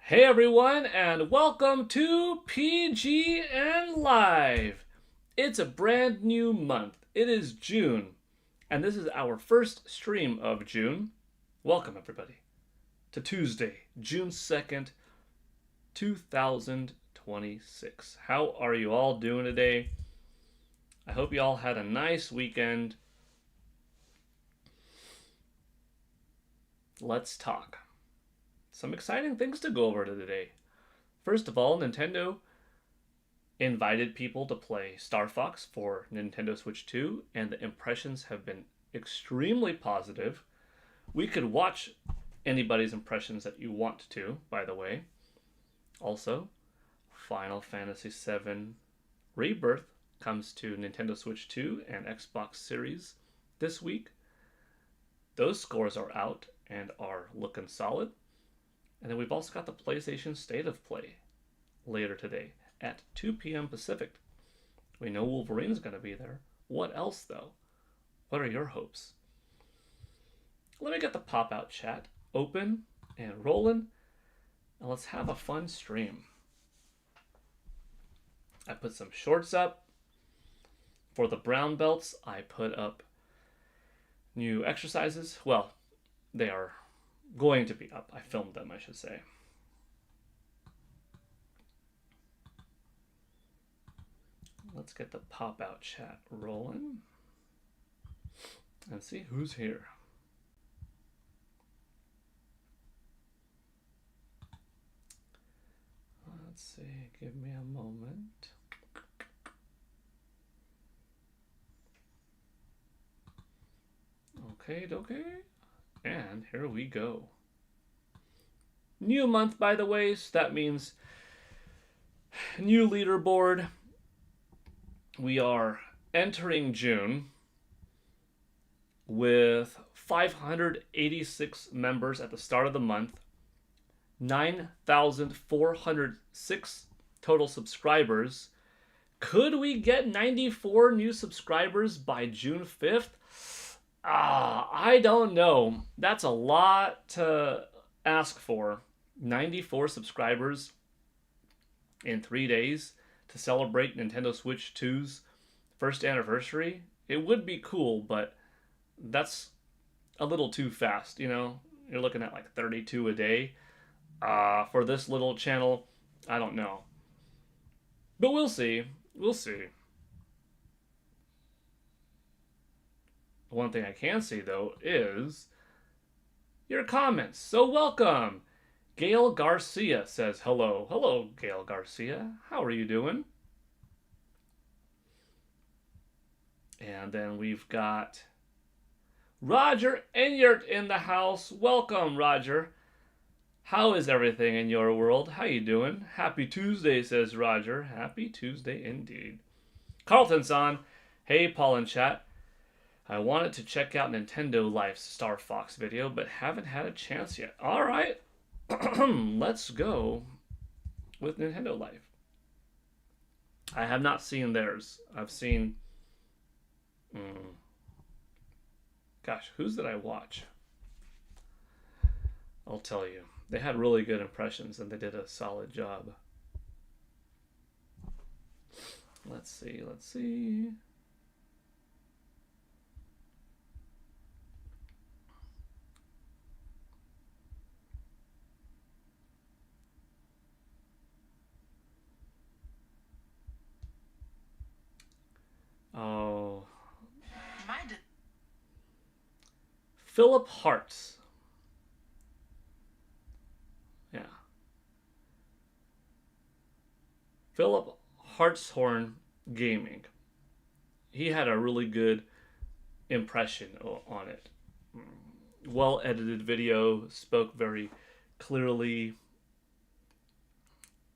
Hey everyone, and welcome to PGN Live. It's a brand new month. It is June, and this is our first stream of June. Welcome everybody to Tuesday, June 2nd, 2026. How are you all doing today? I hope you all had a nice weekend. Let's talk. Some exciting things to go over today. First of all, Nintendo invited people to play Star Fox for Nintendo Switch 2, and the impressions have been extremely positive. We could watch anybody's impressions that you want to, by the way. Also, Final Fantasy VII Rebirth comes to Nintendo Switch 2 and Xbox Series this week. Those scores are out and are looking solid. And then we've also got the PlayStation State of Play later today at 2 p.m. Pacific. We know Wolverine's going to be there. What else, though? What are your hopes? Let me get the pop-out chat open and rolling, and let's have a fun stream. I put some shorts up. For the brown belts, I put up new exercises. Well, they are going to be up. I filmed them, I should say. Let's get the pop-out chat rolling and see who's here. Let's see, give me a moment. Okay. And here we go. New month, by the way, so that means new leaderboard. We are entering June with 586 members at the start of the month, 9,406 total subscribers. Could we get 94 new subscribers by June 5th? I don't know. That's a lot to ask for. 94 subscribers in 3 days to celebrate Nintendo Switch 2's first anniversary. It would be cool, but that's a little too fast, you know? You're looking at like 32 a day. For this little channel, I don't know. But we'll see. We'll see. One thing I can see, though, is your comments. So welcome. Gale Garcia says hello. Hello, Gale Garcia. How are you doing? And then we've got Roger Enyart in the house. Welcome, Roger. How is everything in your world? How you doing? Happy Tuesday, says Roger. Happy Tuesday indeed. Carlton-san. Hey, Paul and chat. I wanted to check out Nintendo Life's Star Fox video, but haven't had a chance yet. All right, let's go with Nintendo Life. I have not seen theirs. I've seen... Gosh, whose did I watch? I'll tell you. They had really good impressions, and they did a solid job. Let's see. Oh. Philip Hartz. Yeah. Philip Hartshorn Gaming. He had a really good impression on it. Well edited video, spoke very clearly,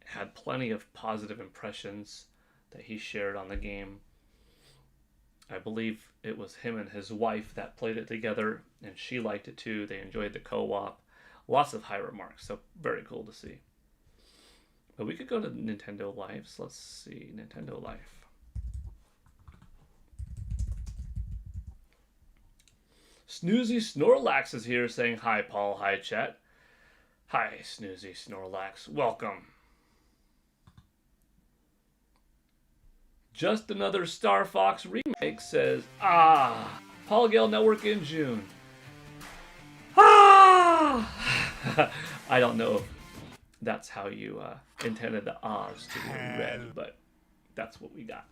had plenty of positive impressions that he shared on the game. I believe it was him and his wife that played it together, and she liked it too. They enjoyed the co-op. Lots of high remarks, so very cool to see. But we could go to Nintendo Lives. Let's see, Nintendo Life. Snoozy Snorlax is here saying hi, Paul. Hi, chat. Hi, Snoozy Snorlax. Welcome. Just Another Star Fox Remake says, Polygale Network in June. I don't know if that's how you intended the ahs to be read, but that's what we got.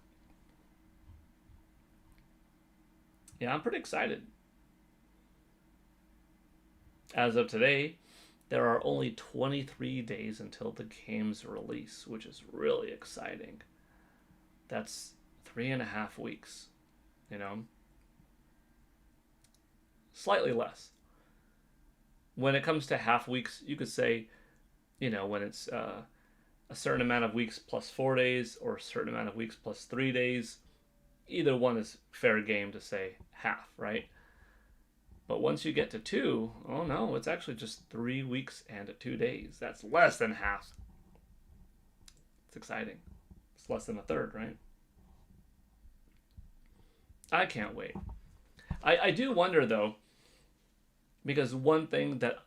Yeah, I'm pretty excited. As of today, there are only 23 days until the game's release, which is really exciting. That's 3.5 weeks, you know? Slightly less. When it comes to half weeks, you could say, when it's a certain amount of weeks plus 4 days or a certain amount of weeks plus 3 days, either one is fair game to say half, right? But once you get to 2, oh no, it's actually just 3 weeks and 2 days. That's less than half. It's exciting. It's less than a third, right? I can't wait. I do wonder, though, because one thing that,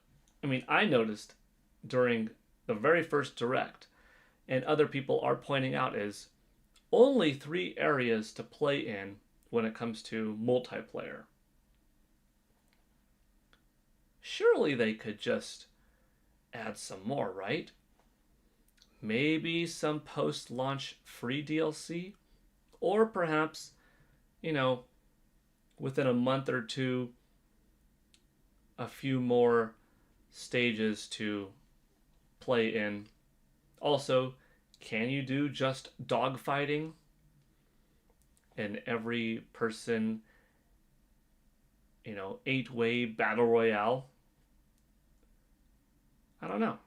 I noticed during the very first Direct, and other people are pointing out, is only 3 areas to play in when it comes to multiplayer. Surely they could just add some more, right? Maybe some post-launch free DLC, or perhaps, within a month or two, a few more stages to play in. Also, can you do just dogfighting in every person, 8-way battle royale? I don't know.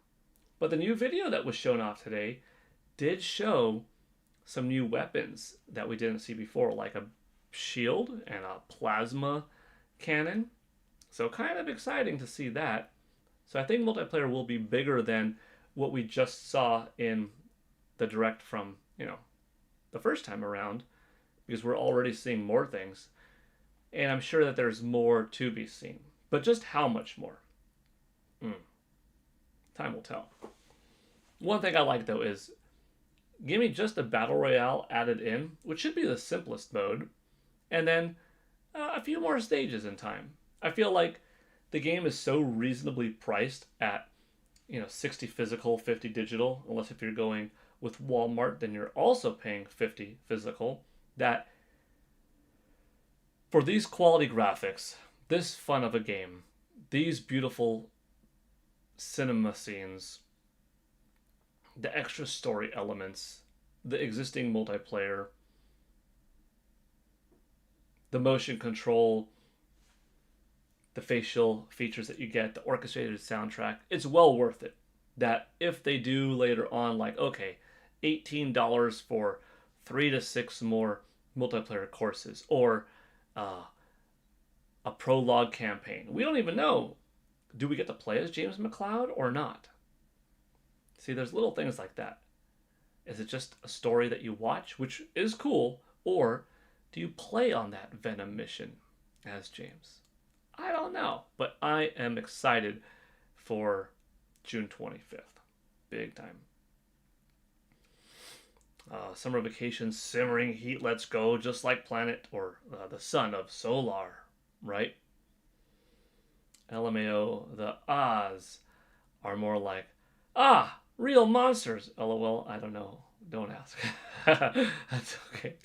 But the new video that was shown off today did show some new weapons that we didn't see before, like a shield and a plasma cannon. So kind of exciting to see that. So I think multiplayer will be bigger than what we just saw in the Direct from, the first time around, because we're already seeing more things. And I'm sure that there's more to be seen. But just how much more? Time will tell. One thing I like, though, is give me just a battle royale added in, which should be the simplest mode, and then a few more stages in time. I feel like the game is so reasonably priced at 60 physical, 50 digital, unless if you're going with Walmart, then you're also paying 50 physical, that for these quality graphics, this fun of a game, these beautiful cinema scenes, the extra story elements, the existing multiplayer, the motion control, the facial features that you get, the orchestrated soundtrack, it's well worth it. That if they do later on, like, okay, $18 for 3 to 6 more multiplayer courses, or a prologue campaign. We don't even know, do we get to play as James McCloud or not? See, there's little things like that. Is it just a story that you watch, which is cool, or do you play on that Venom mission as James? I don't know, but I am excited for June 25th. Big time. Summer vacation, simmering heat, let's go, just like planet or the sun of Solar, right? LMAO, the ahs are more like, real monsters. LOL, I don't know. Don't ask. That's okay.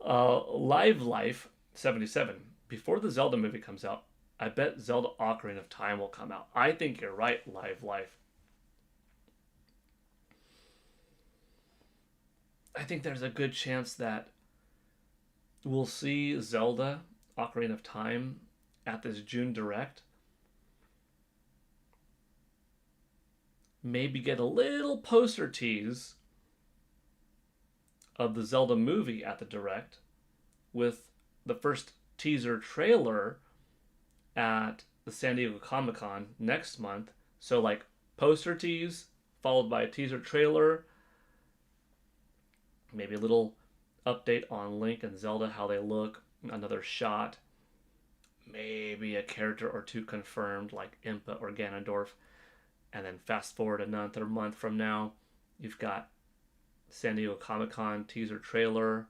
Live Life 77. Before the Zelda movie comes out, I bet Zelda Ocarina of Time will come out. I think you're right, Live Life. I think there's a good chance that we'll see Zelda Ocarina of Time at this June Direct. Maybe get a little poster tease of the Zelda movie at the Direct with the first teaser trailer at the San Diego Comic-Con next month. So like poster tease followed by a teaser trailer, maybe a little update on Link and Zelda, how they look, another shot, maybe a character or two confirmed like Impa or Ganondorf. And then fast forward another month from now, you've got San Diego Comic-Con teaser trailer,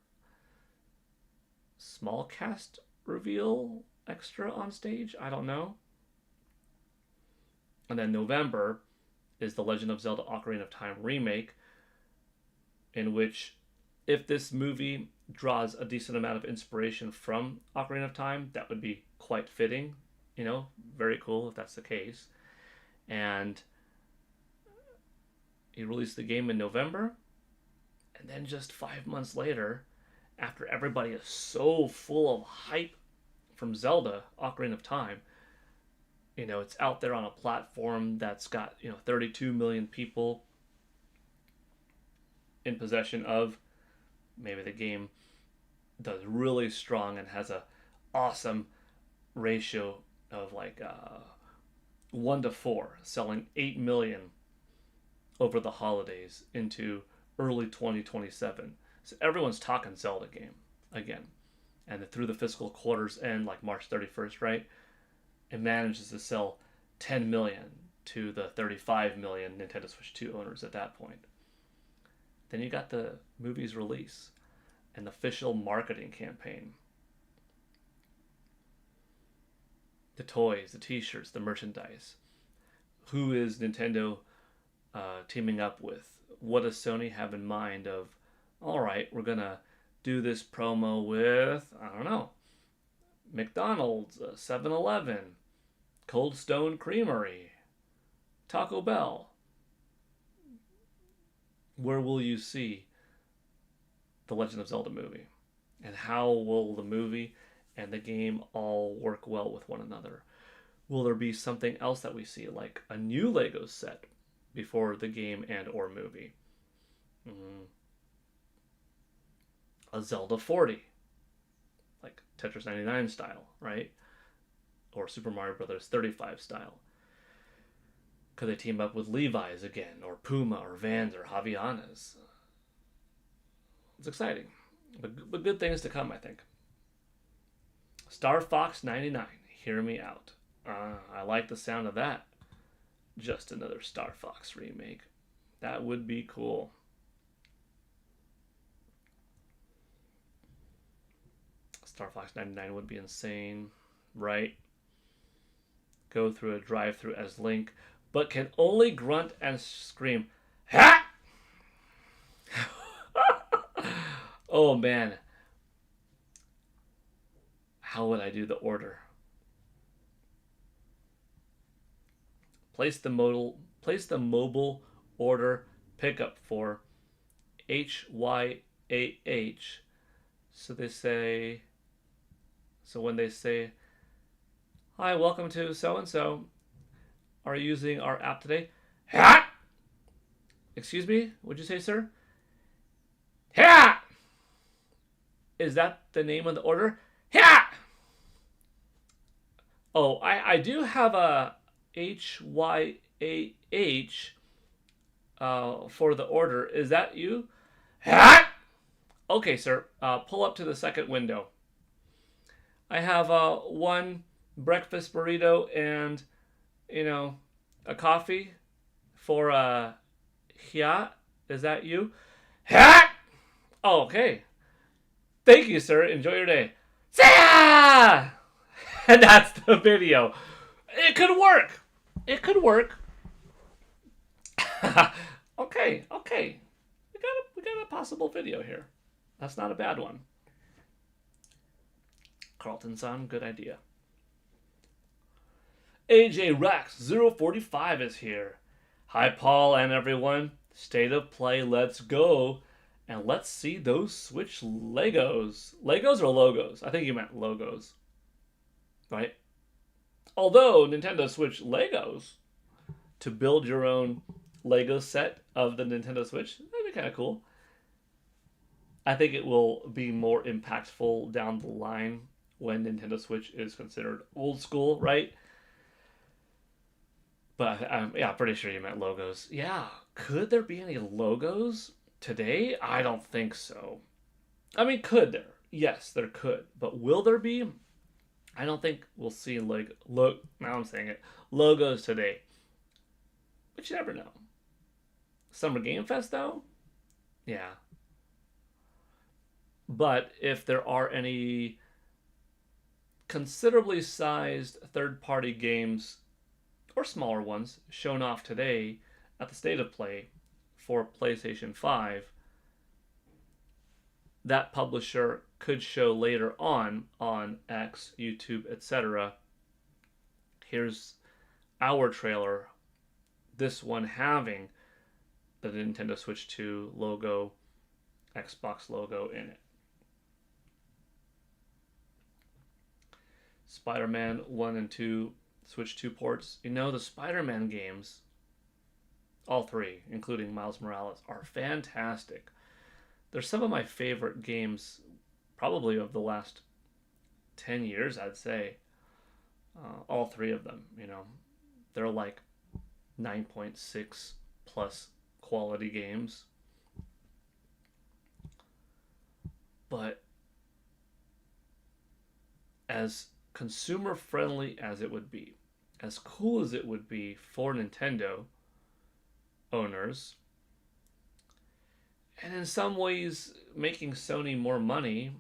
small cast reveal extra on stage, I don't know. And then November is the Legend of Zelda Ocarina of Time remake, in which, if this movie draws a decent amount of inspiration from Ocarina of Time, that would be quite fitting. Very cool if that's the case. And he released the game in November, and then just 5 months later, after everybody is so full of hype from Zelda Ocarina of Time, it's out there on a platform that's got 32 million people in possession of. Maybe the game does really strong and has a awesome ratio of 1-4, selling 8 million over the holidays into early 2027. So everyone's talking Zelda game again. And through the fiscal quarters end, like March 31st, right? It manages to sell 10 million to the 35 million Nintendo Switch 2 owners at that point. Then you got the movie's release, an official marketing campaign. The toys, the t-shirts, the merchandise. Who is Nintendo teaming up with? What does Sony have in mind of, all right, we're going to do this promo with, I don't know, McDonald's, 7-Eleven, Cold Stone Creamery, Taco Bell. Where will you see the Legend of Zelda movie? And how will the movie and the game all work well with one another? Will there be something else that we see, like a new Lego set before the game and or movie? A Zelda 40, like Tetris 99 style, right? Or Super Mario Brothers 35 style. Could they team up with Levi's again, or Puma, or Vans, or Havaianas? It's exciting, but good things to come, I think. Star Fox 99, hear me out. I like the sound of that. Just another Star Fox remake. That would be cool. Star Fox 99 would be insane, right? Go through a drive-thru as Link, but can only grunt and scream, "Ha!" Oh man. How would I do the order? Place the mobile order pickup for HYAH. So when they say, "Hi, welcome to so-and-so. Are you using our app today?" Ha! Excuse me? What'd you say, sir? Ha! Is that the name of the order? Ha! Oh, I do have a HYAH for the order. Is that you? Ha! Okay, sir. Pull up to the second window. I have one breakfast burrito and, a coffee for Hia. Is that you? Ha! Oh, okay. Thank you, sir. Enjoy your day. See ya! And that's the video. It could work. It could work. Okay. We got a possible video here. That's not a bad one. Carlton-san, good idea. AJ Rex 045 is here. Hi, Paul and everyone. State of play, let's go. And let's see those Switch Legos. Legos or logos? I think you meant logos. Right? Although Nintendo Switch Legos, to build your own Lego set of the Nintendo Switch, that'd be kind of cool. I think it will be more impactful down the line when Nintendo Switch is considered old school, right? But I'm pretty sure you meant logos. Yeah, could there be any logos today? I don't think so. I mean, could there? Yes, there could. But will there be? I don't think we'll see now I'm saying it. Logos today. But you never know. Summer Game Fest, though? Yeah. But if there are any considerably sized third party games or smaller ones shown off today at the State of Play for PlayStation 5, that publisher could show later on X, YouTube, etc. Here's our trailer, this one having the Nintendo Switch 2 logo, Xbox logo in it. Spider-Man 1 and 2 Switch 2 ports. You know, the Spider-Man games, all three, including Miles Morales, are fantastic. They're some of my favorite games, probably of the last 10 years, I'd say. All three of them, you know. They're like 9.6 plus quality games. But as consumer friendly as it would be, as cool as it would be for Nintendo owners, and in some ways making Sony more money,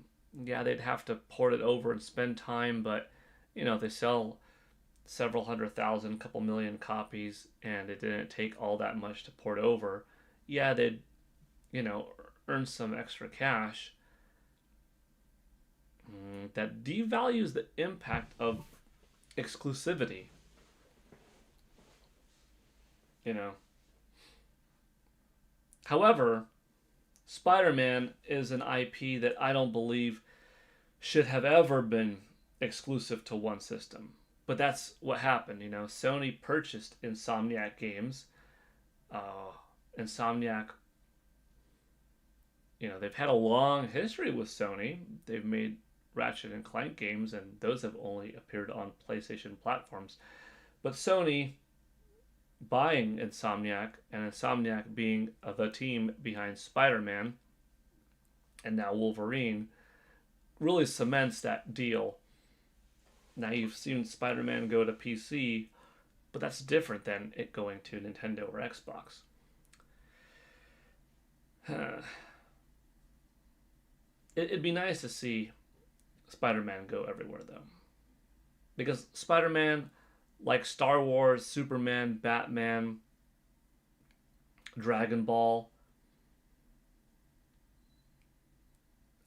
yeah, they'd have to port it over and spend time, but you know, they sell several 100,000, couple million copies, and it didn't take all that much to port over. Yeah, they'd, you know, earn some extra cash. That devalues the impact of exclusivity. You know. However, Spider-Man is an IP that I don't believe should have ever been exclusive to one system. But that's what happened, you know. Sony purchased Insomniac Games. Insomniac, you know, they've had a long history with Sony. They've made Ratchet and Clank games, and those have only appeared on PlayStation platforms. But Sony buying Insomniac, and Insomniac being the team behind Spider-Man and now Wolverine, really cements that deal. Now you've seen Spider-Man go to PC, but that's different than it going to Nintendo or Xbox. It'd be nice to see Spider-Man go everywhere, though. Because Spider-Man, like Star Wars, Superman, Batman, Dragon Ball,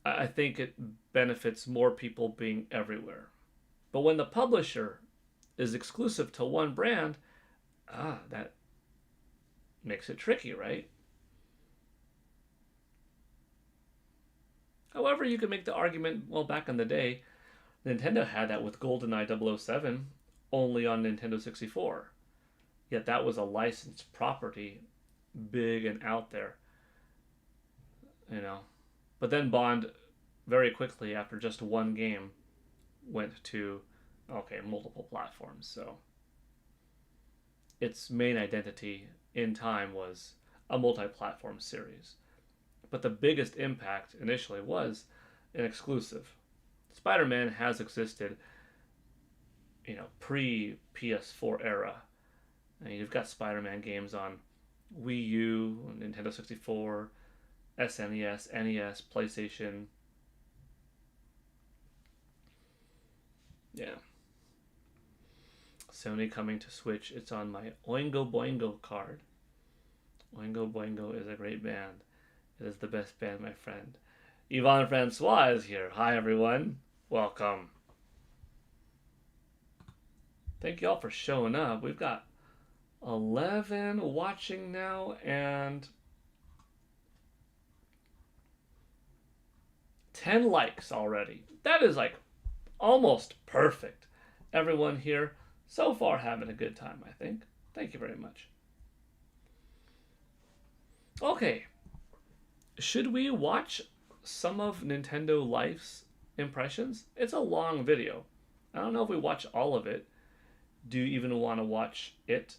I think it benefits more people being everywhere. But when the publisher is exclusive to one brand, that makes it tricky, right? However, you could make the argument, well, back in the day, Nintendo had that with GoldenEye 007 only on Nintendo 64. Yet that was a licensed property, big and out there, you know. But then Bond, very quickly after just one game, went to, multiple platforms. So its main identity in time was a multi-platform series. But the biggest impact initially was an exclusive. Spider-Man has existed, you know, pre-PS4 era. And you've got Spider-Man games on Wii U, Nintendo 64, SNES, NES, PlayStation. Yeah. Sony coming to Switch. It's on my Oingo Boingo card. Oingo Boingo is a great band. It is the best band, my friend. Yvonne Francois is here. Hi, everyone. Welcome. Thank you all for showing up. We've got 11 watching now and 10 likes already. That is like almost perfect. Everyone here so far having a good time, I think. Thank you very much. Okay. Should we watch some of Nintendo Life's impressions? It's a long video. I don't know if we watch all of it. Do you even want to watch it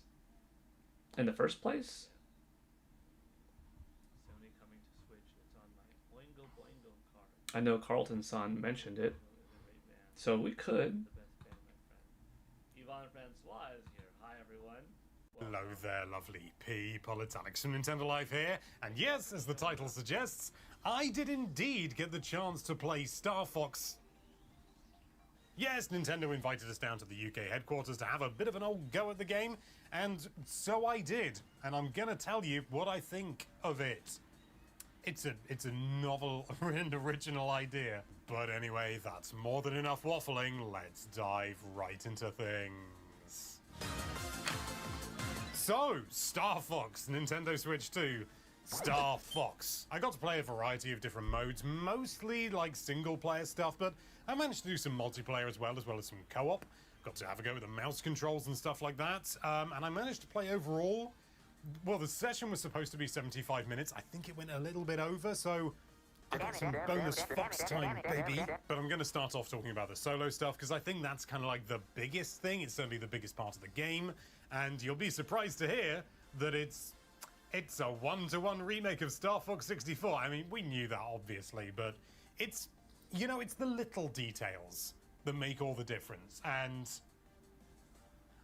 in the first place? Sony coming to Switch. It's on my Oingo Boingo card. I know Carlton-san mentioned it. So we could. Yvonne Francois is here. Hi, everyone. Hello there, lovely people. It's Alex from Nintendo Life here. And yes, as the title suggests, I did indeed get the chance to play Star Fox. Yes, Nintendo invited us down to the UK headquarters to have a bit of an old go at the game, and so I did. And I'm gonna tell you what I think of it. It's a novel and original idea. But anyway, that's more than enough waffling. Let's dive right into things. So, Star Fox, Nintendo Switch 2, Star Fox. I got to play a variety of different modes, mostly like single-player stuff, but I managed to do some multiplayer as well as some co-op. Got to have a go with the mouse controls and stuff like that, and I managed to play overall. Well, the session was supposed to be 75 minutes. I think it went a little bit over, so I got some bonus Fox time, baby. But I'm going to start off talking about the solo stuff, because I think that's kind of like the biggest thing. It's certainly the biggest part of the game. And you'll be surprised to hear that it's a one-to-one remake of Star Fox 64. I mean, we knew that, obviously, but it's, you know, it's the little details that make all the difference. And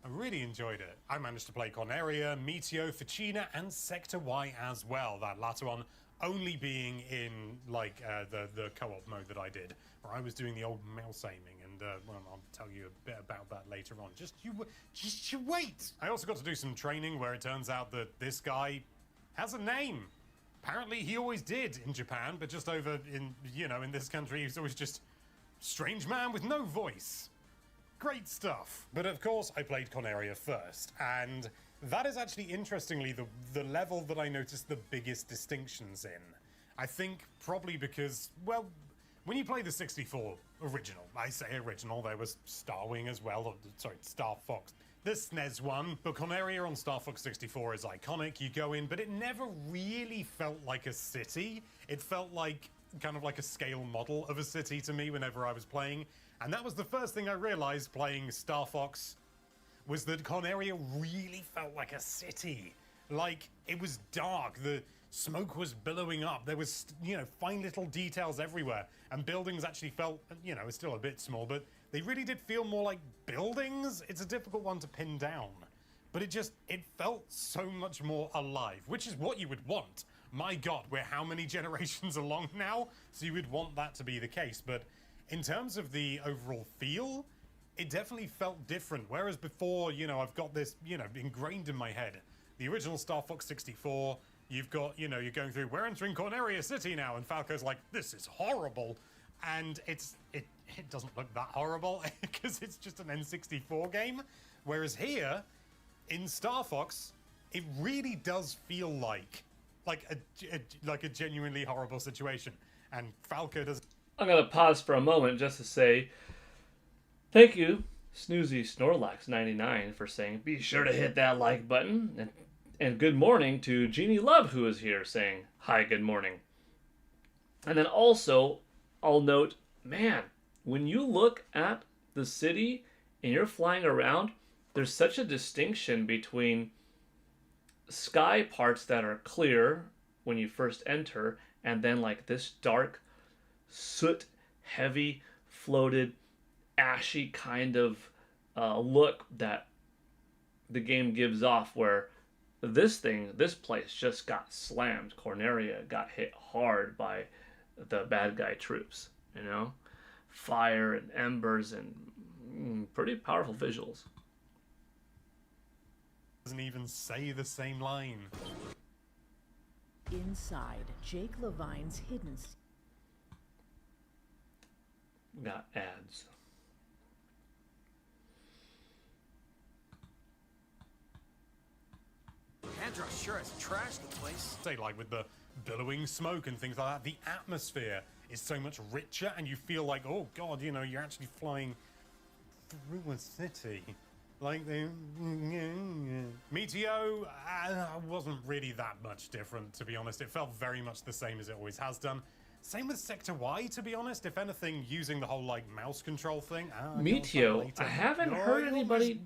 I really enjoyed it. I managed to play Corneria, Meteo, Ficina, and Sector Y as well. That latter one only being in, like, the co-op mode that I did, where I was doing the old mouse aiming, and, well, I'll tell you a bit about that later on. Just you wait! I also got to do some training where it turns out that this guy has a name. Apparently he always did in Japan, but just over in, you know, in this country, he's always just strange man with no voice. Great stuff. But of course, I played Corneria first, and that is actually, interestingly, the level that I noticed the biggest distinctions in. I think probably because, well, when you play the 64 original, I say original, there was Star Wing as well, or, sorry, Star Fox. The SNES one, but Corneria on Star Fox 64 is iconic. You go in, but it never really felt like a city. It felt like kind of like a scale model of a city to me whenever I was playing. And that was the first thing I realized playing Star Fox, was that Corneria really felt like a city. Like, it was dark, the smoke was billowing up, there was, you know, fine little details everywhere, and buildings actually felt, you know, it's still a bit small, but they really did feel more like buildings. It's a difficult one to pin down, but it felt so much more alive, which is what you would want. My God, we're how many generations along now? So you would want that to be the case, but in terms of the overall feel, it definitely felt different. Whereas before, you know, I've got this, you know, ingrained in my head. The original Star Fox 64, you've got, you know, you're going through, we're entering Corneria City now, and Falco's like, this is horrible. And it doesn't look that horrible, because it's just an N64 game. Whereas here, in Star Fox, it really does feel like a genuinely horrible situation. And Falco does... I'm going to pause for a moment just to say thank you, Snoozy Snorlax99, for saying be sure to hit that like button. And good morning to Jeannie Love, who is here saying hi, good morning. And then also, I'll note, man, when you look at the city and you're flying around, there's such a distinction between sky parts that are clear when you first enter, and then like this dark, soot heavy, floated, ashy kind of look that the game gives off, where this place just got slammed. Corneria got hit hard by the bad guy troops, you know? Fire and embers and pretty powerful visuals. Doesn't even say the same line. Inside Jake Levine's hidden... Got ads. Andra sure has trashed the place. Say, like with the billowing smoke and things like that, the atmosphere is so much richer, and you feel like, oh God, you know, you're actually flying through a city. Like the Meteo wasn't really that much different, to be honest. It felt very much the same as it always has done. Same with Sector Y, to be honest. If anything, using the whole like mouse control thing. Meteo, I haven't heard anybody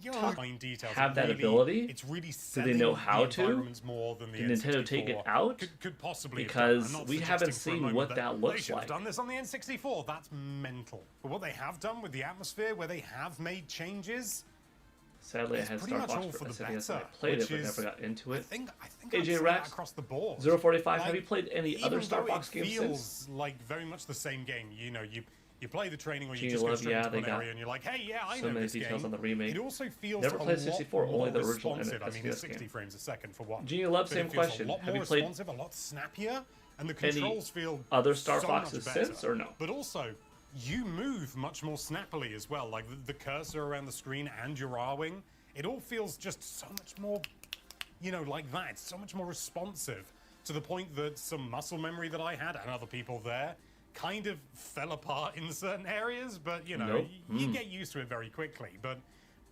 have that ability. It's really do they know how to? More than the Did Nintendo take it out? Could possibly because we haven't seen what that looks they should like. have done this on the N64. That's mental. But what they have done with the atmosphere, where they have made changes, Sadly, I it's had pretty Star much Fox all for for the SNES and I better, played it, which but is, never got into I it. think AJ I'd say that Rex, across the board. 045, have Like, you played any other even Star though Fox it games feels since? like very much the same game. You know, you play the training where you Genie just go Love, straight yeah, into they an got area and you're like, hey, yeah, I so know many this details game. on the remake. It also feels Never a played lot 64, more only the original responsive. I mean, it's SNES 60 game. frames a second for what? Genie Love, But same it feels question. a lot Have more you played responsive, a lot snappier, and the any controls feel other Star so Foxes much better. since, or no? But also, you move much more snappily as well. Like the cursor around the screen and your R-wing, it all feels just so much more, you know, like that. It's so much more responsive, to the point that some muscle memory that I had and other people there kind of fell apart in certain areas, but you know, Nope. you get used to it very quickly. But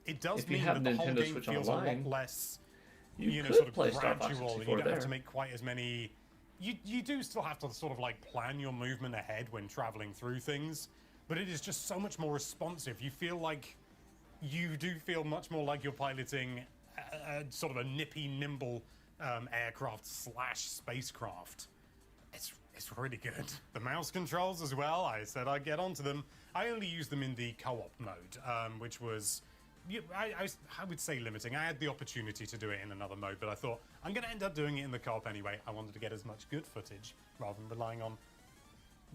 it does If you mean have that the whole Nintendo game Switch feels a Online, lot less, you know, could sort of play Star Fox gradual, and 64 you don't have there. to make quite as many. You do still have to sort of like plan your movement ahead when traveling through things, but it is just so much more responsive. You feel like you do feel much more like you're piloting a sort of a nippy, nimble aircraft slash spacecraft. It's really good. The mouse controls as well, I said I'd get onto them. I only used them in the co-op mode, which was, I would say limiting. I had the opportunity to do it in another mode, but I thought, I'm going to end up doing it in the co-op anyway. I wanted to get as much good footage rather than relying on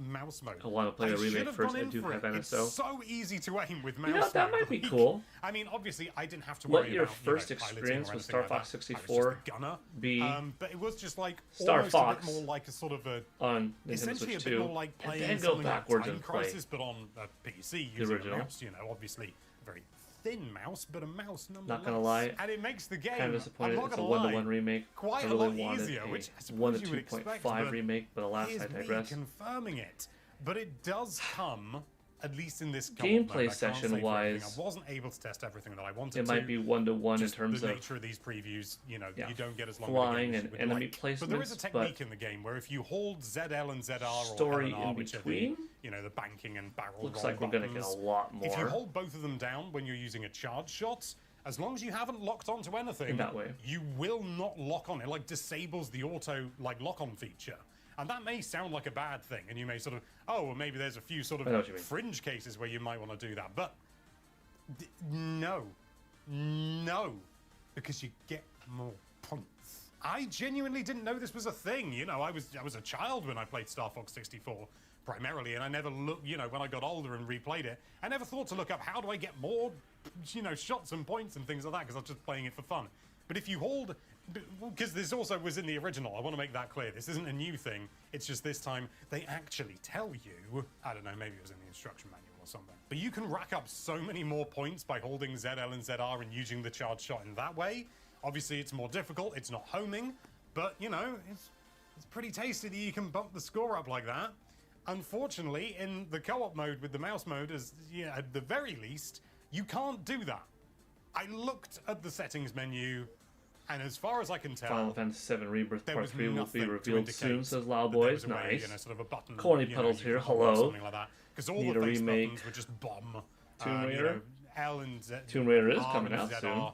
mouse mode. I want to play the should remake have first. gone I in do for have it. NSO. It's so easy to aim with mouse You know, that mode. might be Like, cool. I mean, obviously, I didn't have to worry Let your about, first piloting experience or with anything Star like Fox that. I was 64 just a gunner. be But it was just like Star almost Fox a bit more like a sort of a on Nintendo essentially Switch a bit 2, more like and playing then go something like backwards Time and play. Crisis, but on a PC using original. a mouse. You know, obviously a very thin mouse, but a mouse nonetheless. Not gonna lie, and it makes the game. Kind of disappointed. I'm not It's a gonna lie, 1-to-1 remake. quite I a really lot wanted easier, a which I suppose 1 to you would expect, 2.5 but remake, but alas, here's I me digress. confirming it. But it does come, at least in this Gameplay session-wise, I wasn't able to test everything that I wanted It to. might be 1-to-1 in Just terms the of nature of these previews, you know, yeah, you don't get as long flying of a game as and you would enemy like. But there is a placements, technique but in the game where if you hold ZL and ZR or story L&R, in which are between. the, you know, the banking and barrel Looks roll like we're gonna get a buttons, lot more. if you hold both of them down when you're using a charge shot, as long as you haven't locked onto anything, In that way. you will not lock on. It like disables the auto like lock-on feature. And that may sound like a bad thing, and you may sort of, oh, well, maybe there's a few sort I know what of you mean. fringe cases where you might want to do that, but no, because you get more points. I genuinely didn't know this was a thing. You know, I was a child when I played Star Fox 64 primarily, and I never looked. You know, when I got older and replayed it, I never thought to look up how do I get more, you know, shots and points and things like that because I was just playing it for fun. But if you hold, because this also was in the original, I want to make that clear. This isn't a new thing. It's just this time they actually tell you. I don't know, maybe it was in the instruction manual or something. But you can rack up so many more points by holding ZL and ZR and using the charge shot in that way. Obviously, it's more difficult. It's not homing, but you know, it's pretty tasty that you can bump the score up like that. Unfortunately, in the co-op mode with the mouse mode, as you know, at the very least, you can't do that. I looked at the settings menu, and as far as I can tell, Final Fantasy VII Rebirth there Part was 3 will be nothing to revealed soon, indicate says that Loud there Boys. was a way, Nice. you know, sort of a button, Corny you know, Puddles you here, could hold or hello. something like that. Because all Need the a face remake. buttons were just bomb. Tomb You Raider? know, L and Z, Tomb Raider is R coming and out ZR soon.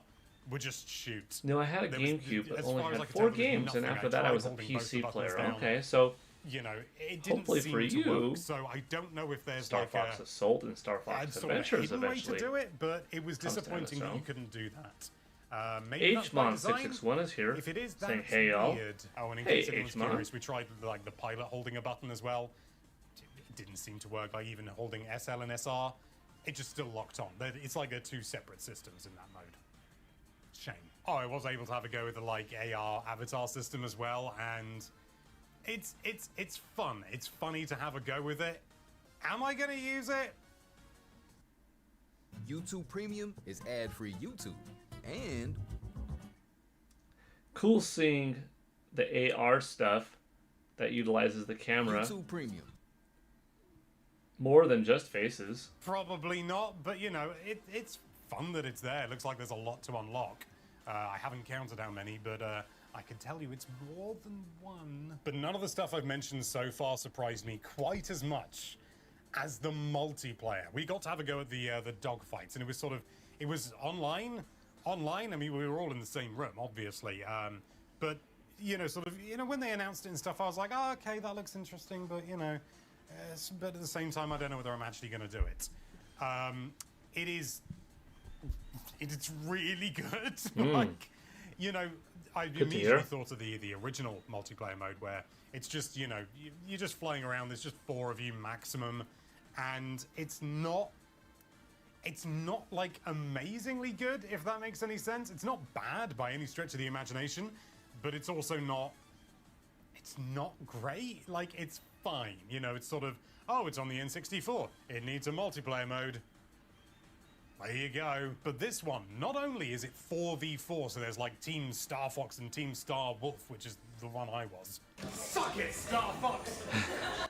Were just shoot. No, I had a There was- GameCube, but as only far as I had could 4 tell, there was games, and nothing. after I that I tried was a holding both PC the player. buttons down. Okay, so You know, it didn't Hopefully seem for to you, work, so I don't know if there's Star like Fox a Assault and Star Fox sort of a Adventures hidden way eventually. to do it, but it was comes to disappointing that NSO. you couldn't do that. Maybe that's by design. HMon661 is here, If it is, saying, that's hey y'all. weird. Oh, and in Hey, case anyone's HMon. curious, we tried like the pilot holding a button as well. It didn't seem to work. Like even holding SL and SR, it just still locked on. It's like they're two separate systems in that mode. Shame. Oh, I was able to have a go with the like AR avatar system as well, and it's fun. It's funny to have a go with it. Am I gonna use it? YouTube Premium is ad-free YouTube. And Cool seeing the AR stuff that utilizes the camera YouTube Premium. more than just faces. Probably not, but you know, it's fun that it's there. It looks like there's a lot to unlock. I haven't counted how many, but I can tell you it's more than one. But none of the stuff I've mentioned so far surprised me quite as much as the multiplayer. We got to have a go at the dogfights, and it was sort of, it was online. I mean, we were all in the same room, obviously. But you know, sort of, you know, when they announced it and stuff, I was like, oh, okay, that looks interesting, but you know, but at the same time, I don't know whether I'm actually going to do it. It is It's really good. Hmm. Like, you know, I Good to immediately hear. thought of the original multiplayer mode where it's just, you know, you're just flying around. There's just 4 of you maximum, and it's not like amazingly good, if that makes any sense. It's not bad by any stretch of the imagination, but it's also not great. Like, it's fine. You know, it's sort of, oh, it's on the N64. It needs a multiplayer mode. There you go. But this one, not only is it 4v4, so there's like Team Star Fox and Team Star Wolf, which is the one I was. Suck it, Star Fox!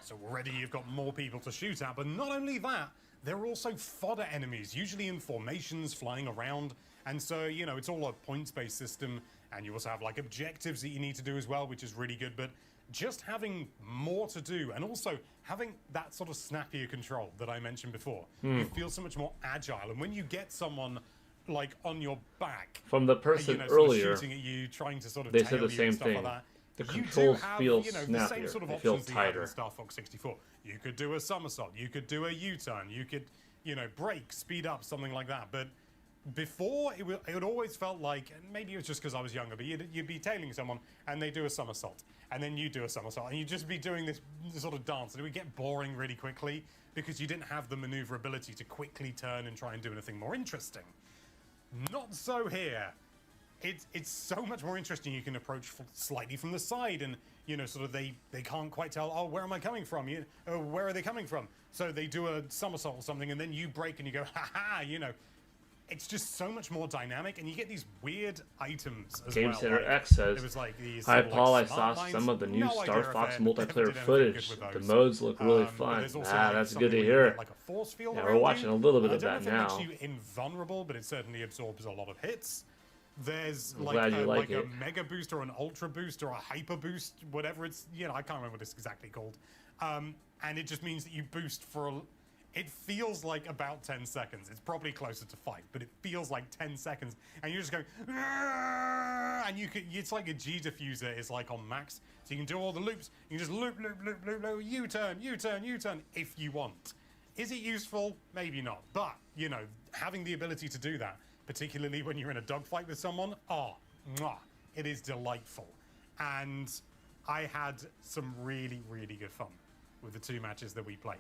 So already you've got more people to shoot at, but not only that, there are also fodder enemies, usually in formations, flying around. And so, you know, it's all a points-based system, and you also have like objectives that you need to do as well, which is really good. But just having more to do, and also having that sort of snappier control that I mentioned before, you feel so much more agile. And when you get someone like on your back, From the you person know, sort earlier, of shooting at you, trying to sort of they tail said the you same and stuff thing. like that, The you controls do have, feel you know, the snappier. same sort of They feel options that you have in tighter. Star Fox 64. You could do a somersault, you could do a U-turn, you could, you know, brake, speed up, something like that. But before, it always felt like, and maybe it was just because I was younger, but you'd be tailing someone and they do a somersault, and then you do a somersault, and you'd just be doing this sort of dance, and it would get boring really quickly because you didn't have the maneuverability to quickly turn and try and do anything more interesting. Not so here. It's so much more interesting. You can approach slightly from the side, and you know, sort of they can't quite tell. Oh, where am I coming from? Where are they coming from? So they do a somersault or something, and then you brake and you go, ha ha. You know, it's just so much more dynamic, and you get these weird items as Game well. Center like, X says, it was like these "Hi sort of, Paul, I like, saw smart some lines. of the new No Star idea if Fox they ever multiplayer did anything footage. good with The those. modes look really But fun." there's also, Ah, like, that's something good to where you hear. get, like, a force field Yeah, around we're watching you. a little bit I of don't that know now. if it makes you invulnerable, but it certainly absorbs a lot of hits. There's I'm like glad you like a it. mega boost or an ultra boost or a hyper boost, whatever it's, you know, I can't remember what it's exactly called. And it just means that you boost for it feels like about 10 seconds. It's probably closer to 5, but it feels like 10 seconds. And you're just going, and it's like a G diffuser is like on max. So you can do all the loops. You can just loop, loop, loop, loop, loop, U-turn, U-turn, U-turn, if you want. Is it useful? Maybe not. But, you know, having the ability to do that, particularly when you're in a dogfight with someone, it is delightful. And I had some really, really good fun with the 2 matches that we played.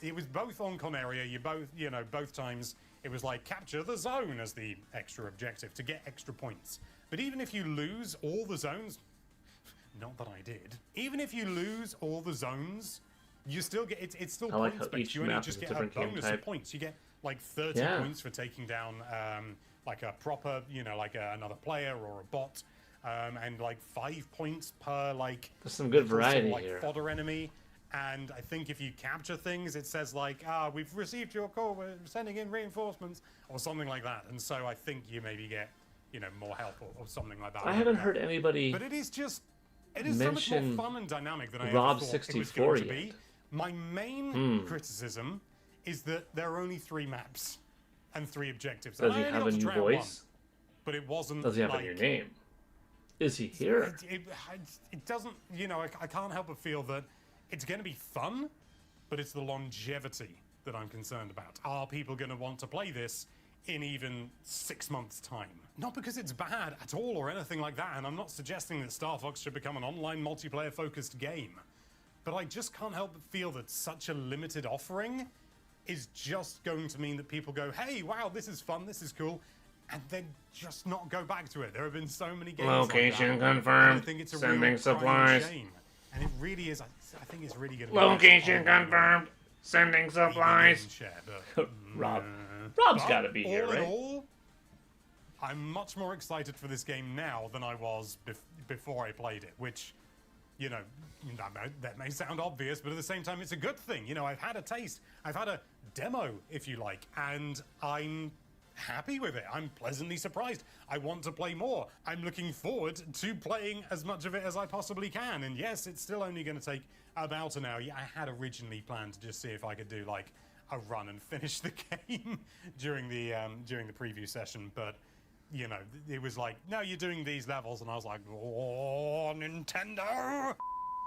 It was both on Conaria. Both times it was like capture the zone as the extra objective to get extra points. But even if you lose all the zones, not that I did, even if you lose all the zones, you still get it's still I like points how based. each You only map just is a get a different game bonus type. of points. You get like 30 points for taking down like a proper, like another player or a bot, and like 5 points per like. There's some good little sort of, variety like, here. fodder enemy. And I think if you capture things, it says like, we've received your call, we're sending in reinforcements, or something like that. And so I think you maybe get, more help or something like that. I haven't heard anybody But it is so much more mention fun and dynamic than I Rob ever thought it was 64 going to yet. be. My main criticism is that there are only 3 maps and 3 objectives. Does And he I only have got a to new try out voice? one, but it wasn't. Does he have like, a new name? Is he here? It doesn't, I can't help but feel that it's going to be fun, but it's the longevity that I'm concerned about. Are people going to want to play this in even 6 months' time? Not because it's bad at all or anything like that, and I'm not suggesting that Star Fox should become an online multiplayer-focused game, but I just can't help but feel that such a limited offering is just going to mean that people go, hey, wow, this is fun, this is cool, and then just not go back to it. There have been so many games Location like that, confirmed. and I think it's a Sending real supplies. crying shame. And it really is. I think it's really going to be Location confirmed. Sending supplies. Share, but, Rob's got to be here, all in right? all, I'm much more excited for this game now than I was before I played it, which, that may sound obvious, but at the same time, it's a good thing. I've had a taste. I've had a demo, if you like, and I'm happy with it. I'm pleasantly surprised. I want to play more. I'm looking forward to playing as much of it as I possibly can. And yes, it's still only going to take about an hour. Yeah, I had originally planned to just see if I could do like a run and finish the game during the preview session, but it was like, no, you're doing these levels, and I was like, oh, Nintendo.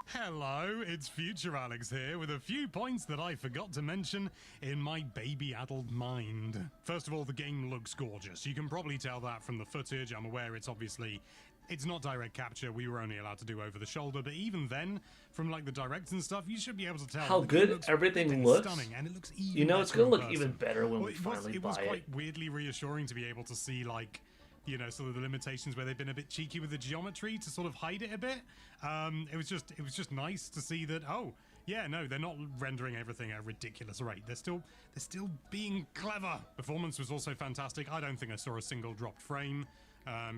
Hello, it's Future Alex here with a few points that I forgot to mention in my baby-addled mind. First of all, the game looks gorgeous. You can probably tell that from the footage. I'm aware it's not direct capture. We were only allowed to do over the shoulder, but even then, from like the directs and stuff, you should be able to tell how good everything looks. Stunning, and it looks even you know, it's better gonna in look person. even better when we finally It was buy it. quite weirdly reassuring to be able to see, like, you know, sort of the limitations where they've been a bit cheeky with the geometry to sort of hide it a bit. It was just nice to see that. Oh, yeah, no, they're not rendering everything at a ridiculous rate. They're still being clever. Performance was also fantastic. I don't think I saw a single dropped frame.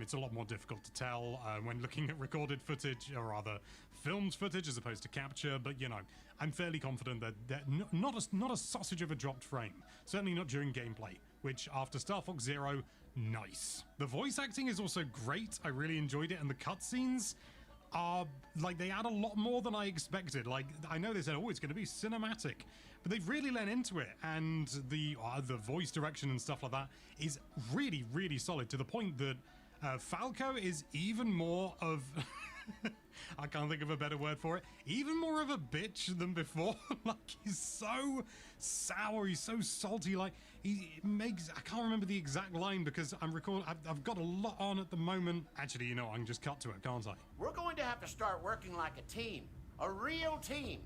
It's a lot more difficult to tell when looking at recorded footage, or rather filmed footage as opposed to capture, but you know, I'm fairly confident that not a sausage of a dropped frame. Certainly not during gameplay, which after Star Fox Zero, nice. The voice acting is also great. I really enjoyed it, and the cutscenes are, like, they add a lot more than I expected. Like, I know they said, oh, it's going to be cinematic, but they've really lent into it, and the voice direction and stuff like that is really, really solid, to the point that Falco is even more of I can't think of a better word for it, even more of a bitch than before. Like, he's so sour, he's so salty, like he makes, I can't remember the exact line because I've got a lot on at the moment. Actually, you know, I can just cut to it, can't I? We're going to have to start working like a team. A real team.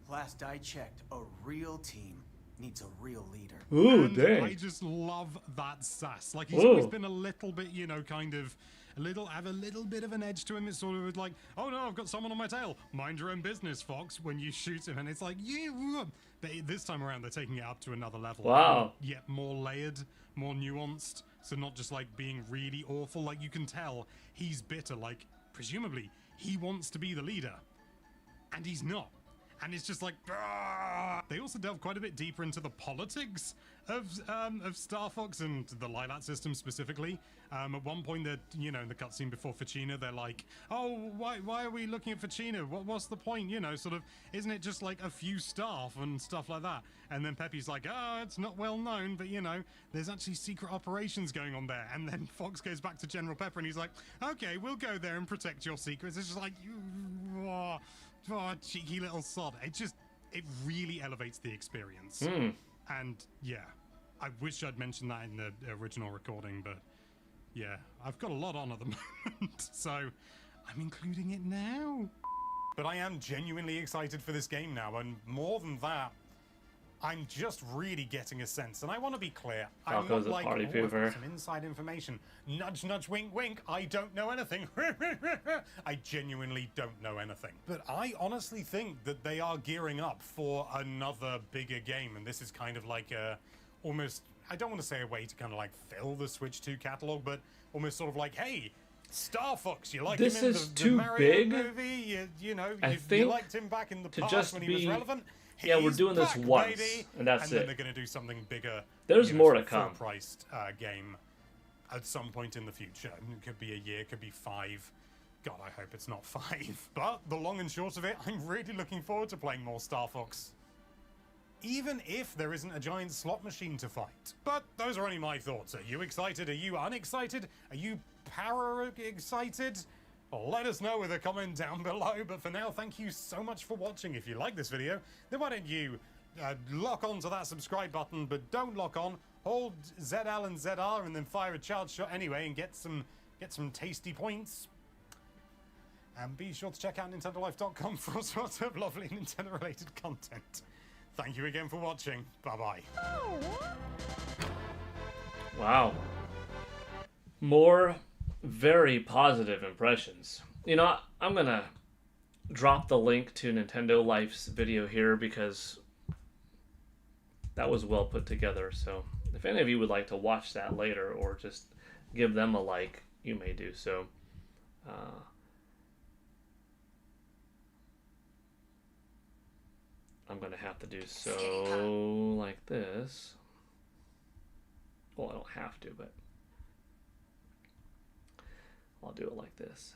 Last I checked, a real team needs a real leader. Ooh, And dang. I just love that sass. Like, he's always been a little bit, you know, kind of have a little bit of an edge to him. It's sort of like, oh no, I've got someone on my tail. Mind your own business, Fox, when you shoot him. And it's like, yeah. But this time around, they're taking it up to another level. Wow. Yet more layered, more nuanced. So not just like being really awful. Like, you can tell he's bitter. Like, presumably, he wants to be the leader. And he's not. And it's just like, "Argh!" They also delve quite a bit deeper into the politics of Star Fox and the Lilat system specifically. At one point, that, you know, in the cutscene before Ficina, they're like, "Oh, why are we looking at Ficina? What's the point? You know, sort of, isn't it just like a few staff and stuff like that?" And then Peppy's like, "Oh, it's not well known, but you know, there's actually secret operations going on there." And then Fox goes back to General Pepper, and he's like, "Okay, we'll go there and protect your secrets." It's just like, oh, cheeky little sod. It really elevates the experience. And yeah, I wish I'd mentioned that in the original recording, but yeah, I've got a lot on at the moment, so I'm including it now. But I am genuinely excited for this game now, and more than that, I'm just really getting a sense, and I want to be clear. I'm Falco's not a like, party I've got pooper. some inside information. Nudge, nudge, wink, wink. I don't know anything. I genuinely don't know anything. But I honestly think that they are gearing up for another bigger game, and this is kind of like a, almost, I don't want to say a way to kind of like fill the Switch 2 catalog, but almost sort of like, hey, Star Fox, you like This him in is the too Mario big. movie? You know, I you think liked him back in the to past just when he was be- relevant. Yeah, we're He's doing this back, once, baby. and that's then it. they're going to do something bigger. There's you know, more sort to of come. Full-priced game at some point in the future. It could be a year, could be 5. God, I hope it's not 5. But the long and short of it, I'm really looking forward to playing more Star Fox. Even if there isn't a giant slot machine to fight. But those are only my thoughts. Are you excited? Are you unexcited? Are you para-excited? Let us know with a comment down below. But for now, thank you so much for watching. If you like this video, then why don't you lock on to that subscribe button, but don't lock on. Hold ZL and ZR and then fire a charge shot anyway and get some tasty points. And be sure to check out NintendoLife.com for all sorts of lovely Nintendo-related content. Thank you again for watching. Bye-bye. Wow. More very positive impressions. You know, I'm gonna drop the link to Nintendo Life's video here because that was well put together. So if any of you would like to watch that later or just give them a like, you may do so. I'm gonna have to do so like this. Well, I don't have to, but I'll do it like this.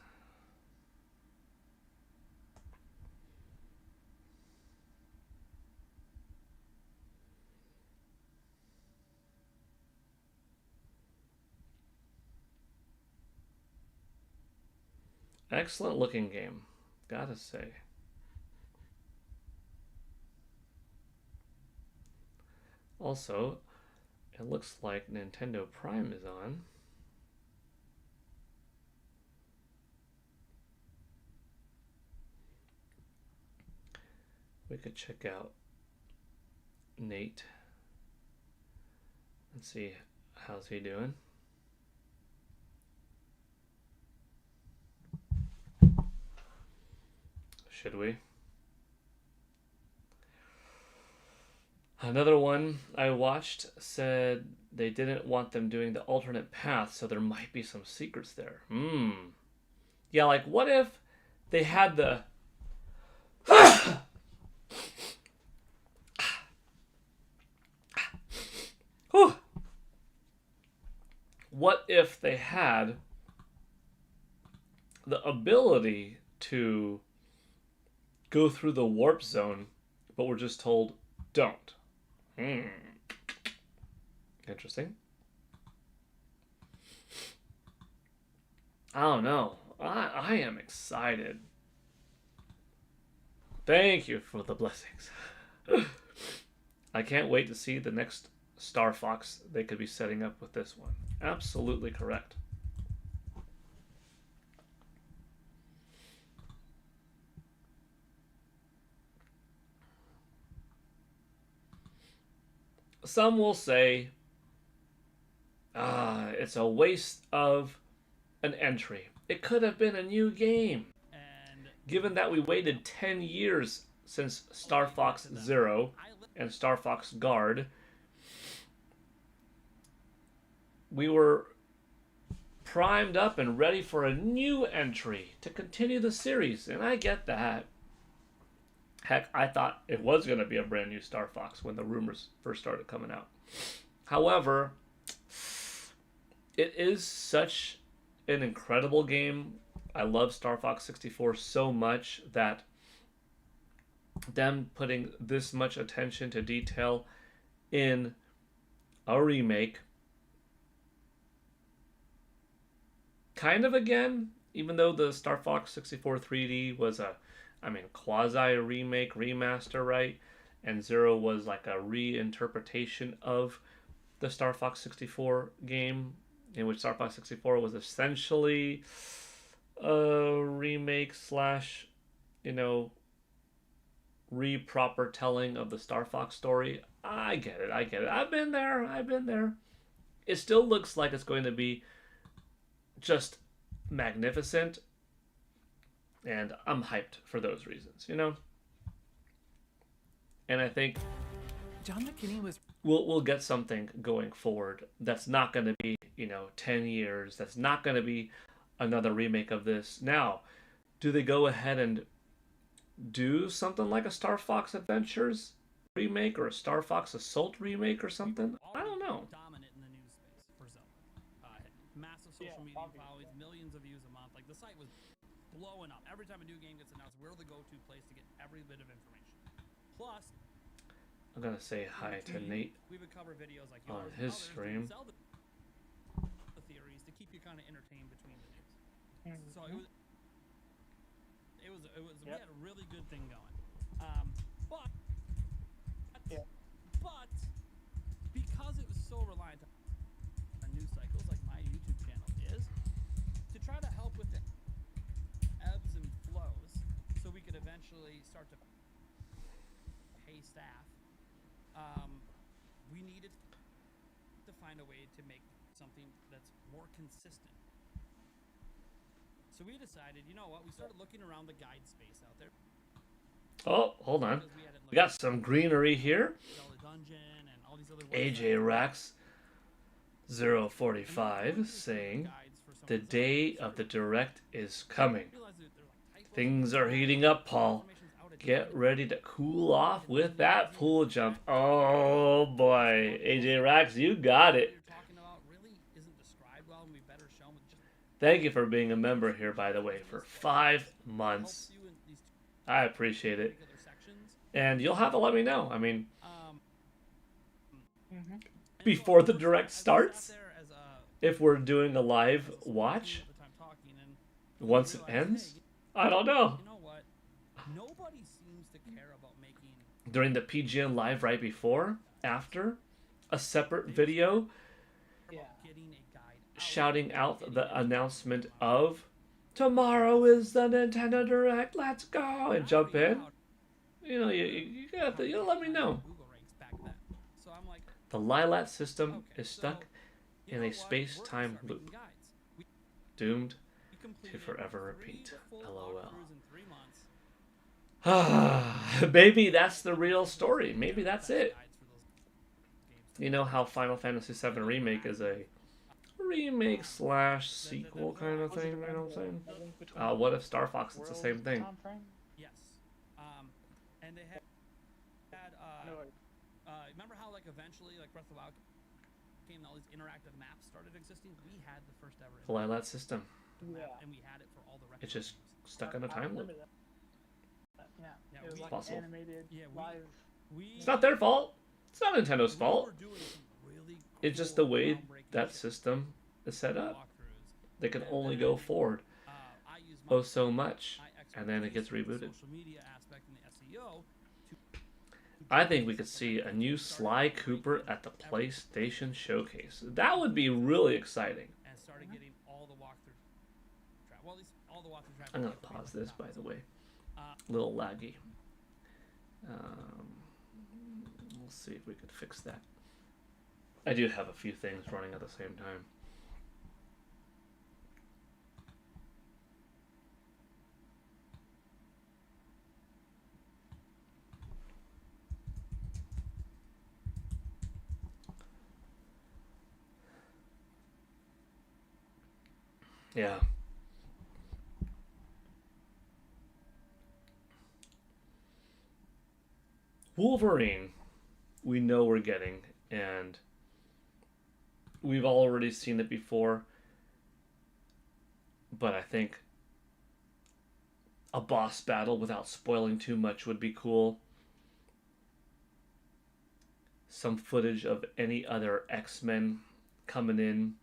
Excellent looking game, gotta say. Also, it looks like Nintendo Prime is on. We could check out Nate and see how's he doing. Should we? Another one I watched said they didn't want them doing the alternate path, so there might be some secrets there. Yeah, like what if they had the what if they had the ability to go through the warp zone, but we're just told don't? Interesting. I don't know. I am excited. Thank you for the blessings. I can't wait to see the next Star Fox they could be setting up with this one. Absolutely correct. Some will say, it's a waste of an entry. It could have been a new game. Given that we waited 10 years since Star Fox Zero and Star Fox Guard, we were primed up and ready for a new entry to continue the series, and I get that. Heck, I thought it was going to be a brand new Star Fox when the rumors first started coming out. However, it is such an incredible game. I love Star Fox 64 so much that them putting this much attention to detail in a remake, kind of again, even though the Star Fox 64 3D was a quasi remake, remaster, right? And Zero was like a reinterpretation of the Star Fox 64 game, in which Star Fox 64 was essentially a remake slash, re-proper telling of the Star Fox story. I get it. I've been there. It still looks like it's going to be just magnificent, and I'm hyped for those reasons, And I think John McKinney was... we'll get something going forward that's not going to be, 10 years. That's not going to be another remake of this. Now, do they go ahead and do something like a Star Fox Adventures remake or a Star Fox Assault remake or something? I don't know. Dominant in the news space for Zelda. Massive social media followings, millions of views a month. Like, the site was blowing up. Every time a new game gets announced, we're the go-to place to get every bit of information. Plus, I'm gonna say hi to Nate we would cover videos like on yours and his others stream. that Zelda theories to keep you kind of entertained between the news. So it was we had a really good thing going. But because it was so reliant on news cycles like my YouTube channel is, to try to help with the ebbs and flows so we could eventually start to pay staff, we needed to find a way to make something that's more consistent. So we decided, you know what, we started looking around the guide space out there. Oh, hold on. We got some greenery here. Zelda Dungeon and all these other AJ Rax 045 saying the day of the direct is coming. Things are heating up, Paul. Get ready to cool off with that pool jump. Oh boy, AJ Rax, you got it. Thank you for being a member here, by the way, for 5 months. I appreciate it. And you'll have to let me know. I mean, before the direct starts, if we're doing a live watch, once it ends, I don't know. Nobody seems to care about making During the PGN live right before, after, a separate video getting a guide out shouting and out getting the it announcement tomorrow. of tomorrow is the Nintendo Direct, let's go, and I jump already in. know You know, you got to, you let me know. Google ranks back then. So I'm like, The Lilat system okay, is so stuck you in know a what? space-time We're gonna start loop, making guides. We doomed completed to forever 3 repeat. full LOL. walkthroughs in 3 months. Maybe that's the real story. Maybe that's Best it. guides for those games. You know how Final Fantasy VII Remake is a remake slash sequel kind of thing, you know what I'm saying? What if Star Fox is the same thing? Yes. And they had remember how like eventually like Breath of the Wild came and all these interactive maps started existing? We had the first ever The Lilat system. map, and we had it for all the It's retro just games. stuck in a time loop. Yeah, Yeah, it was we- like Possible. animated live. It's not their fault. It's not Nintendo's we fault. were doing some really It's just cool, the way groundbreaking that shit system is set up. walkthroughs. They can And only then, go forward I use my oh so much, my and then it gets expertise in the rebooted. social media aspect and the SEO to I think we could see a new Sly Cooper at the PlayStation Showcase. That would be really exciting. and started getting all the walkthrough well, at least all the walkthrough traffic. I'm gonna like the pause people this, by that the way. Uh, Little laggy. We'll see if we could fix that. I do have a few things running at the same time. Yeah. Wolverine, we know we're getting, and we've already seen it before, but I think a boss battle without spoiling too much would be cool. Some footage of any other X-Men coming in,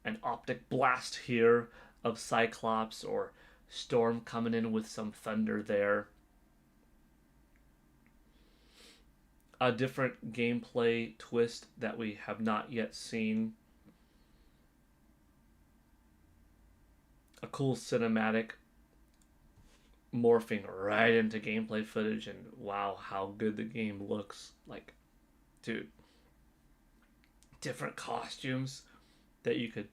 an optic blast here of Cyclops or Storm coming in with some thunder there. A different gameplay twist that we have not yet seen. A cool cinematic morphing right into gameplay footage, and wow, how good the game looks. Like, dude, different costumes that you could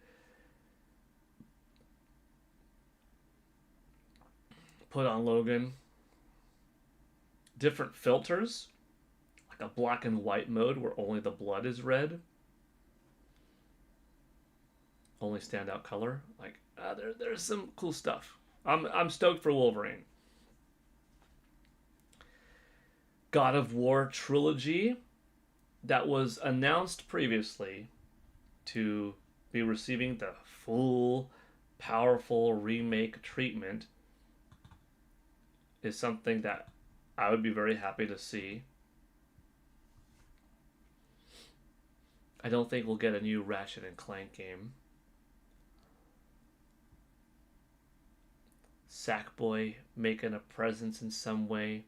put on Logan. Different filters, like a black and white mode where only the blood is red. Only standout color. Like, there's some cool stuff. I'm stoked for Wolverine. God of War trilogy that was announced previously to be receiving the full, powerful remake treatment is something that I would be very happy to see. I don't think we'll get a new Ratchet and Clank game. Sackboy making a presence in some way.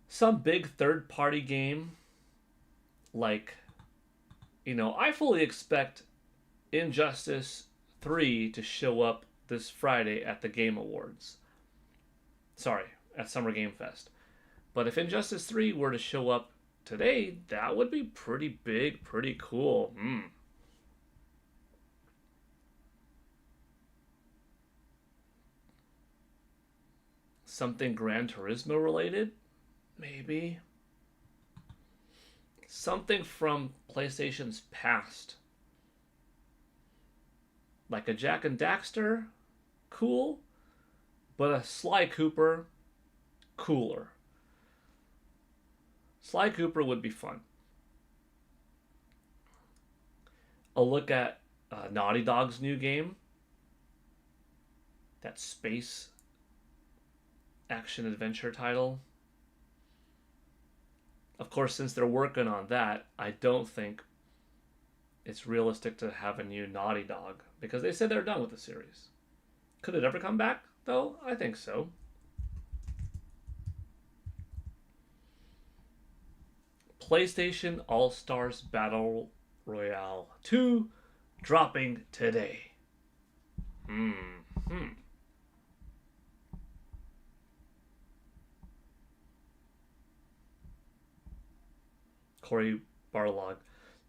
Some big third-party game. Like, you know, I fully expect Injustice 3 to show up this Friday at the Game Awards. Sorry, at Summer Game Fest. But if Injustice 3 were to show up today, that would be pretty big, pretty cool. Something Gran Turismo related? Maybe. Something from PlayStation's past. Like a Jak and Daxter? Cool. But a Sly Cooper? Cooler. Sly Cooper would be fun. A look at Naughty Dog's new game. That space action-adventure title. Of course, since they're working on that, I don't think it's realistic to have a new Naughty Dog, because they said they're done with the series. Could it ever come back, though? I think so. PlayStation All-Stars Battle Royale 2 dropping today. Cory Barlog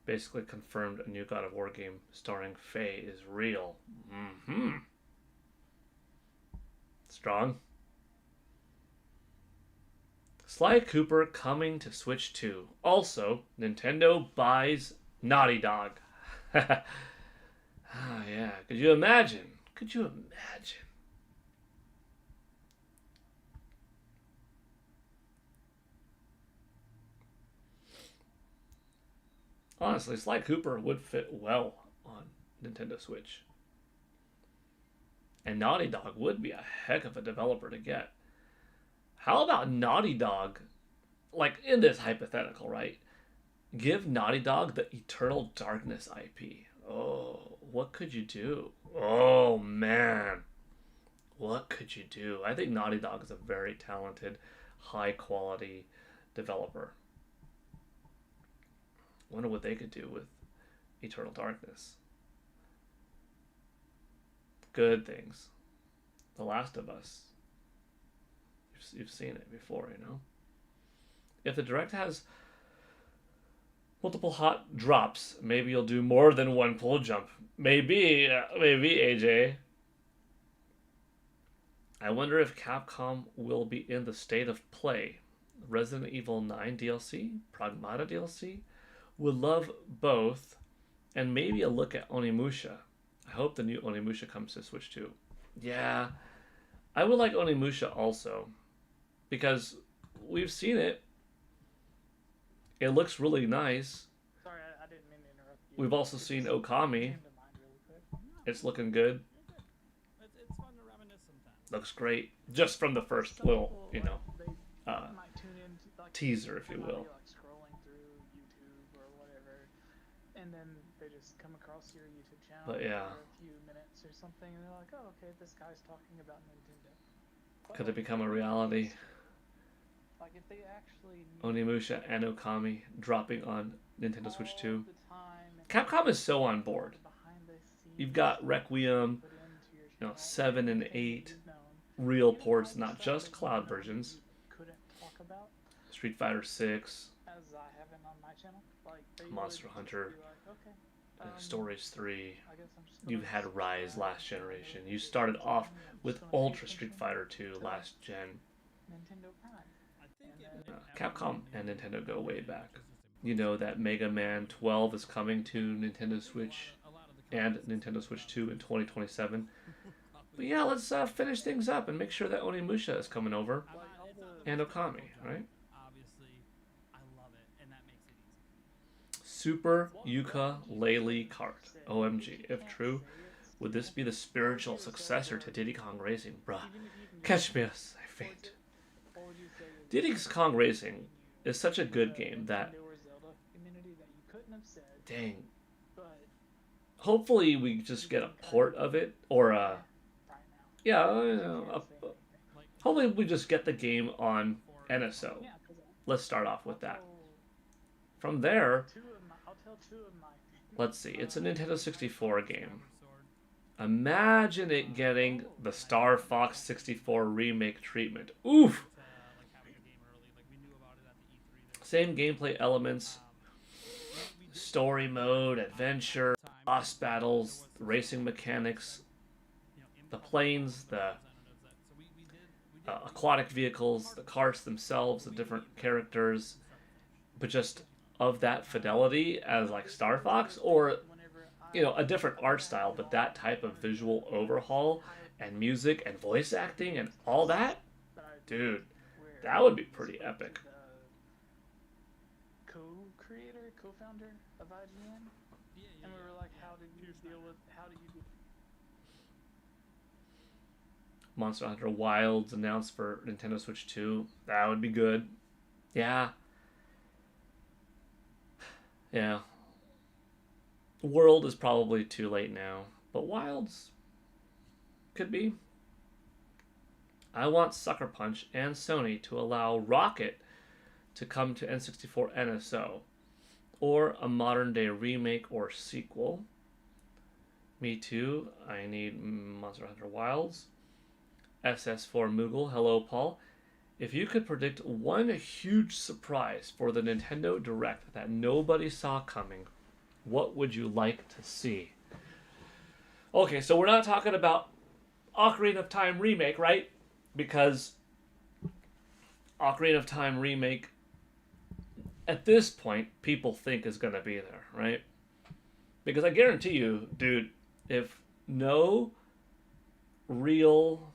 basically confirmed a new God of War game starring Faye is real. Strong. Sly Cooper coming to Switch 2. Also, Nintendo buys Naughty Dog. Oh, yeah. Could you imagine? Could you imagine? Honestly, Sly Cooper would fit well on Nintendo Switch. And Naughty Dog would be a heck of a developer to get. How about Naughty Dog, like in this hypothetical, right? Give Naughty Dog the Eternal Darkness IP. Oh, what could you do? Oh, man. What could you do? I think Naughty Dog is a very talented, high-quality developer. Wonder what they could do with Eternal Darkness. Good things. The Last of Us. You've seen it before, you know? If the Direct has multiple hot drops, maybe you'll do more than one pull jump. Maybe, AJ. I wonder if Capcom will be in the state of play. Resident Evil 9 DLC? Pragmata DLC? Would love both, and maybe a look at Onimusha. I hope the new Onimusha comes to Switch 2. Yeah, I would like Onimusha also, because we've seen it. It looks really nice. Sorry, I didn't mean to interrupt you. We've also seen Okami. Came to mind really quick. It's looking good. It's fun to reminisce sometimes. Looks great. Just from the first Some little, people, you know, they might tune in to, like, teaser, if they you might will. be, like, scrolling through YouTube or whatever, and then they just come across your YouTube channel But yeah. for a few minutes or something, and they're like, oh, okay, this guy's talking about Nintendo. Could it become a reality? Like, if they actually knew Onimusha and Okami dropping on Nintendo Switch 2. all the time and Capcom is so on board. behind the scenes You've got Requiem, put into your you know, channel, 7 and everything 8, you've known, real even ports, all the not stuff just that you cloud know versions. you couldn't talk about, Street Fighter 6, as I haven't on my channel. Like, they Monster would just Hunter, be like, okay, Stories 3. I guess I'm just You've gonna had Rise last generation. You started off with Ultra Street Fighter 2 last gen. Nintendo Prime. I think And it, Capcom and Nintendo go way back. You know that Mega Man 12 is coming to Nintendo Switch and Nintendo Switch 2 in 2027. But yeah, let's finish things up and make sure that Onimusha is coming over. And Okami, right? Obviously, I love it, and that makes it easy. Super Ukulele Kart. OMG. If true, would this be the spiritual successor to Diddy Kong Racing? Bruh. Catch me as I faint. what would you say was Diddy Kong Racing is such a good game that, Nintendo or Zelda community that you couldn't have said, dang, but hopefully we just get a port of it, or right now. yeah, Can't say anything. hopefully we just get the game on NSO. Yeah, 'cause Let's start off with that. I'll From there, I'll tell two of my let's see, it's a Nintendo 64 game. Imagine it getting the Star Fox 64 remake treatment. Oof! Same gameplay elements, story mode, adventure, boss battles, racing mechanics, the planes, the aquatic vehicles, the carts themselves, the different characters, but just of that fidelity as like Star Fox, or you know, a different art style, but that type of visual overhaul and music and voice acting and all that, dude, that would be pretty epic. The co-founder of IGN, and we were like, how do you do Monster Hunter Wilds announced for Nintendo Switch 2. That would be good. Yeah. Yeah. World is probably too late now, but Wilds could be. I want Sucker Punch and Sony to allow Rocket to come to N64 NSO, or a modern day remake or sequel. Me too. I need Monster Hunter Wilds. SS4 Moogle. Hello, Paul. If you could predict one huge surprise for the Nintendo Direct that nobody saw coming, what would you like to see? Okay, so we're not talking about Ocarina of Time remake, right? Because Ocarina of Time remake, at this point, people think is going to be there, right? Because I guarantee you, dude, if no real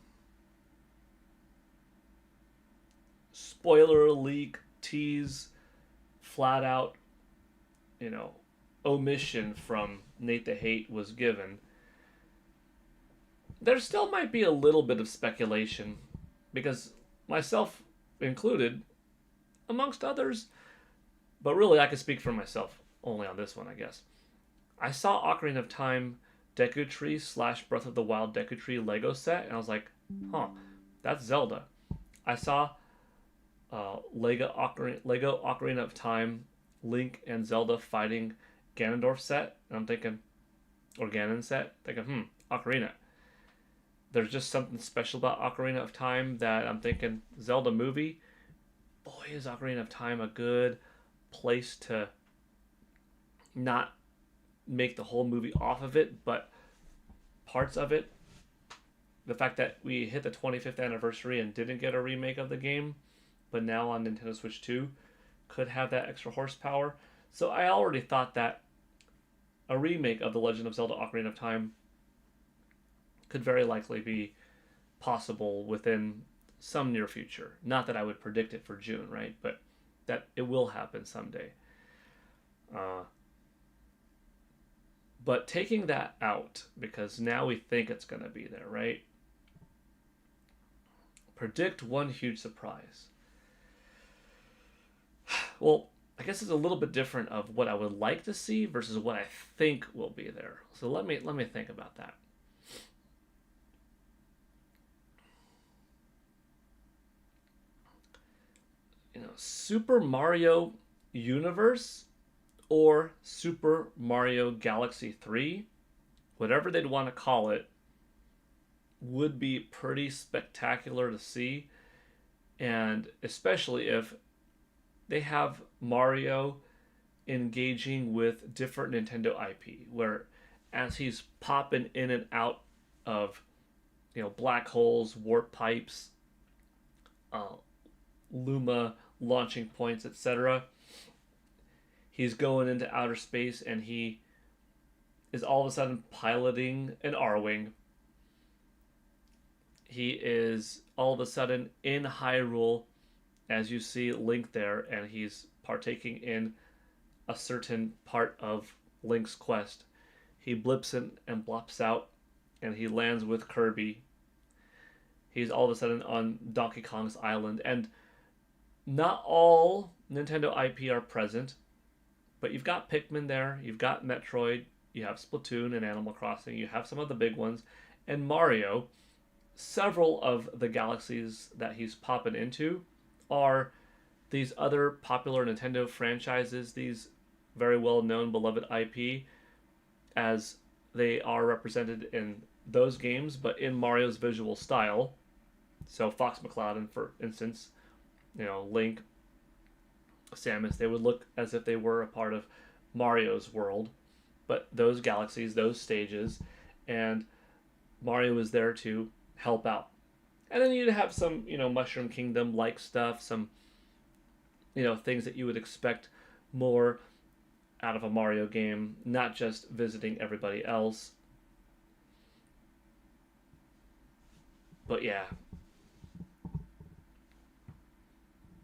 spoiler leak, tease, flat out, omission from Nate the Hate was given, there still might be a little bit of speculation, because myself included, amongst others, but really I could speak for myself only on this one, I guess. I saw Ocarina of Time Deku Tree / Breath of the Wild Deku Tree Lego set, and I was like, that's Zelda. I saw Lego Ocarina of Time Link and Zelda fighting Ganondorf set, and I'm thinking, or Ganon set, thinking, Ocarina. There's just something special about Ocarina of Time that I'm thinking, Zelda movie, boy, is Ocarina of Time a good place to not make the whole movie off of it, but parts of it. The fact that we hit the 25th anniversary and didn't get a remake of the game, but now on Nintendo Switch 2 could have that extra horsepower. So I already thought that a remake of The Legend of Zelda Ocarina of Time could very likely be possible within some near future. Not that I would predict it for June, right? But that it will happen someday. But taking that out, because now we think it's going to be there, right? Predict one huge surprise. Well, I guess it's a little bit different of what I would like to see versus what I think will be there. So let me think about that. Super Mario Universe or Super Mario Galaxy 3, whatever they'd want to call it, would be pretty spectacular to see. And especially if they have Mario engaging with different Nintendo IP, where as he's popping in and out of black holes, warp pipes, Luma launching points, etc., he's going into outer space and he is all of a sudden piloting an R-Wing. He is all of a sudden in Hyrule, as you see Link there, and he's partaking in a certain part of Link's quest. He blips in and blops out, and he lands with Kirby. He's all of a sudden on Donkey Kong's island, and not all Nintendo IP are present, but you've got Pikmin there, you've got Metroid, you have Splatoon and Animal Crossing, you have some of the big ones, and Mario. Several of the galaxies that he's popping into are these other popular Nintendo franchises, these very well-known, beloved IP, as they are represented in those games, but in Mario's visual style. So Fox McCloud, for instance, Link, Samus, they would look as if they were a part of Mario's world, but those galaxies, those stages, and Mario is there to help out. And then you'd have some, Mushroom Kingdom-like stuff, some, things that you would expect more out of a Mario game, not just visiting everybody else. But yeah,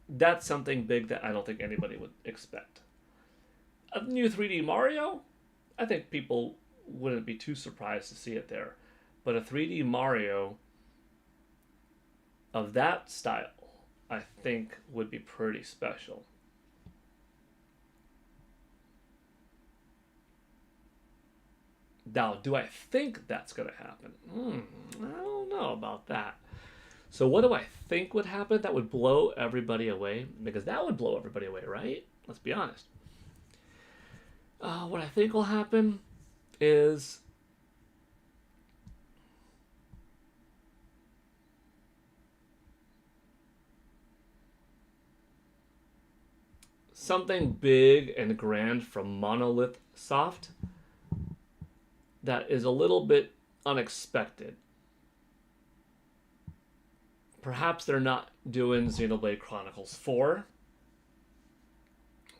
that's something big that I don't think anybody would expect. A new 3D Mario? I think people wouldn't be too surprised to see it there. But a 3D Mario of that style, I think, would be pretty special. Now, do I think that's going to happen? I don't know about that. So what do I think would happen that would blow everybody away? Because that would blow everybody away, right? Let's be honest. What I think will happen is something big and grand from Monolith Soft that is a little bit unexpected. Perhaps they're not doing Xenoblade Chronicles 4.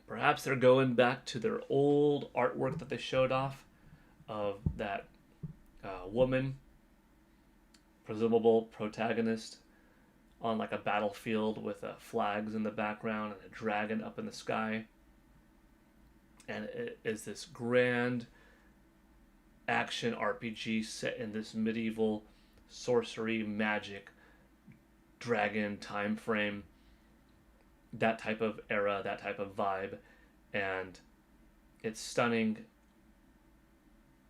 Perhaps they're going back to their old artwork that they showed off of that woman, presumable protagonist, on like a battlefield with flags in the background and a dragon up in the sky. And it is this grand action RPG set in this medieval sorcery, magic, dragon time frame, that type of era, that type of vibe. And it's stunning,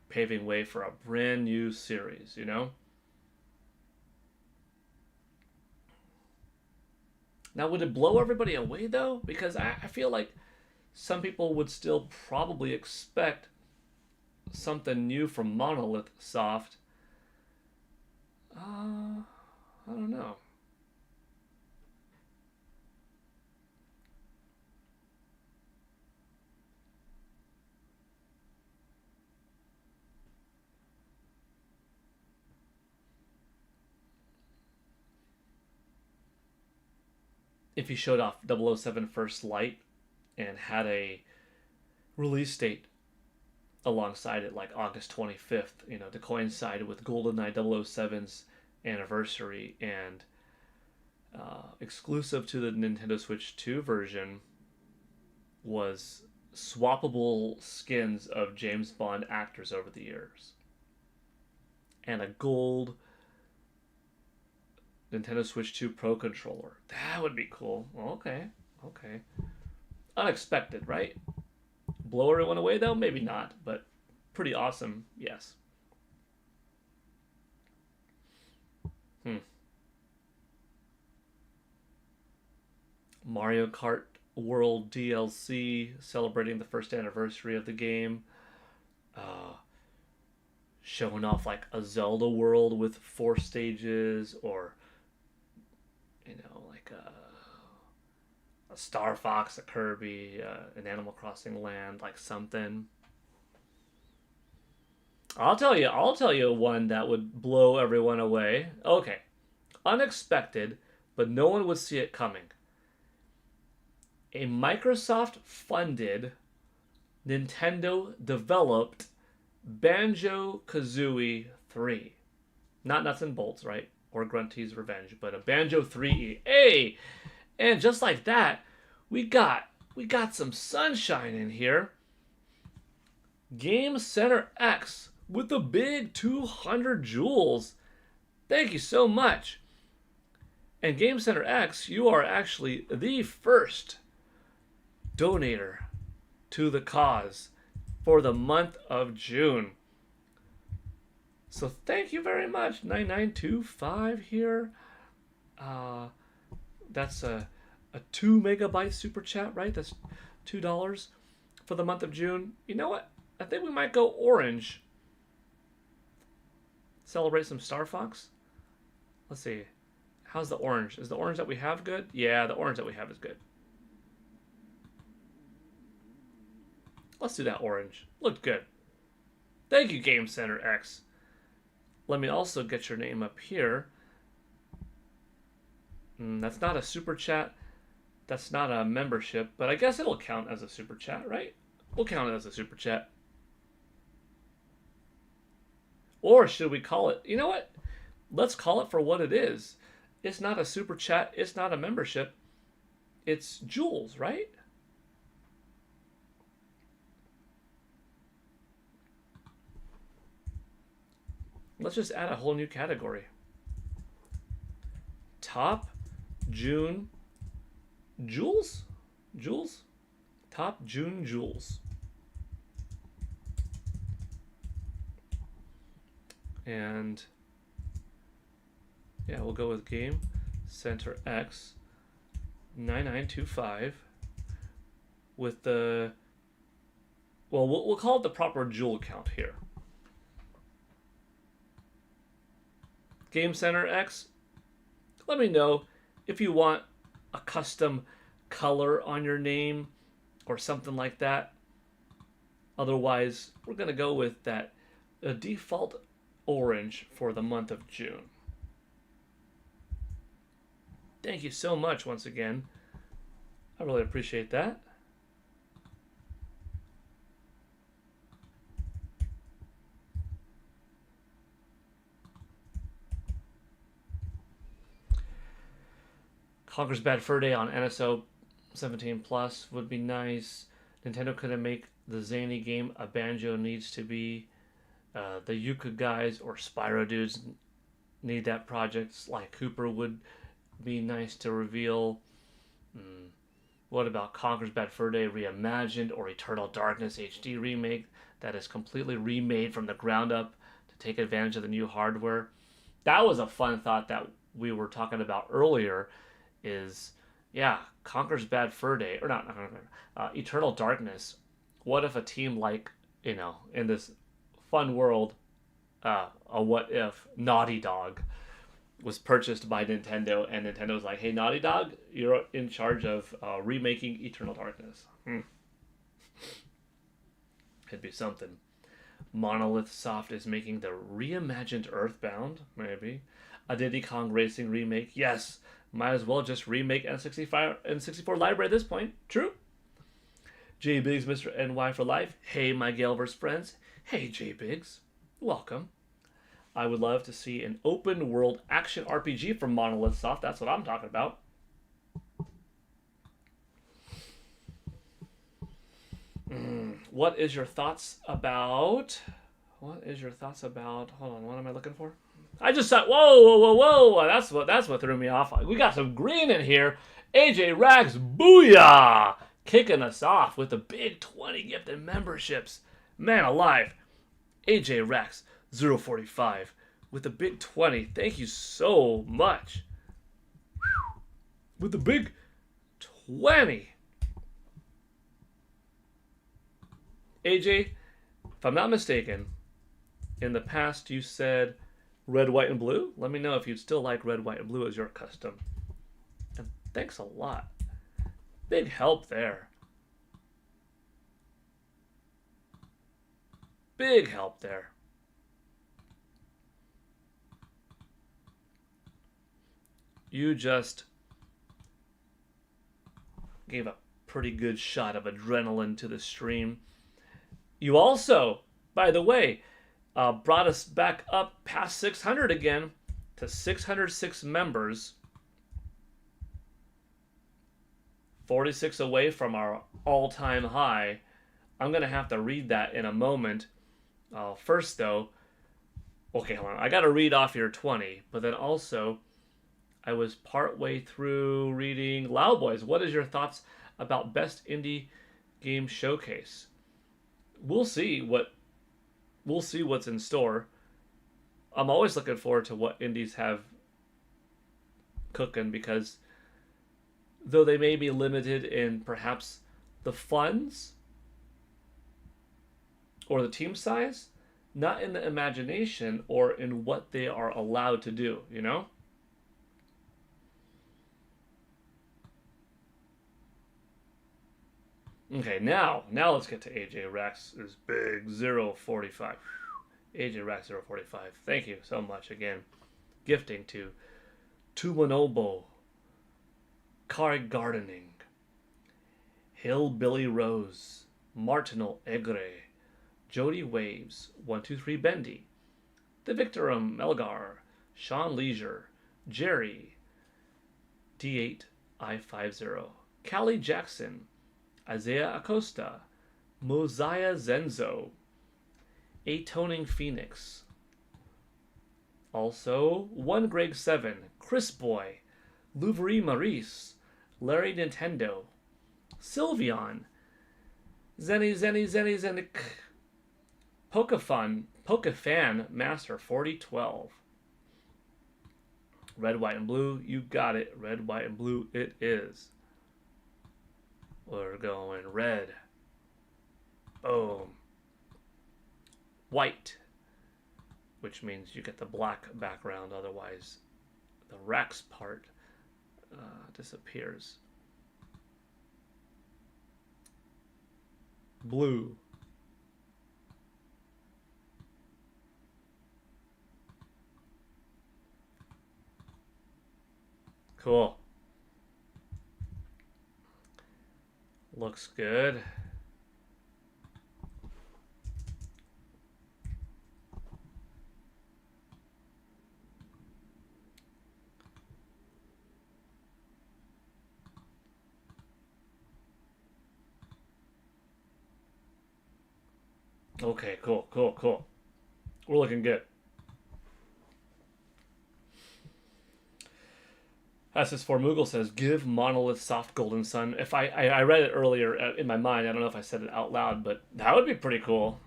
paving way for a brand new series, you know? Now, would it blow everybody away, though? Because I feel like some people would still probably expect something new from Monolith Soft. I don't know. If he showed off 007 First Light and had a release date alongside it, like August 25th, you know, to coincide with GoldenEye 007's anniversary, and exclusive to the Nintendo Switch 2 version was swappable skins of James Bond actors over the years. And a gold Nintendo Switch 2 Pro controller. That would be cool. Okay. Unexpected, right? Blow everyone away, though? Maybe not, but pretty awesome, yes. Mario Kart World DLC celebrating the first anniversary of the game. Showing off like a Zelda world with 4 stages, or you know, like a Star Fox, a Kirby, an Animal Crossing land, like something. I'll tell you one that would blow everyone away. Okay. Unexpected, but no one would see it coming. A Microsoft-funded, Nintendo-developed Banjo-Kazooie 3. Not Nuts and Bolts, right? Or Grunty's Revenge, but a Banjo 3E. Hey! And just like that, we got some sunshine in here. Game Center X with the big 200 jewels. Thank you so much. And Game Center X, you are actually the first donator to the cause for the month of June. So thank you very much. 9925 here. That's a 2 megabyte super chat, right? That's $2 for the month of June. You know what? I think we might go orange. Celebrate some Star Fox. Let's see. How's the orange? Is the orange that we have good? Yeah, the orange that we have is good. Let's do that orange. Looked good. Thank you, Game Center X. Let me also get your name up here. That's not a super chat. That's not a membership, but I guess it'll count as a super chat, right? We'll count it as a super chat. Or should we call it, you know what? Let's call it for what it is. It's not a super chat. It's not a membership. It's jewels, right? Let's just add a whole new category. Top June jewels? Jewels? Top June jewels. And yeah, we'll go with game. Center X 9925 with the, well, we'll call it the proper jewel count here. Game Center X, let me know if you want a custom color on your name or something like that. Otherwise, we're going to go with that default orange for the month of June. Thank you so much once again. I really appreciate that. Conker's Bad Fur Day on NSO 17 Plus would be nice. Nintendo couldn't make the zany game a Banjo needs to be. The Yuka guys or Spyro dudes need that project. Sly Cooper would be nice to reveal. What about Conker's Bad Fur Day Reimagined or Eternal Darkness HD remake that is completely remade from the ground up to take advantage of the new hardware? That was a fun thought that we were talking about earlier. Is, yeah, Conker's Bad Fur Day, or not Eternal Darkness. What if a team like, you know, in this fun world, a what if Naughty Dog was purchased by Nintendo, and Nintendo was like, hey, Naughty Dog, you're in charge of remaking Eternal Darkness. Could be something. Monolith Soft is making the reimagined Earthbound, maybe. A Diddy Kong Racing remake, yes. Might as well just remake N64 library at this point. True. J Biggs, Mr. NY for life. Hey, my Galeverse friends. Hey, J Biggs. Welcome. I would love to see an open world action RPG from Monolith Soft. That's what I'm talking about. What is your thoughts about? Hold on, what am I looking for? I just thought, whoa. That's what threw me off. We got some green in here. AJ Rags, booyah! Kicking us off with the big 20 gifted memberships. Man alive. AJ Rags, 045 with the big 20. Thank you so much. With the big 20. AJ, if I'm not mistaken, in the past you said red, white, and blue. Let me know if you'd still like red, white, and blue as your custom. And thanks a lot. Big help there. Big help there. You just gave a pretty good shot of adrenaline to the stream. You also, by the way, brought us back up past 600 again to 606 members. 46 away from our all-time high. I'm going to have to read that in a moment. First, though, okay, hold on. I got to read off your 20, but then also, I was partway through reading Loud Boys. What is your thoughts about Best Indie Game Showcase? We'll see what's in store. I'm always looking forward to what indies have cooking, because though they may be limited in perhaps the funds or the team size, not in the imagination or in what they are allowed to do, you know? Okay, now let's get to AJ Rax's big 045. AJ Rax 045. Thank you so much again. Gifting to Tumanobo, Car Gardening, Hillbilly Rose, Martinal Egre, Jody Waves, 123 Bendy, The Victorum Melgar, Sean Leisure, Jerry, D8I50, Callie Jackson, Isaiah Acosta, Mosiah Zenzo, Atoning Phoenix. Also, One Greg 7, Chris Boy, Louvre Maurice, Larry Nintendo, Sylveon, Zenny, Pokefan Master 4012, Red, white, and blue. You got it. Red, white, and blue it is. We're going red. Boom. White. Which means you get the black background. Otherwise, the Rex part disappears. Blue. Cool. Looks good. Okay, cool. We're looking good. SS4 Moogle says, give Monolith Soft Golden Sun. If I read it earlier in my mind, I don't know if I said it out loud, but that would be pretty cool.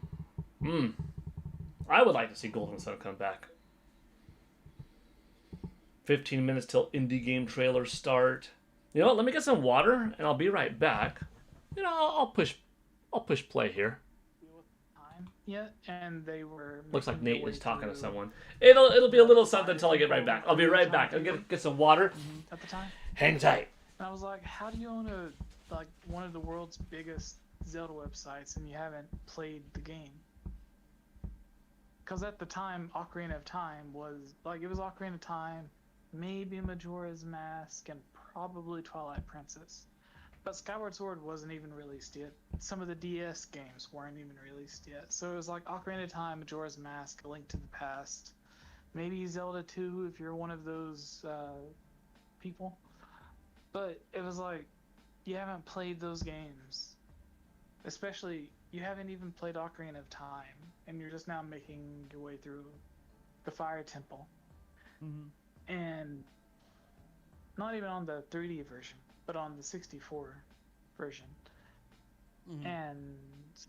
I would like to see Golden Sun come back. 15 minutes till indie game trailers start. You know what? Let me get some water, and I'll be right back. You know, I'll push play here. Yet, and they were. Looks like making Nate their is way talking to through someone. It'll be a little something until I get right back. I'll be right back. I'll get some water. At the time, Hang tight. and I was like, "How do you own one of the world's biggest Zelda websites and you haven't played the game?" Because at the time, Ocarina of Time was it was Ocarina of Time, maybe Majora's Mask, and probably Twilight Princess. But Skyward Sword wasn't even released yet. Some of the DS games weren't even released yet. So it was like Ocarina of Time, Majora's Mask, A Link to the Past, maybe Zelda 2 if you're one of those people. But it was like, you haven't played those games. Especially, you haven't even played Ocarina of Time, and you're just now making your way through the Fire Temple. And not even on the 3D version, but on the 64 version. And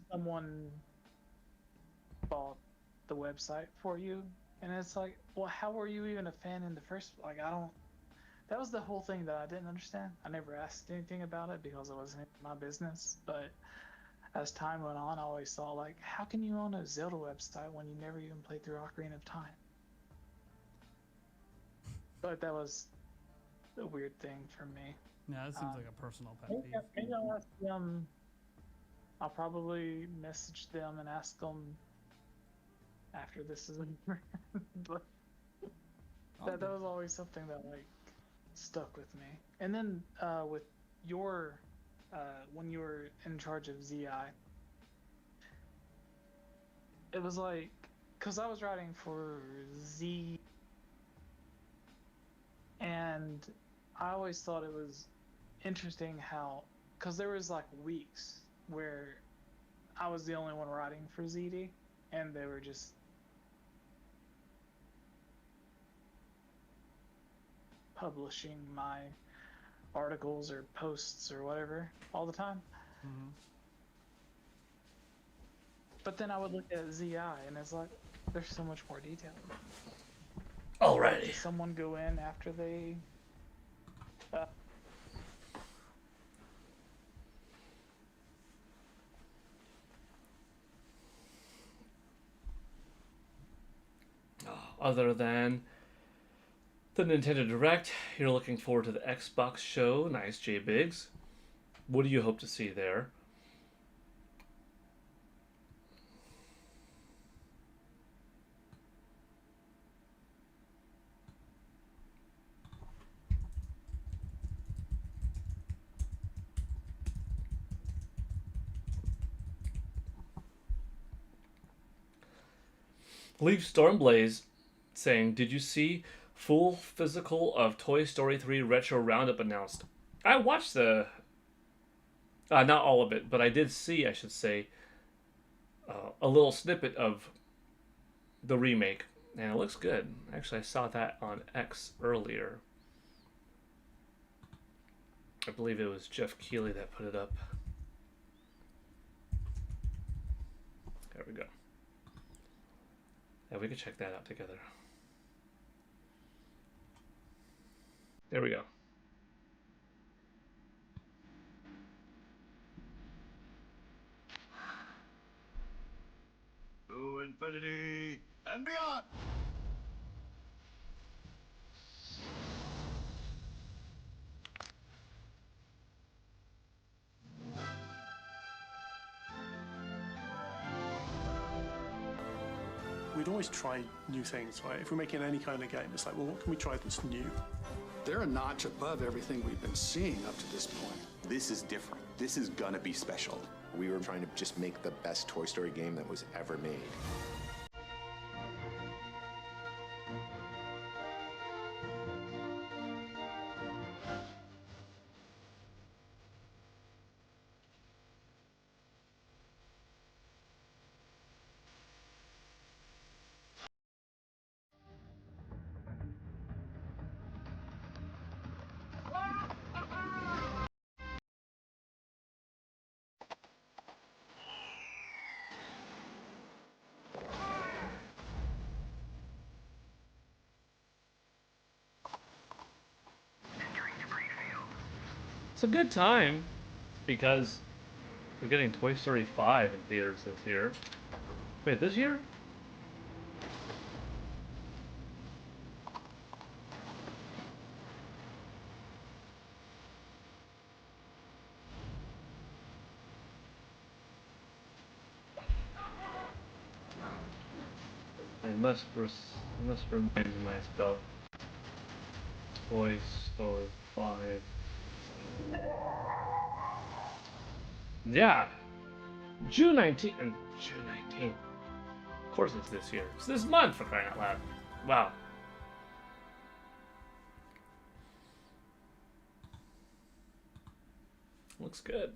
someone bought the website for you, and it's like, well, how were you even a fan in the first? That was the whole thing that I didn't understand. I never asked anything about it because it wasn't my business. But as time went on, I always saw how can you own a Zelda website when you never even played through Ocarina of Time? But that was a weird thing for me. Yeah, that seems like a personal pet peeve. Maybe I'll ask them. I'll probably message them and ask them after this is over. But that was always something that stuck with me. And then with your when you were in charge of ZI, it was because I was writing for Z, and I always thought it was interesting how, because there was weeks where I was the only one writing for ZD, and they were just publishing my articles or posts or whatever all the time. But then I would look at ZI, and it's there's so much more detail. Alrighty. Does someone go in after they Other than the Nintendo Direct, you're looking forward to the Xbox show. Nice, J Biggs. What do you hope to see there? Leaf Stormblaze saying, did you see full physical of Toy Story 3 Retro Roundup announced? I watched the... not all of it, but I did see, I should say, a little snippet of the remake. And it looks good. Actually, I saw that on X earlier. I believe it was Jeff Keighley that put it up. There we go. Yeah, we could check that out together. There we go. To infinity and beyond. We'd always try new things, right? If we're making any kind of game, it's like, well, what can we try that's new? They're a notch above everything we've been seeing up to this point. This is different. This is gonna be special. We were trying to just make the best Toy Story game that was ever made. It's a good time because we're getting Toy Story 5 in theaters this year. Wait, this year? I must remind myself. Toy Story 5. Yeah, June 19th. June 19th. Of course it's this year. It's this month, for crying out loud. Wow. Looks good.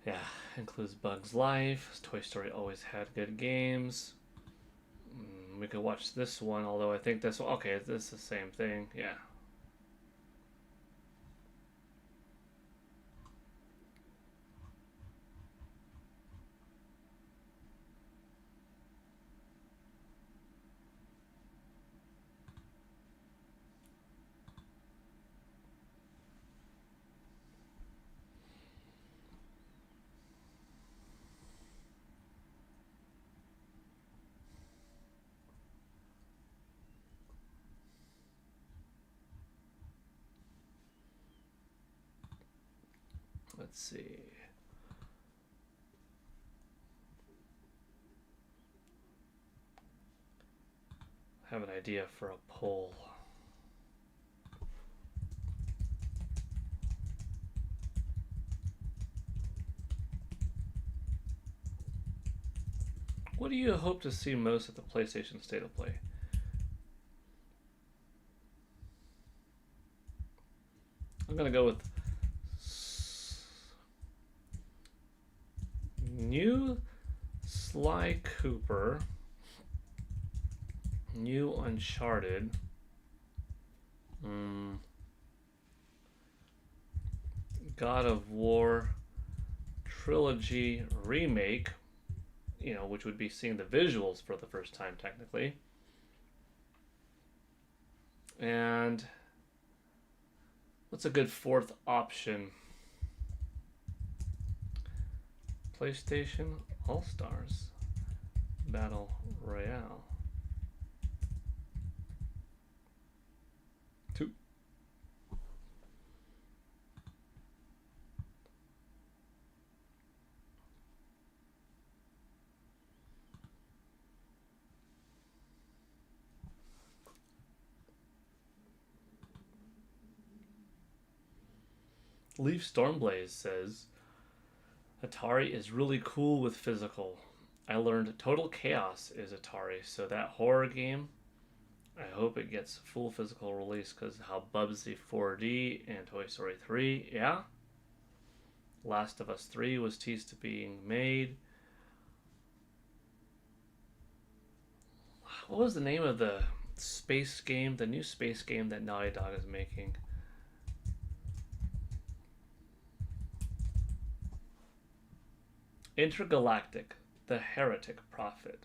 Yeah, includes Bug's Life. Toy Story always had good games. We could watch this one, although I think this one... Okay, this is the same thing. Yeah. Let's see. I have an idea for a poll. What do you hope to see most at the PlayStation State of Play? I'm gonna go with new Sly Cooper, new Uncharted, God of War trilogy remake, you know, which would be seeing the visuals for the first time technically, and what's a good fourth option? PlayStation All-Stars Battle Royale 2. Leaf Stormblaze says, Atari is really cool with physical. I learned Total Chaos is Atari, so that horror game, I hope it gets full physical release because how Bubsy 4D and Toy Story 3, yeah. Last of Us 3 was teased to being made. What was the name of the space game, the new space game that Naughty Dog is making? Intergalactic, the Heretic Prophet.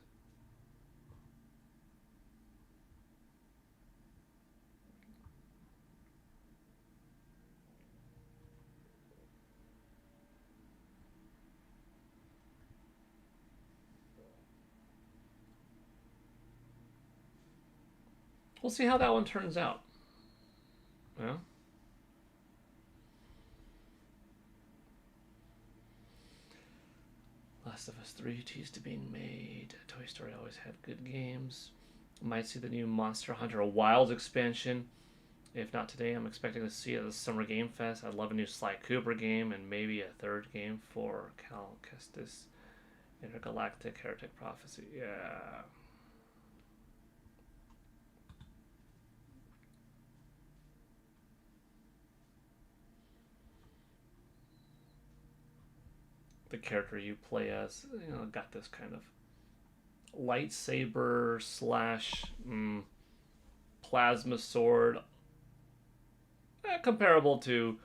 We'll see how that one turns out. Yeah. Last of Us 3 teased to being made. Toy Story always had good games. Might see the new Monster Hunter Wilds expansion. If not today, I'm expecting to see it at the Summer Game Fest. I'd love a new Sly Cooper game and maybe a third game for Cal Kestis. Intergalactic Heretic Prophecy. Yeah. The character you play as, got this kind of lightsaber slash plasma sword, comparable to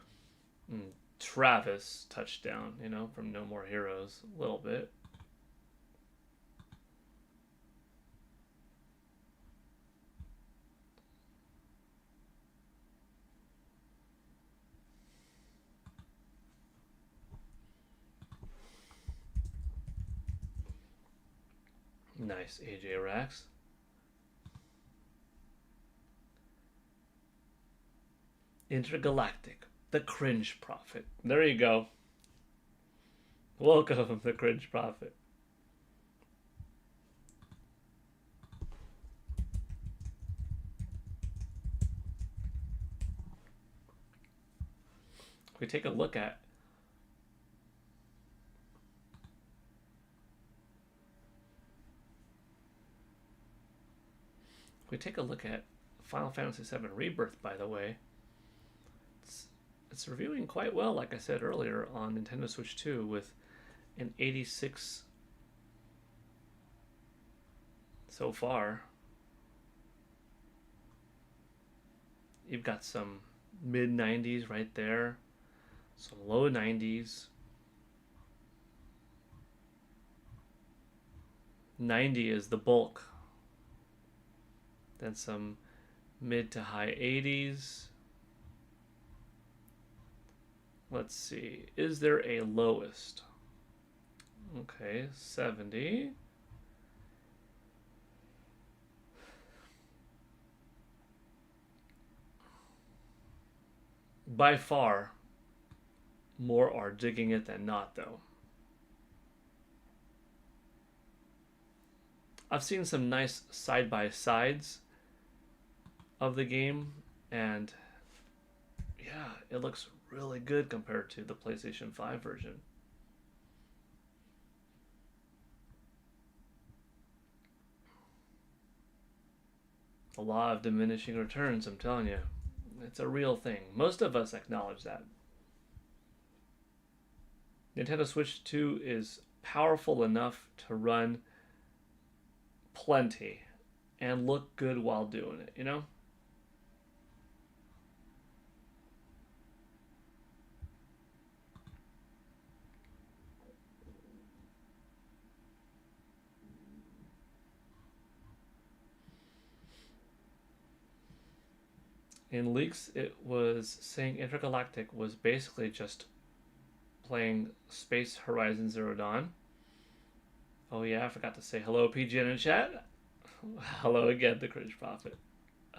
Travis Touchdown, from No More Heroes, a little bit. Nice, AJ Rax. Intergalactic, the Cringe Prophet. There you go. Welcome, the Cringe Prophet. If we take a look at Final Fantasy VII Rebirth, by the way, it's reviewing quite well, like I said earlier, on Nintendo Switch 2 with an 86 so far. You've got some mid-90s right there, some low 90s. 90 is the bulk. Then some mid to high 80s. Let's see. Is there a lowest? Okay, 70. By far, more are digging it than not, though. I've seen some nice side-by-sides of the game, and yeah, it looks really good compared to the PlayStation 5 version. A law of diminishing returns, I'm telling you. It's a real thing. Most of us acknowledge that. Nintendo Switch 2 is powerful enough to run plenty and look good while doing it, In leaks, it was saying Intergalactic was basically just playing Space Horizon Zero Dawn. Oh yeah, I forgot to say hello, PGN in chat. Hello again, the Cringe Prophet.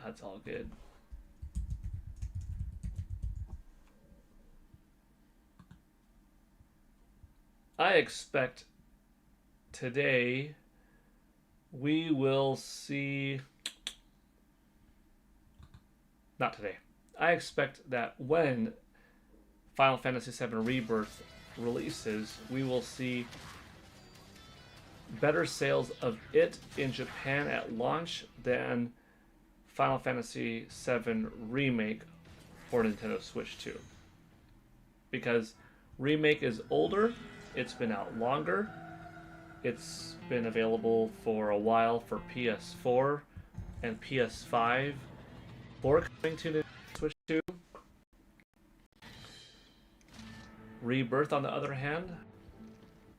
That's all good. I expect today we will see... Not today. I expect that when Final Fantasy VII Rebirth releases, we will see better sales of it in Japan at launch than Final Fantasy VII Remake for Nintendo Switch 2. Because Remake is older, it's been out longer, it's been available for a while for PS4 and PS5. Before coming to Nintendo Switch 2. Rebirth, on the other hand,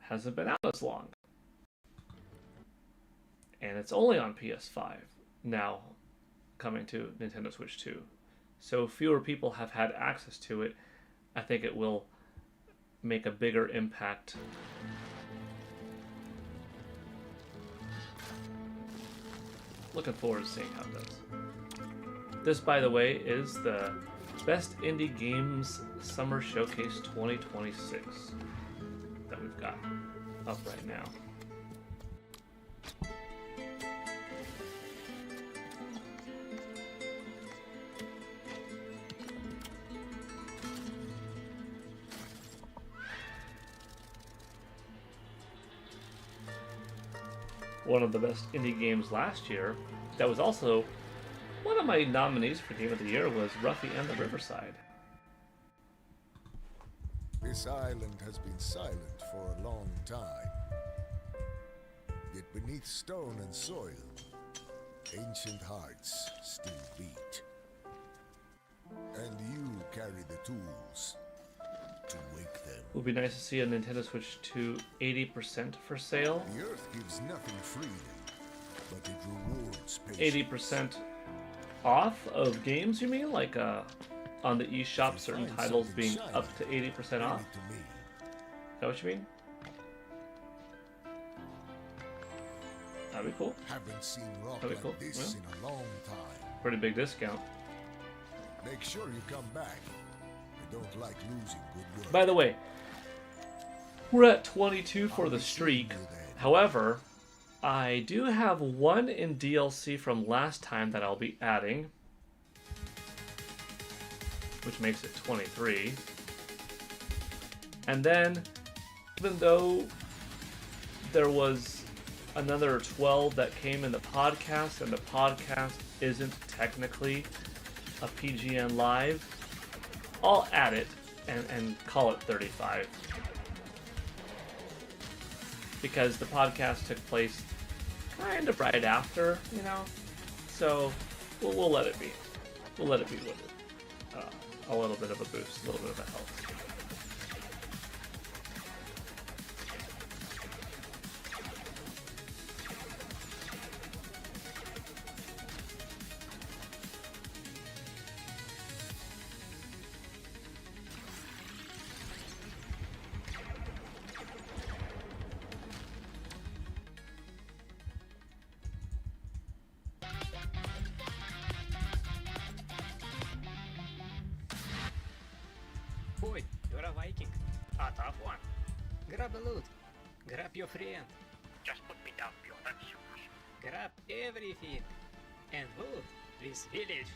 hasn't been out as long. And it's only on PS5 now, coming to Nintendo Switch 2. So fewer people have had access to it. I think it will make a bigger impact. Looking forward to seeing how it does. This, by the way, is the Best Indie Games Summer Showcase 2026 that we've got up right now. One of the best indie games last year that was also one of my nominees for Game of the Year was Ruffy and the Riverside. This island has been silent for a long time. Yet beneath stone and soil, ancient hearts still beat. And you carry the tools to wake them. It would be nice to see a Nintendo Switch 2 80% for sale. The earth gives nothing freely, but it rewards patience. 80% off of games, you mean? Like on the eShop, certain titles being up to 80% off? Is that what you mean? That'd be cool. Haven't seen rock That'd be cool. like this in a long time. Pretty big discount. Make sure you come back. I don't like losing good work. By the way, we're at 22 for the streak. However, I do have one in DLC from last time that I'll be adding, which makes it 23. And then, even though there was another 12 that came in the podcast, and the podcast isn't technically a PGN Live, I'll add it and call it 35. Because the podcast took place kind of right after, you know? So, we'll let it be. We'll let it be with it. A little bit of a boost, a little bit of a help. Boy, you're a Viking. A tough one. Grab the loot. Grab your friend. Just put me down, Piotr. Grab everything. And loot this village.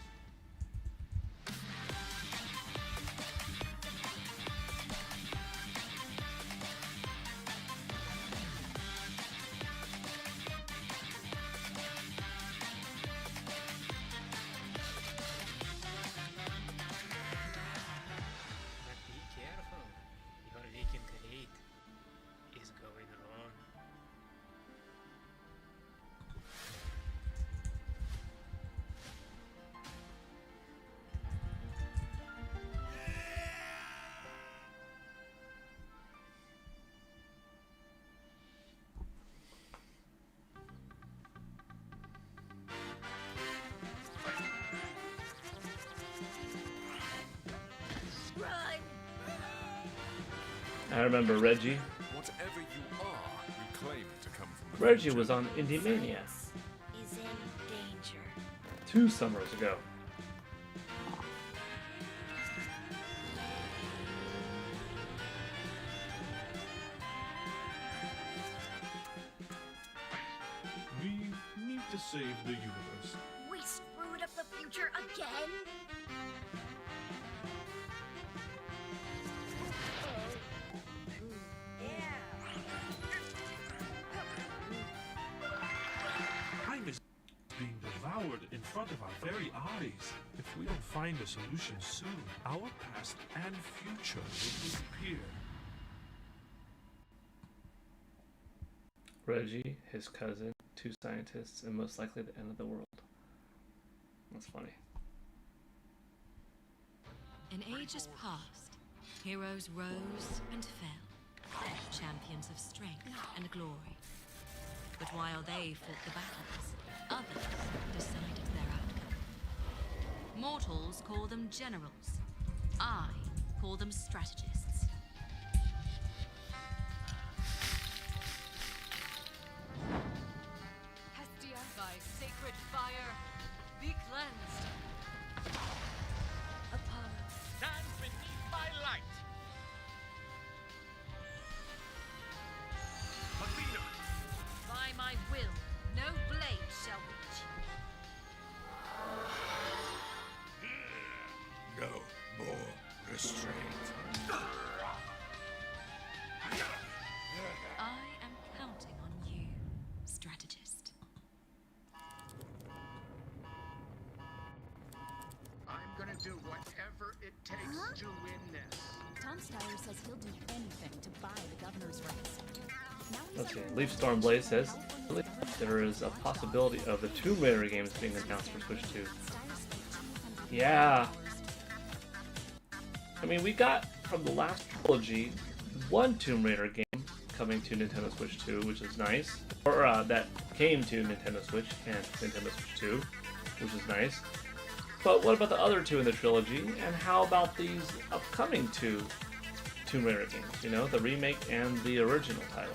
I remember Reggie. Whatever you are, you claim to come from the Reggie was on Indie Mania Is in danger. 2 summers ago. We need to save the universe. We screwed up the future again? Time is being devoured in front of our very eyes. If we don't find a solution soon, our past and future will disappear. Reggie, his cousin, 2 scientists, and most likely the end of the world. That's funny. In ages past, heroes rose and fell. Champions times of strength and glory. But while they fought the battles, others decided their outcome. Mortals call them generals. I call them strategists. Hestia, by sacred fire, be cleansed. Apollo, stand beneath my light. Athena, by my will, no blade shall reach. No more restraint. I am counting on you, strategist. I'm gonna do whatever it takes to win this. Tom Steyer says he'll do anything to buy the governor's race. Let's see. Leaf Stormblaze says there is a possibility of the Tomb Raider games being announced for Switch 2. Yeah. I mean, we got from the last trilogy one Tomb Raider game coming to Nintendo Switch 2, which is nice. Or that came to Nintendo Switch and Nintendo Switch 2, which is nice. But what about the other two in the trilogy? And how about these upcoming two Tomb Raider games? You know, the remake and the original title.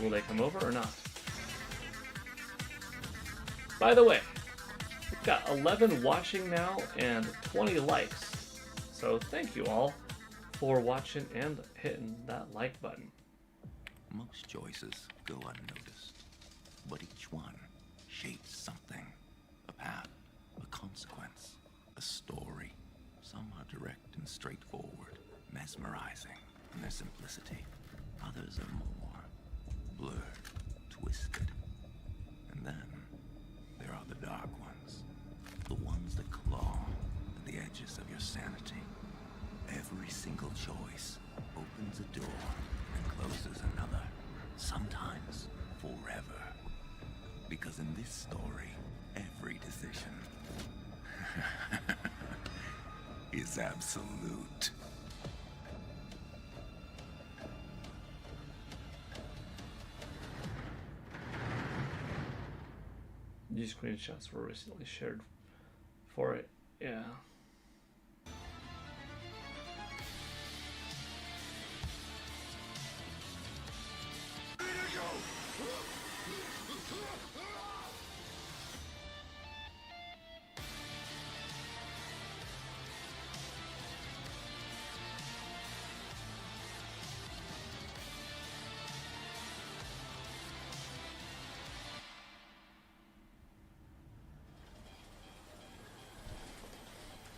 Will they come over or not? By the way, we've got 11 watching now and 20 likes. So thank you all for watching and hitting that like button. Most choices go unnoticed, but each one shapes something. A path, a consequence, a story. Some are direct and straightforward, mesmerizing in their simplicity. Others are more blurred, twisted. And then there are the dark ones, the ones that claw at the edges of your sanity. Every single choice opens a door and closes another, sometimes forever. Because in this story, every decision is absolute. These screenshots were recently shared for it. Yeah.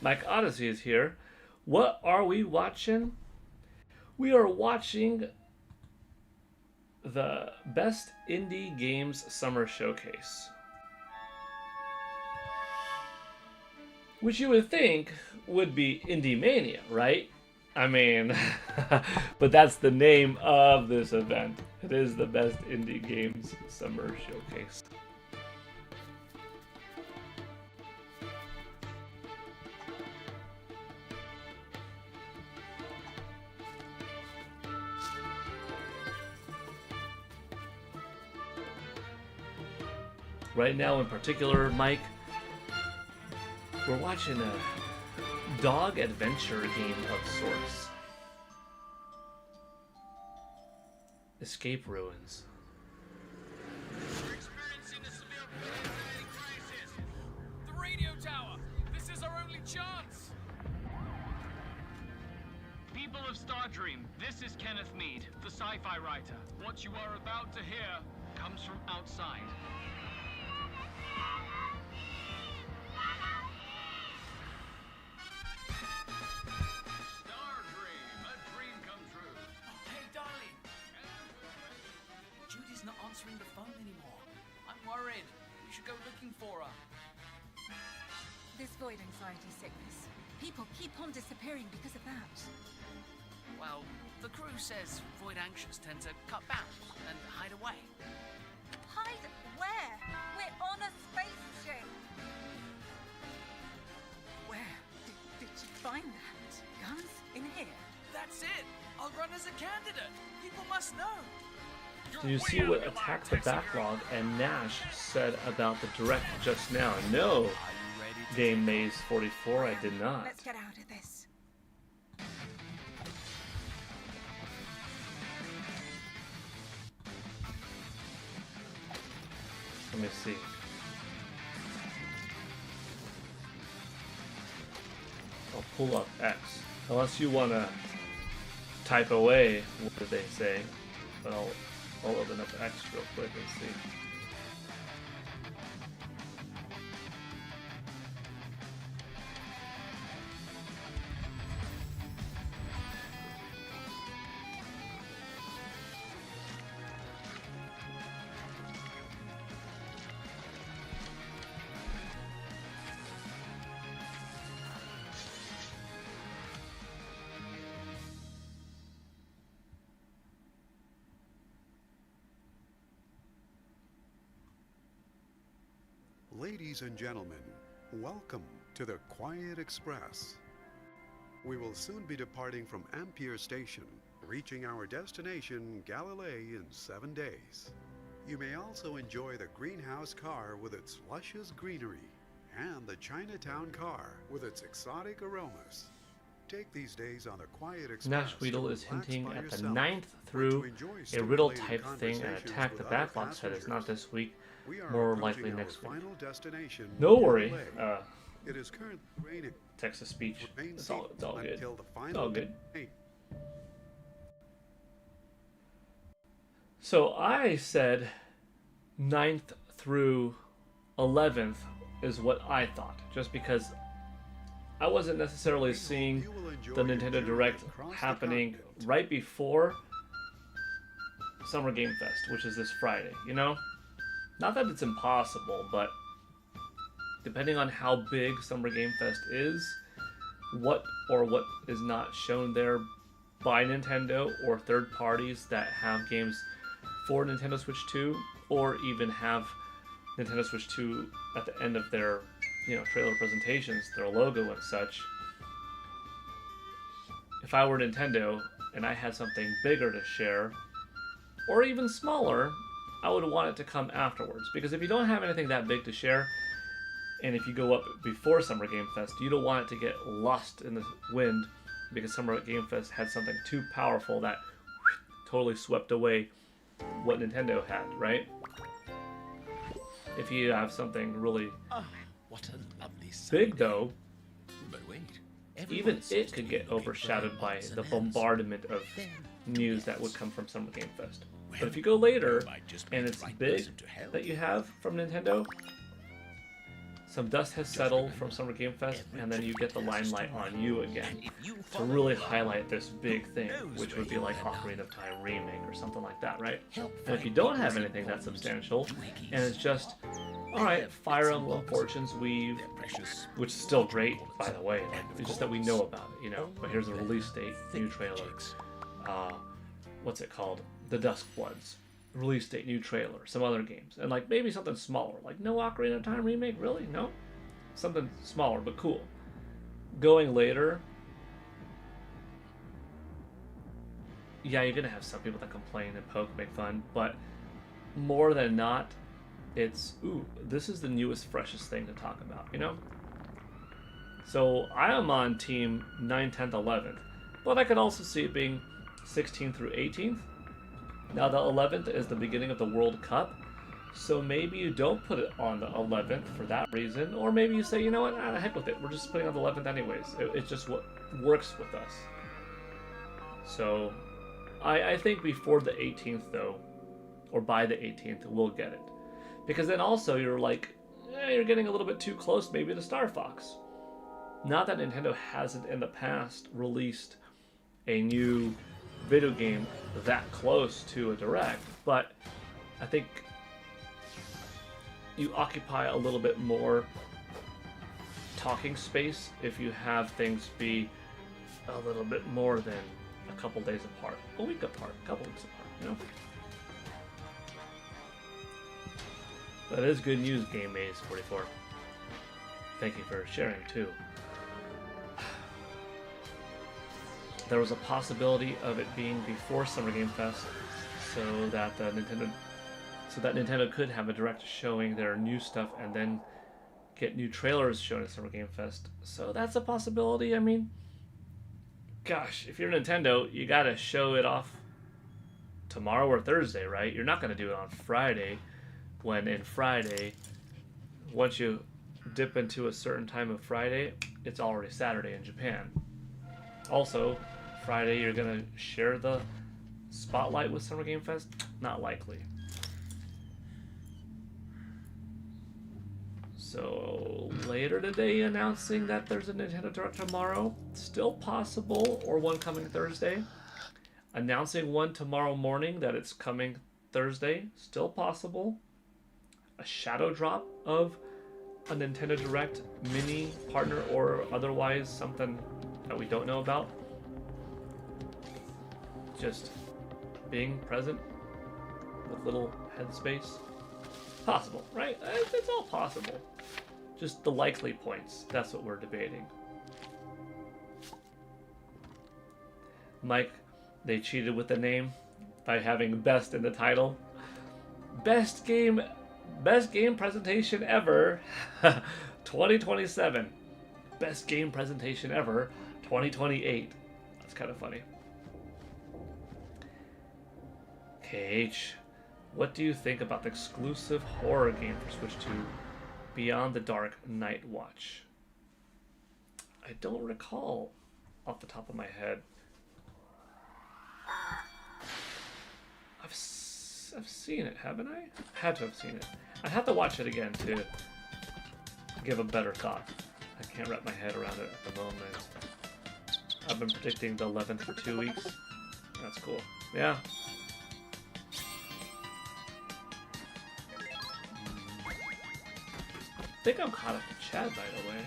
Mike Odyssey is here. What are we watching? We are watching the Best Indie Games Summer Showcase. Which you would think would be Indie Mania, right? I mean, but that's the name of this event. It is the Best Indie Games Summer Showcase. Right now in particular, Mike, we're watching a dog adventure game of sorts. Escape Ruins. we're experiencing a severe planetary crisis. The radio tower. This is our only chance. People of Stardream, this is Kenneth Mead, the sci-fi writer. What you are about to hear comes from outside. Stardream, a dream come true. Hey, darling. Judy's not answering the phone anymore. I'm worried. We should go looking for her. This void anxiety sickness. People keep on disappearing because of that. Well, the crew says void anxious tend to cut back and hide away. Hide where? We're on a spaceship. Where did you find that? Guns in here? That's it. I'll run as a candidate. People must know. Did you see what Attack the Backlog and Nash said about the direct just now? No, Game Maze 44, I did not. Let's get out of this. Let me see. I'll pull up X. Unless you want to type away what did they say, but I'll open up X real quick and see. Ladies and gentlemen, welcome to the Quiet Express. We will soon be departing from Ampere Station, reaching our destination, Galilee, in 7 days. You may also enjoy the greenhouse car with its luscious greenery, and the Chinatown car with its exotic aromas. Take these days on the Quiet Express. Nash Weedle is hinting at the 9th through a riddle type thing and Attack the Backlog said it's not this week. More likely next week. No worry. It is currently raining. Text to speech. It's all good. It's all good. So I said 9th through 11th is what I thought, just because I wasn't necessarily seeing the Nintendo Direct happening right before Summer Game Fest, which is this Friday, you know? Not that it's impossible, but depending on how big Summer Game Fest is, what is not shown there by Nintendo or third parties that have games for Nintendo Switch 2, or even have Nintendo Switch 2 at the end of their, trailer presentations, their logo and such. If I were Nintendo and I had something bigger to share, or even smaller, I would want it to come afterwards, because if you don't have anything that big to share, and if you go up before Summer Game Fest, you don't want it to get lost in the wind, because Summer Game Fest had something too powerful that totally swept away what Nintendo had, right? If you have something really what a lovely big, though, but wait, even it could get overshadowed by the bombardment of news that would come from Summer Game Fest. But if you go later, and it's big that you have from Nintendo, some dust has settled from Summer Game Fest, and then you get the limelight on you again to really highlight this big thing, which would be like Ocarina of Time Remake or something like that, right? And if you don't have anything that substantial, and it's just, alright, Fire Emblem Fortune's Weave, which is still great, by the way, it's just that we know about it, but here's a release date, new trailer, what's it called? The Duskbloods. Release date, new trailer, some other games. And maybe something smaller. No Ocarina of Time Remake? Really? No? Something smaller, but cool. Going later, yeah, you're going to have some people that complain and poke, make fun, but more than not, it's, ooh, this is the newest, freshest thing to talk about, So I am on team 9th, 10th, 11th, but I could also see it being 16th through 18th. Now the 11th is the beginning of the World Cup, so maybe you don't put it on the 11th for that reason, or maybe you say, you know what, the heck with it, we're just putting it on the 11th anyways. It's just what works with us. So I think before the 18th though, or by the 18th, we'll get it. Because then also you're you're getting a little bit too close maybe to Star Fox. Not that Nintendo hasn't in the past released a new video game that close to a Direct, but I think you occupy a little bit more talking space if you have things be a little bit more than a couple days apart, a week apart, a couple weeks apart, That is good news, Game Maze 44. Thank you for sharing too. there was a possibility of it being before Summer Game Fest, so that Nintendo could have a direct showing their new stuff and then get new trailers shown at Summer Game Fest. So that's a possibility. I mean, gosh, if you're Nintendo, you gotta show it off tomorrow or Thursday, right? You're not gonna do it on Friday, when in Friday, once you dip into a certain time of Friday, it's already Saturday in Japan. Also, Friday you're gonna share the spotlight with Summer Game Fest? Not likely. So later today announcing that there's a Nintendo Direct tomorrow, still possible, or one coming Thursday. Announcing one tomorrow morning that it's coming Thursday, still possible. A shadow drop of a Nintendo Direct mini partner or otherwise something that we don't know about. Just being present with little headspace. Possible, right? It's all possible. Just the likely points. That's what we're debating. Mike, they cheated with the name by having best in the title. Best game presentation ever 2027. Best game presentation ever 2028. That's kind of funny. KH, what do you think about the exclusive horror game for Switch 2, Beyond the Dark Night Watch? I don't recall off the top of my head. I've seen it, haven't I? Had to have seen it. I have to watch it again to give a better thought. I can't wrap my head around it at the moment. I've been predicting the 11th for 2 weeks. That's cool. Yeah. I think I'm caught up in Chad, by the way.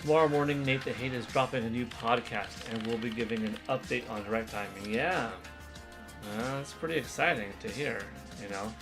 Tomorrow morning, Nate the Hate is dropping a new podcast, and we'll be giving an update on direct timing. Yeah, that's pretty exciting to hear, you know.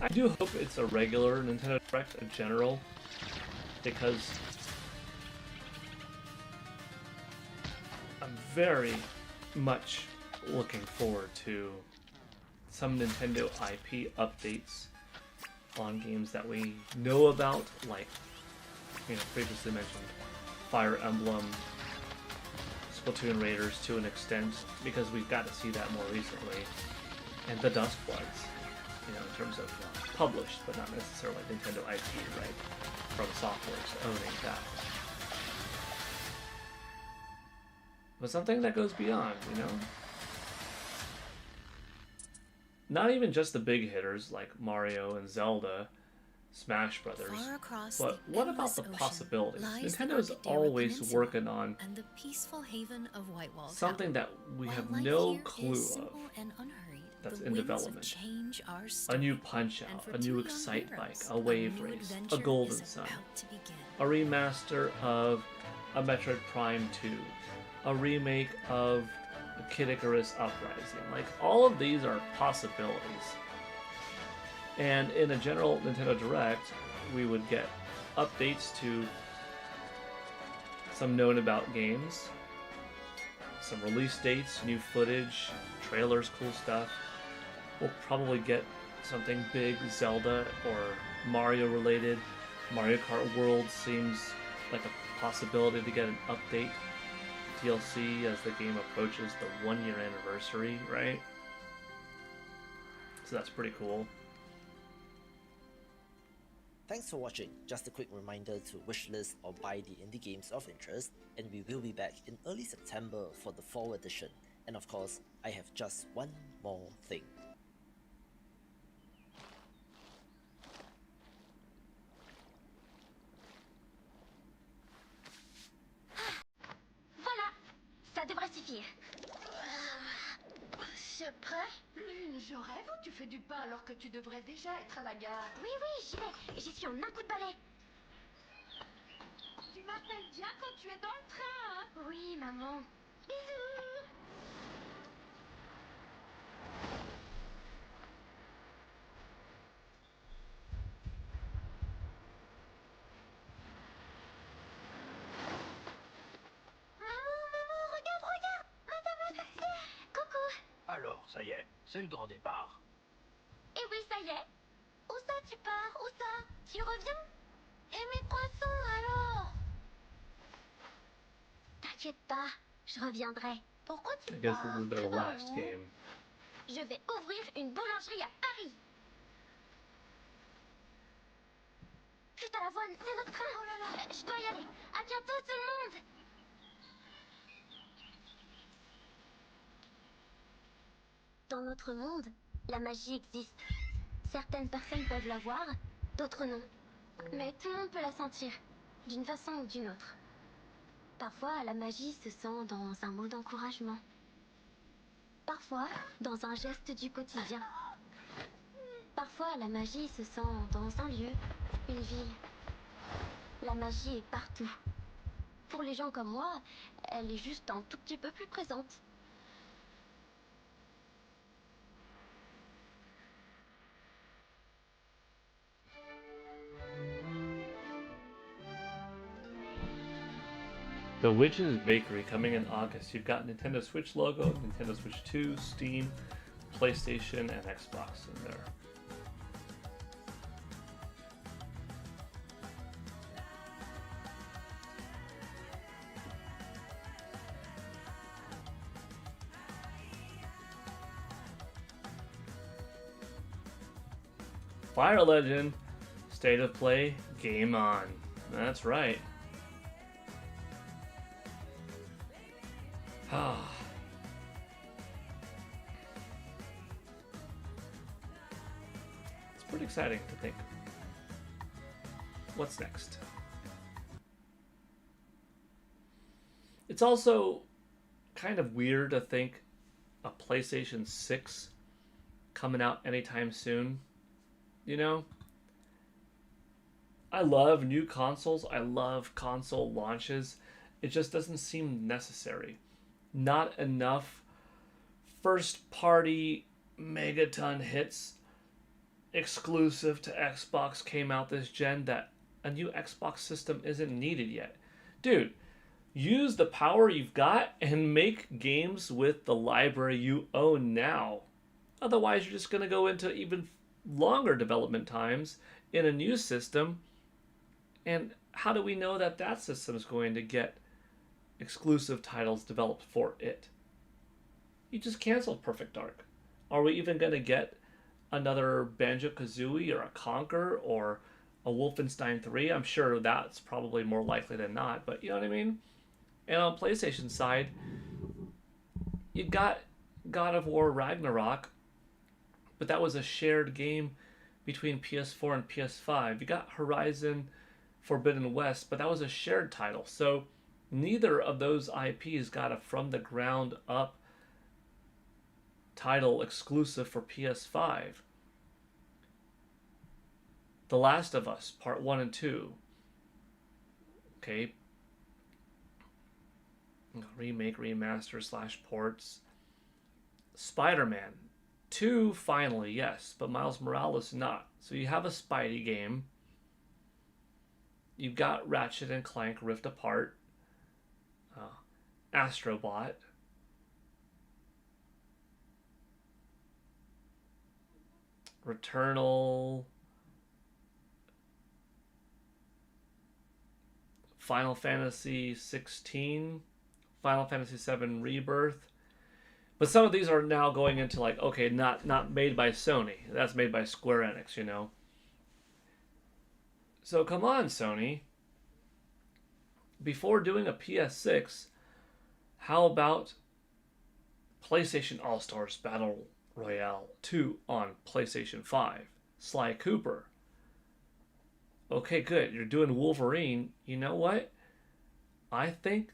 I do hope it's a regular Nintendo Direct in general, because I'm very much looking forward to some Nintendo IP updates on games that we know about, like previously mentioned Fire Emblem, Splatoon Raiders to an extent, because we've got to see that more recently, and the Duskbloods, in terms of published, but not necessarily Nintendo IP, right? From Softworks owning that. But something that goes beyond, Not even just the big hitters like Mario and Zelda, Smash Brothers, but what about the possibilities? Nintendo's always working on and the peaceful haven of Whitewall something that we have no clue of that's in development. A new Punch-Out, a new Excite-Bike, a Wave Race, a Golden Sun, a remaster of a Metroid Prime 2, a remake of Kid Icarus Uprising. Like, all of these are possibilities. And in a general Nintendo Direct, we would get updates to some known about games, some release dates, new footage, trailers, cool stuff. We'll probably get something big Zelda or Mario related. Mario Kart World seems like a possibility to get an update DLC as the game approaches the 1-year anniversary, right? So that's pretty cool. Thanks for watching. Just a quick reminder to wishlist or buy the indie games of interest, and we will be back in early September for the fall edition. And of course, I have just one more thing. Voilà, ça devrait suffire. C'est prêt? Je rêve ou tu fais du pain alors que tu devrais déjà être à la gare? Oui, j'y vais. J'y suis en un coup de balai. Tu m'appelles bien quand tu es dans le train, hein? Oui, maman. Bisous. Maman, regarde. Madame, coucou. Alors, ça y est, c'est le grand départ. Eh oui, ça y est. Où ça tu pars? Où ça? Tu reviens? Et mes croissants alors? T'inquiète pas, je reviendrai. Pourquoi tu I guess pars? this is their last game. Je vais ouvrir une boulangerie à Paris. Vite à l'avoine, c'est notre train. Oh là là, je dois y aller. À bientôt tout le monde. Dans notre monde, la magie existe. Certaines personnes peuvent la voir, d'autres non. Mais tout le monde peut la sentir, d'une façon ou d'une autre. Parfois, la magie se sent dans un mot d'encouragement. Parfois, dans un geste du quotidien. Parfois, la magie se sent dans un lieu, une ville. La magie est partout. Pour les gens comme moi, elle est juste un tout petit peu plus présente. The Witch's Bakery coming in August. You've got Nintendo Switch logo, Nintendo Switch 2, Steam, PlayStation, and Xbox in there. Fire Legend, State of Play, Game On. That's right. It's pretty exciting to think. What's next? It's also kind of weird to think a PlayStation 6 coming out anytime soon. You know? I love new consoles. I love console launches. It just doesn't seem necessary. Not enough first-party megaton hits exclusive to Xbox came out this gen that a new Xbox system isn't needed yet. Dude, use the power you've got and make games with the library you own now. Otherwise, you're just going to go into even longer development times in a new system, and how do we know that that system is going to get exclusive titles developed for it? You just canceled Perfect Dark. Are we even going to get another Banjo-Kazooie or a Conker or a Wolfenstein 3? I'm sure that's probably more likely than not, but you know what I mean? And on PlayStation side, you got God of War Ragnarok, but that was a shared game between PS4 and PS5. You got Horizon Forbidden West, but that was a shared title. So neither of those IPs got a from the ground up title exclusive for PS5. The Last of Us Part 1 and 2. Okay. Remake, remaster / ports. Spider-Man 2 finally, yes, but Miles Morales not. So you have a Spidey game. You've got Ratchet and Clank Rift Apart. Astrobot. Returnal. Final Fantasy 16. Final Fantasy 7 Rebirth. But some of these are now going into like, okay, not made by Sony. That's made by Square Enix, you know. So come on, Sony. Before doing a PS6, how about PlayStation All-Stars Battle Royale 2 on PlayStation 5? Sly Cooper. Okay, good. You're doing Wolverine. You know what? I think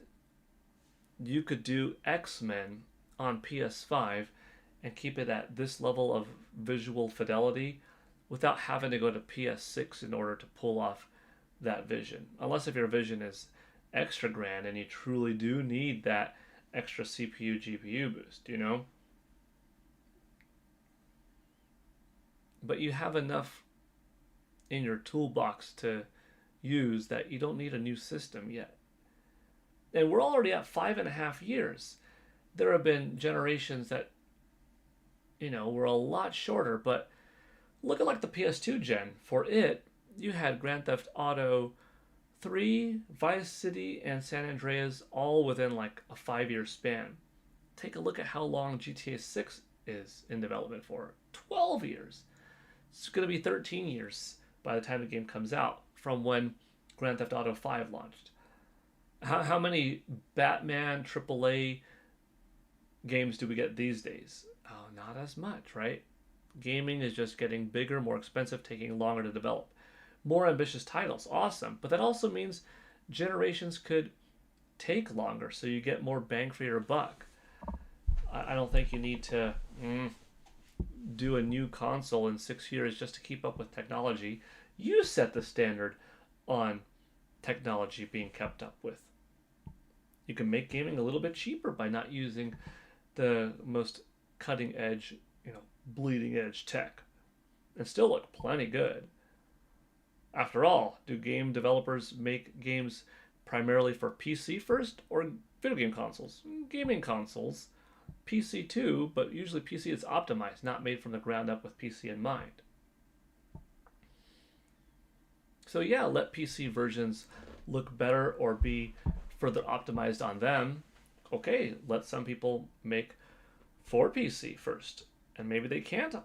you could do X-Men on PS5 and keep it at this level of visual fidelity without having to go to PS6 in order to pull off that vision. Unless if your vision is extra grand and you truly do need that extra CPU GPU boost, you know? But you have enough in your toolbox to use that you don't need a new system yet. And we're already at 5.5 years. There have been generations that, you know, were a lot shorter, but look at like the PS2 gen. For it, you had Grand Theft Auto 3, Vice City, and San Andreas all within like a 5-year span. Take a look at how long GTA 6 is in development for. 12 years. It's going to be 13 years by the time the game comes out from when Grand Theft Auto 5 launched. How many Batman AAA games do we get these days? Oh, not as much, right? Gaming is just getting bigger, more expensive, taking longer to develop. More ambitious titles, awesome. But that also means generations could take longer, so you get more bang for your buck. I don't think you need to do a new console in 6 years just to keep up with technology. You set the standard on technology being kept up with. You can make gaming a little bit cheaper by not using the most cutting edge, you know, bleeding edge tech and still look plenty good. After all, do game developers make games primarily for PC first or video game consoles? Gaming consoles, PC too, but usually PC is optimized, not made from the ground up with PC in mind. So yeah, let PC versions look better or be further optimized on them. Okay, let some people make for PC first, and maybe they can't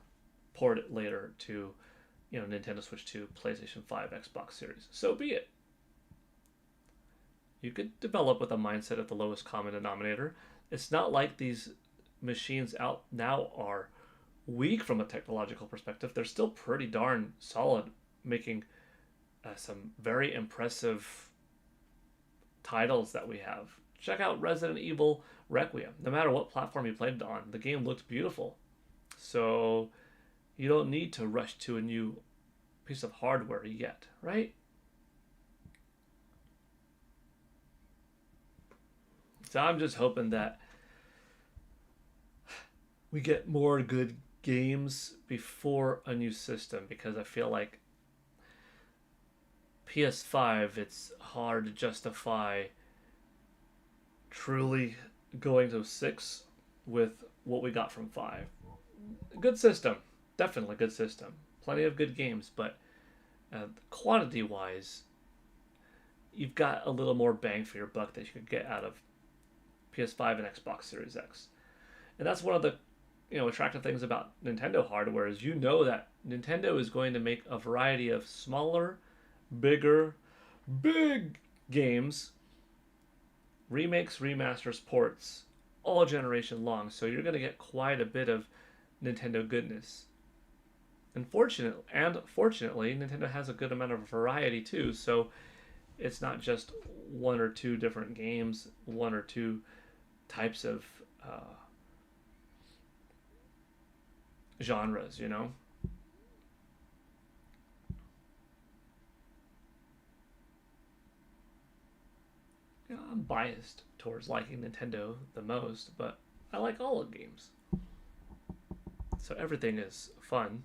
port it later to, you know, Nintendo Switch 2, PlayStation 5, Xbox Series. So be it. You could develop with a mindset of the lowest common denominator. It's not like these machines out now are weak from a technological perspective. They're still pretty darn solid, making some very impressive titles that we have. Check out Resident Evil Requiem. No matter what platform you played it on, the game looked beautiful. So you don't need to rush to a new piece of hardware yet, right? So I'm just hoping that we get more good games before a new system, because I feel like PS5, it's hard to justify truly going to 6 with what we got from 5. Good system. Definitely good system. Plenty of good games, but quantity-wise, you've got a little more bang for your buck that you could get out of PS5 and Xbox Series X. And that's one of the attractive things about Nintendo hardware is that Nintendo is going to make a variety of smaller, bigger, big games, remakes, remasters, ports, all generation long. So you're going to get quite a bit of Nintendo goodness. And fortunately, Nintendo has a good amount of variety too. So it's not just one or two different games, one or two types of genres, I'm biased towards liking Nintendo the most, but I like all the games. So everything is fun.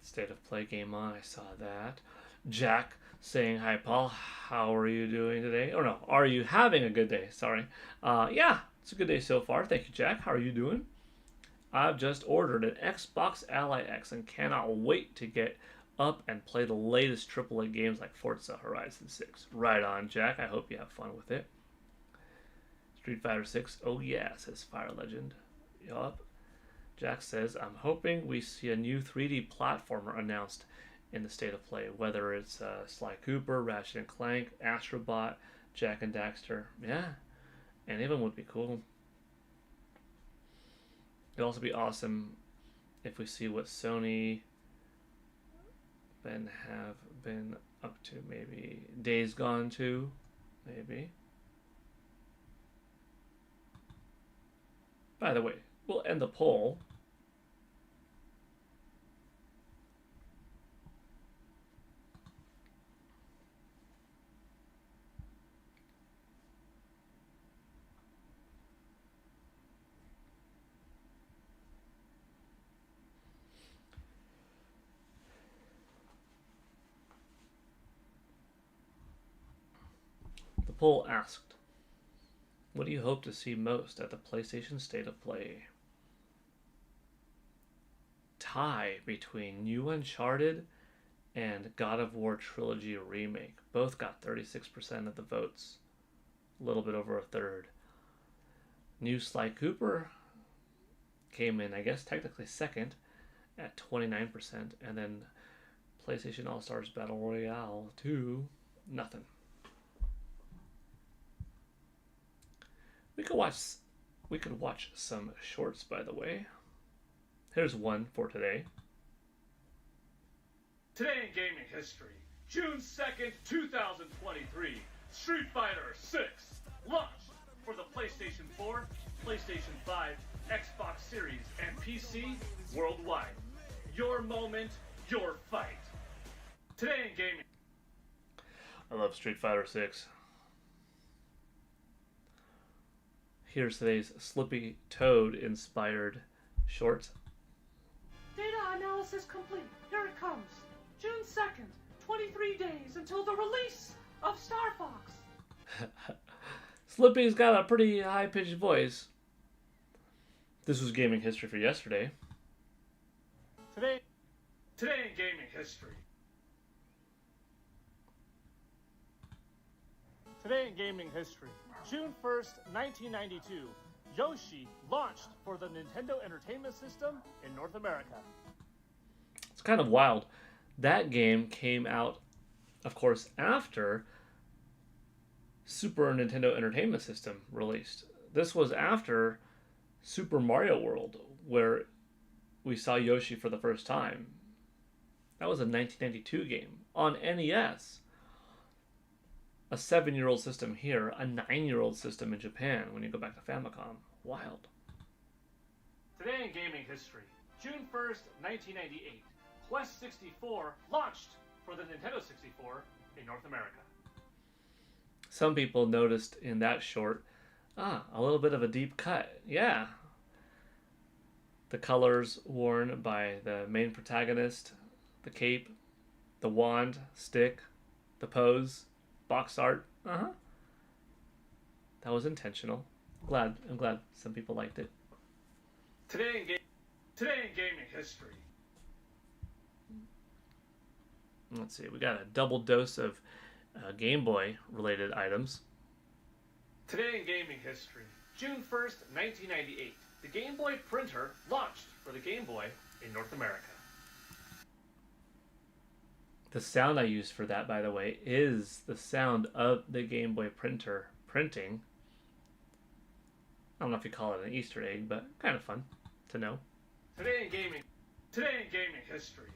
State of Play game on, I saw that. Jack saying, hi Paul, how are you doing today? Oh no, are you having a good day? Sorry. Yeah, it's a good day so far. Thank you, Jack. How are you doing? I've just ordered an Xbox Ally X and cannot wait to get up and play the latest AAA games like Forza Horizon 6. Right on, Jack. I hope you have fun with it. Street Fighter 6. Oh yeah, says Fire Legend. Yup. Jack says, I'm hoping we see a new 3D platformer announced in the State of Play, whether it's Sly Cooper, Ratchet and Clank, Astrobot, Jak and Daxter. Yeah, any of them would be cool. It'd also be awesome if we see what Sony have been up to. Maybe Days Gone 2, maybe. By the way, we'll end the poll. The poll asked, what do you hope to see most at the PlayStation State of Play? Tie between New Uncharted and God of War Trilogy Remake. Both got 36% of the votes. A little bit over a third. New Sly Cooper came in, I guess, technically second at 29%. And then PlayStation All-Stars Battle Royale 2, nothing. We could watch some shorts, by the way. Here's one for today. Today in gaming history, June 2nd, 2023, Street Fighter 6 launched for the PlayStation 4, PlayStation 5, Xbox Series, and PC worldwide. Your moment, your fight. Today in gaming. I love Street Fighter 6. Here's today's Slippy Toad inspired short. Data analysis complete. Here it comes. June 2nd, 23 days until the release of Star Fox. Slippy's got a pretty high-pitched voice. This was gaming history for yesterday. Today in gaming history. Today in gaming history, June 1st, 1992, Yoshi launched for the Nintendo Entertainment System in North America. It's kind of wild. That game came out, of course, after Super Nintendo Entertainment System released. This was after Super Mario World, where we saw Yoshi for the first time. That was a 1992 game on NES. A 7-year-old system here, a 9-year-old system in Japan when you go back to Famicom. Wild. Today in gaming history, June 1st, 1998, Quest 64 launched for the Nintendo 64 in North America. Some people noticed in that short, a little bit of a deep cut. Yeah. The colors worn by the main protagonist, the cape, the wand, stick, the pose, box art. That was intentional. I'm glad some people liked it. Today in gaming history. Let's see, we got a double dose of Game Boy related items. Today in gaming history. June 1st, 1998. The Game Boy printer launched for the Game Boy in North America. The sound I used for that, by the way, is the sound of the Game Boy printer printing. I don't know if you call it an Easter egg, but kind of fun to know. Today in gaming history.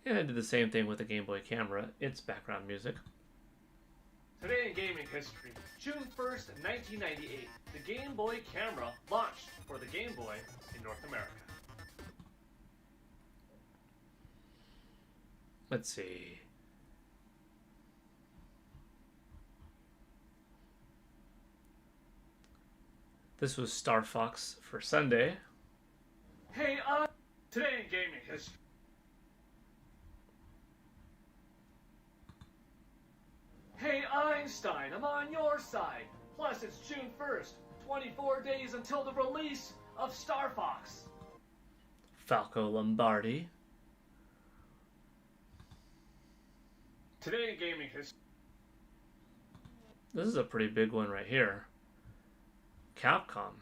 And I did the same thing with the Game Boy camera. It's background music. Today in gaming history. June 1st, 1998. The Game Boy camera launched for the Game Boy in North America. Let's see. This was Star Fox for Sunday. Hey, today in gaming history. Hey Einstein, I'm on your side. Plus, it's June 1st, 24 days until the release of Star Fox. Falco Lombardi. Today in gaming history. This is a pretty big one right here. Capcom.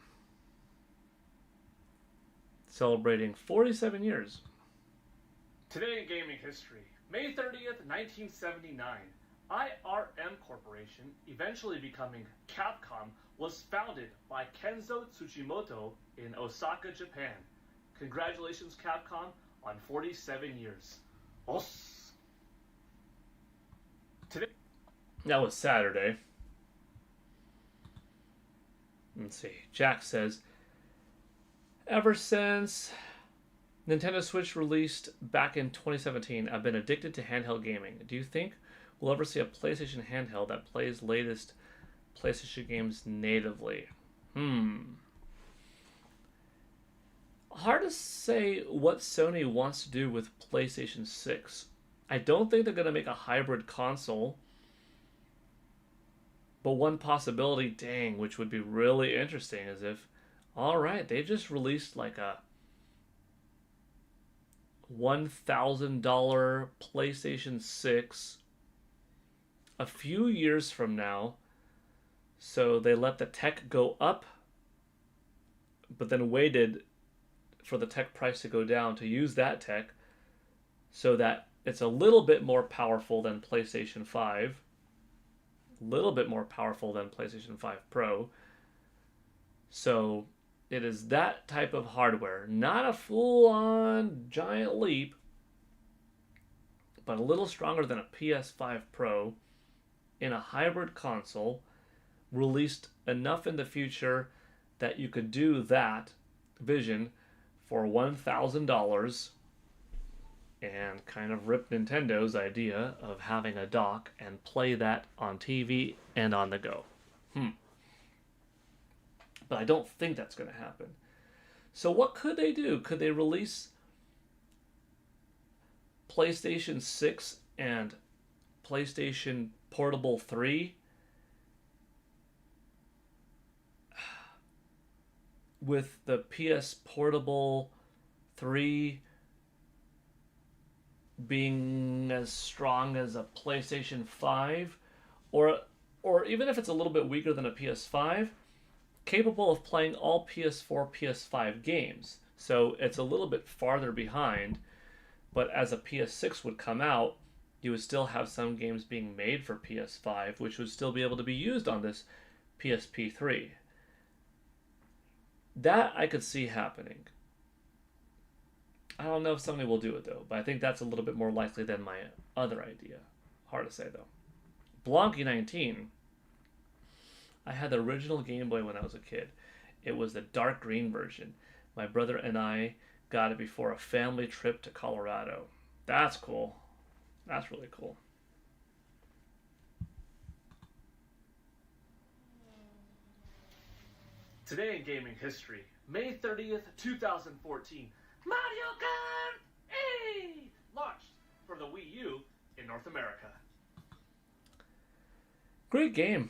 Celebrating 47 years. Today in gaming history. May 30th, 1979. IRM Corporation, eventually becoming Capcom, was founded by Kenzo Tsuchimoto in Osaka, Japan. Congratulations, Capcom, on 47 years. Os. Today. That was Saturday. Let's see. Jack says, ever since Nintendo Switch released back in 2017, I've been addicted to handheld gaming. Do you think we'll ever see a PlayStation handheld that plays latest PlayStation games natively? Hard to say what Sony wants to do with PlayStation 6. I don't think they're going to make a hybrid console. But one possibility, dang, which would be really interesting, is if, alright, they just released like a $1,000 PlayStation 6 a few years from now. So they let the tech go up, but then waited for the tech price to go down to use that tech so that it's a little bit more powerful than PlayStation 5, a little bit more powerful than PlayStation 5 Pro. So it is that type of hardware, not a full-on giant leap, but a little stronger than a PS5 Pro in a hybrid console, released enough in the future that you could do that vision for $1,000 and kind of rip Nintendo's idea of having a dock and play that on TV and on the go. But I don't think that's going to happen. So what could they do? Could they release PlayStation 6 and PlayStation Portable 3 with the PS Portable 3 being as strong as a PlayStation 5, or even if it's a little bit weaker than a PS5, capable of playing all PS4, PS5 games. So it's a little bit farther behind, but as a PS6 would come out, you would still have some games being made for PS5, which would still be able to be used on this PSP3. That I could see happening. I don't know if somebody will do it though, but I think that's a little bit more likely than my other idea. Hard to say though. Blanky19. I had the original Game Boy when I was a kid. It was the dark green version. My brother and I got it before a family trip to Colorado. That's cool. That's really cool. Today in gaming history, May 30th, 2014, Mario Kart 8 launched for the Wii U in North America. Great game.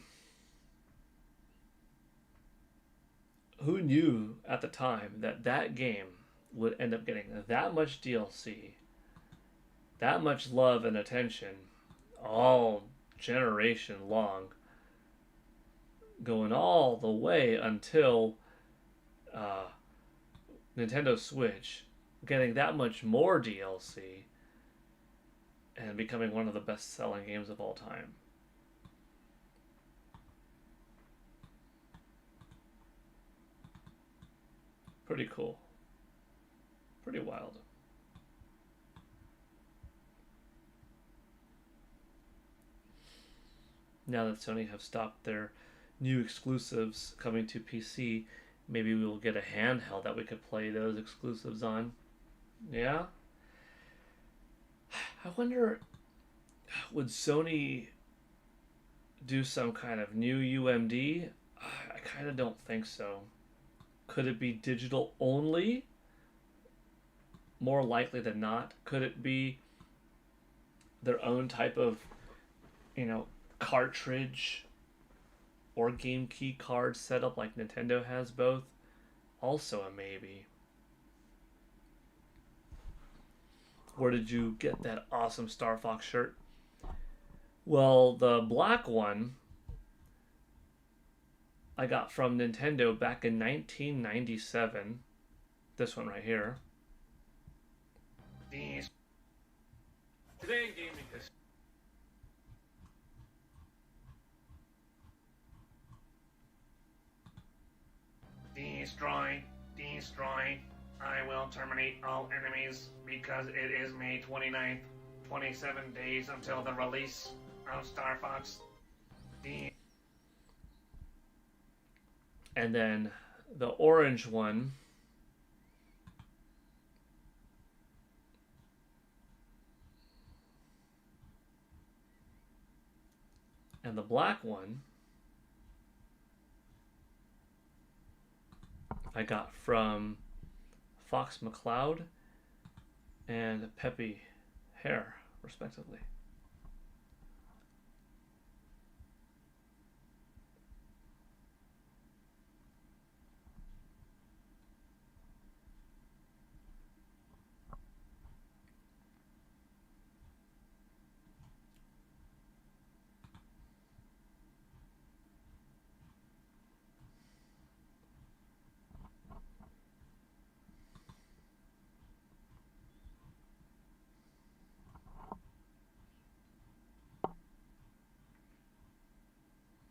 Who knew at the time that that game would end up getting that much DLC, that much love and attention, all generation long, going all the way until Nintendo Switch, getting that much more DLC, and becoming one of the best-selling games of all time. Pretty cool. Pretty wild. Now that Sony have stopped their new exclusives coming to PC, maybe we will get a handheld that we could play those exclusives on. Yeah? I wonder, would Sony do some kind of new UMD? I kind of don't think so. Could it be digital only? More likely than not. Could it be their own type of, cartridge or game key card setup like Nintendo has both? Also a maybe. Where did you get that awesome Star Fox shirt? Well, the black one I got from Nintendo back in 1997. This one right here. Today in gaming history. Destroy. I will terminate all enemies because it is May 29th. 27 days until the release of Star Fox. And then the orange one and the black one I got from Fox McCloud and Peppy Hare, respectively.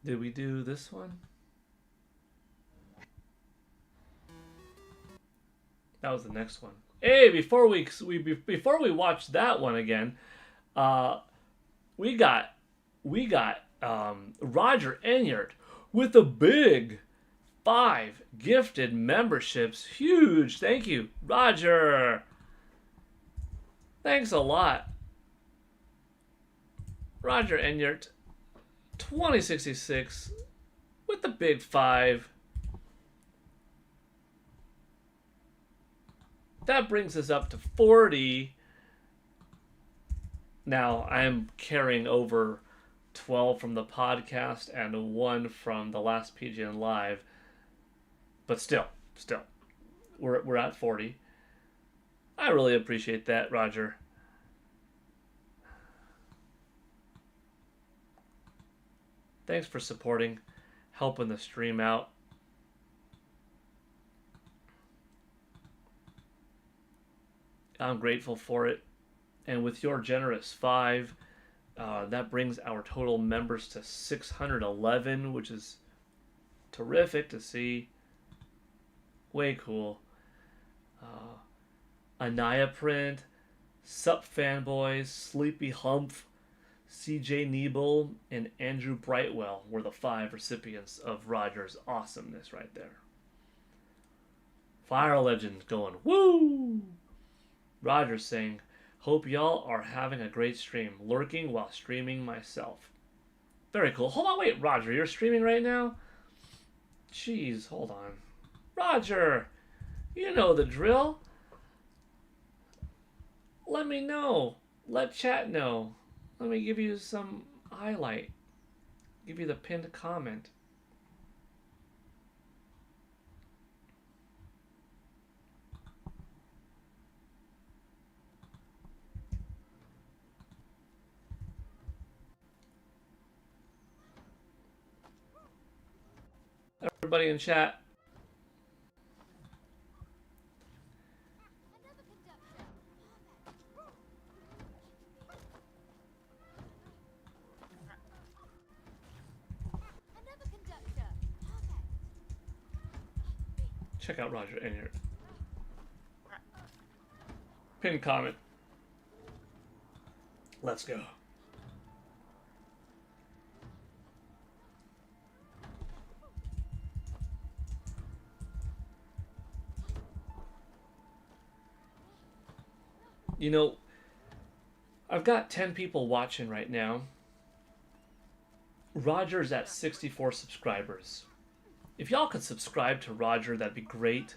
Did we do this one? That was the next one. Hey, before we watch that one again, we got Roger Enyart with a big 5 gifted memberships. Huge. Thank you, Roger. Thanks a lot. Roger Enyart, 2066 with the big 5. That brings us up to 40. Now, I'm carrying over 12 from the podcast and 1 from the last PGN Live. But still, we're at 40. I really appreciate that, Roger. Thanks for supporting, helping the stream out. I'm grateful for it. And with your generous 5, that brings our total members to 611, which is terrific to see. Way cool. Anaya Print, Sup Fanboys, Sleepy Humph, CJ Niebel, and Andrew Brightwell were the 5 recipients of Roger's awesomeness right there. Fire Legend going, woo! Roger saying, hope y'all are having a great stream. Lurking while streaming myself. Very cool. Hold on, wait, Roger, you're streaming right now? Jeez, hold on. Roger, you know the drill. Let me know. Let chat know. Let me give you some highlight. give you the pinned comment. Everybody in chat. Check out Roger in here. Pin comment. Let's go. You know, I've got 10 people watching right now. Roger's at 64 subscribers. If y'all could subscribe to Roger, that'd be great.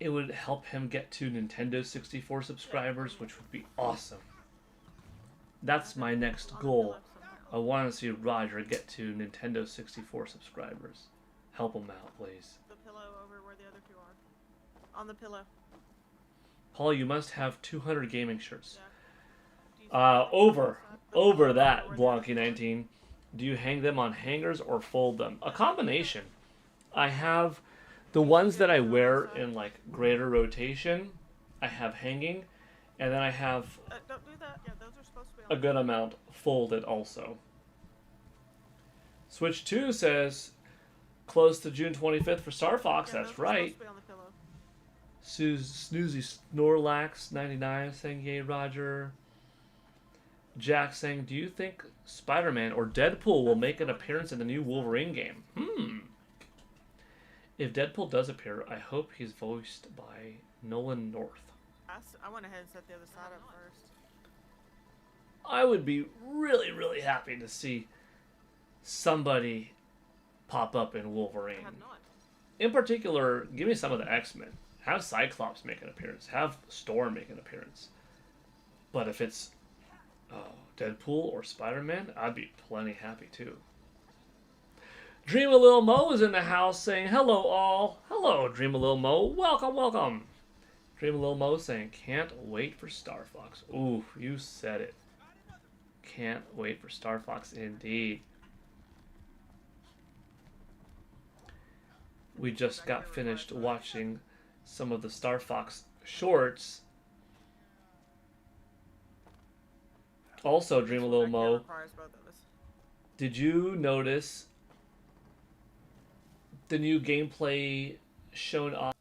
It would help him get to Nintendo 64 subscribers, which would be awesome. That's my next goal. I want to see Roger get to Nintendo 64 subscribers. Help him out, please. The pillow over where the other two are. On the pillow. Paul, you must have 200 gaming shirts. Over that, Blanky19. Do you hang them on hangers or fold them? A combination. I have the ones that I wear in like greater rotation. I have hanging, and then I have Don't do that. Yeah, those are supposed to be on a good amount folded also. Switch 2 says close to June 25th for Star Fox. Yeah, That's those are right. supposed to be on the pillow. Snoozy Snorlax 99 saying yay Roger. Jack saying, do you think Spider-Man or Deadpool will make an appearance in the new Wolverine game? If Deadpool does appear, I hope he's voiced by Nolan North. I went ahead and set the other side up first. I would be really, really happy to see somebody pop up in Wolverine. In particular, give me some of the X-Men. Have Cyclops make an appearance. Have Storm make an appearance. But if it's Deadpool or Spider-Man, I'd be plenty happy too. Dream a Little Mo is in the house saying, hello all. Hello, Dream a Little Mo. Welcome, welcome. Dream a Little Mo saying, can't wait for Star Fox. Ooh, you said it. Can't wait for Star Fox indeed. We just got finished watching some of the Star Fox shorts. Also, Dream a Little Mo, did you notice the new gameplay shown off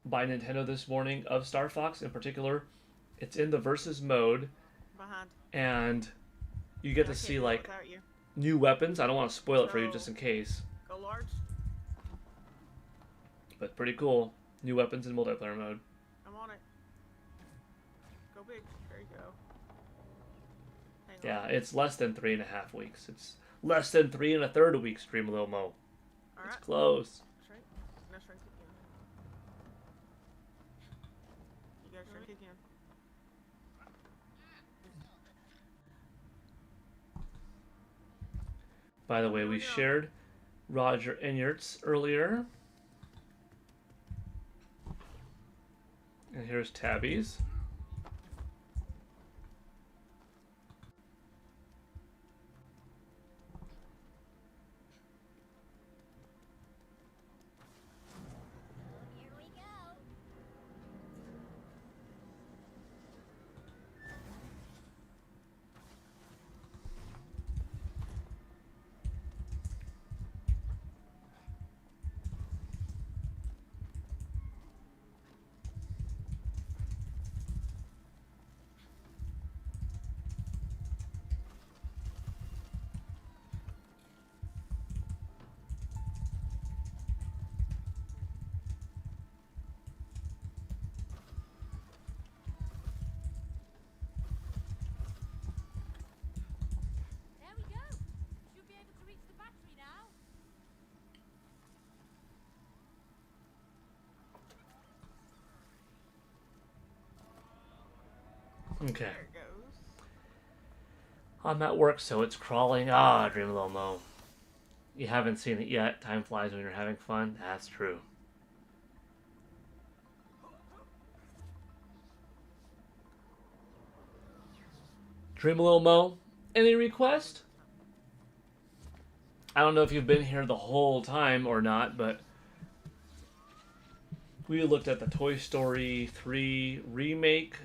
by Nintendo this morning of Star Fox in particular? It's in the versus mode, and you get to see like new weapons. I don't want to spoil it for you just in case. Go large. But pretty cool. New weapons in multiplayer mode. I'm on it. Go big. There you go. Yeah, it's less than 3.5 weeks. It's less than 3 1/3 weeks, Dream a Little Mo. It's close. Straight. No, straight kick in. You got straight kick in. By the way, we shared Roger Enyarts earlier. And here's Tabby's. Okay. I'm at work, so it's crawling. Ah, Dream a Little Mo. You haven't seen it yet. Time flies when you're having fun. That's true. Dream a Little Mo. Any request? I don't know if you've been here the whole time or not, but we looked at the Toy Story 3 remake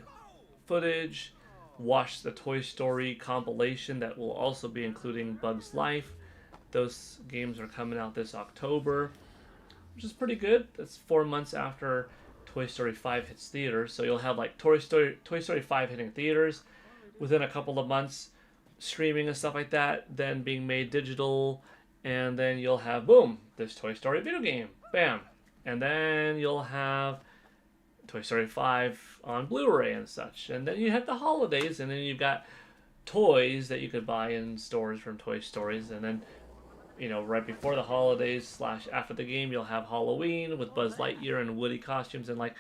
footage, watched the Toy Story compilation that will also be including Bug's Life. Those games are coming out this October, which is pretty good. That's 4 months after Toy Story 5 hits theaters, so you'll have like Toy Story 5 hitting theaters within a couple of months, streaming and stuff like that, then being made digital, and then you'll have, boom, this Toy Story video game. Bam. And then you'll have Toy Story 5 on Blu-ray and such. And then you have the holidays, and then you've got toys that you could buy in stores from Toy Stories. And then, you know, right before the holidays / after the game, you'll have Halloween with Buzz Lightyear and Woody costumes. And, like,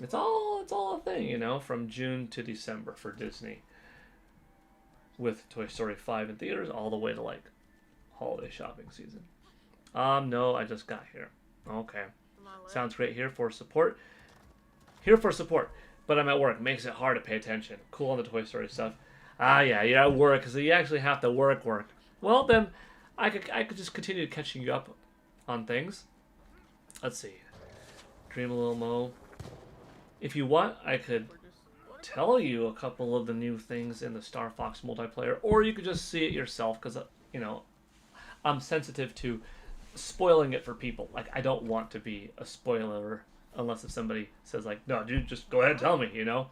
it's all a thing, you know, from June to December for Disney. With Toy Story 5 in theaters all the way to, like, holiday shopping season. No, I just got here. Okay. Sounds great. Here for support. But I'm at work. Makes it hard to pay attention. Cool on the Toy Story stuff. Yeah, you're at work because you actually have to work. Well, then I could just continue catching you up on things. Let's see. Dream a Little Mo. If you want, I could tell you a couple of the new things in the Star Fox multiplayer, or you could just see it yourself because, you know, I'm sensitive to spoiling it for people. Like, I don't want to be a spoiler unless if somebody says, like, no, dude, just go ahead and tell me, you know?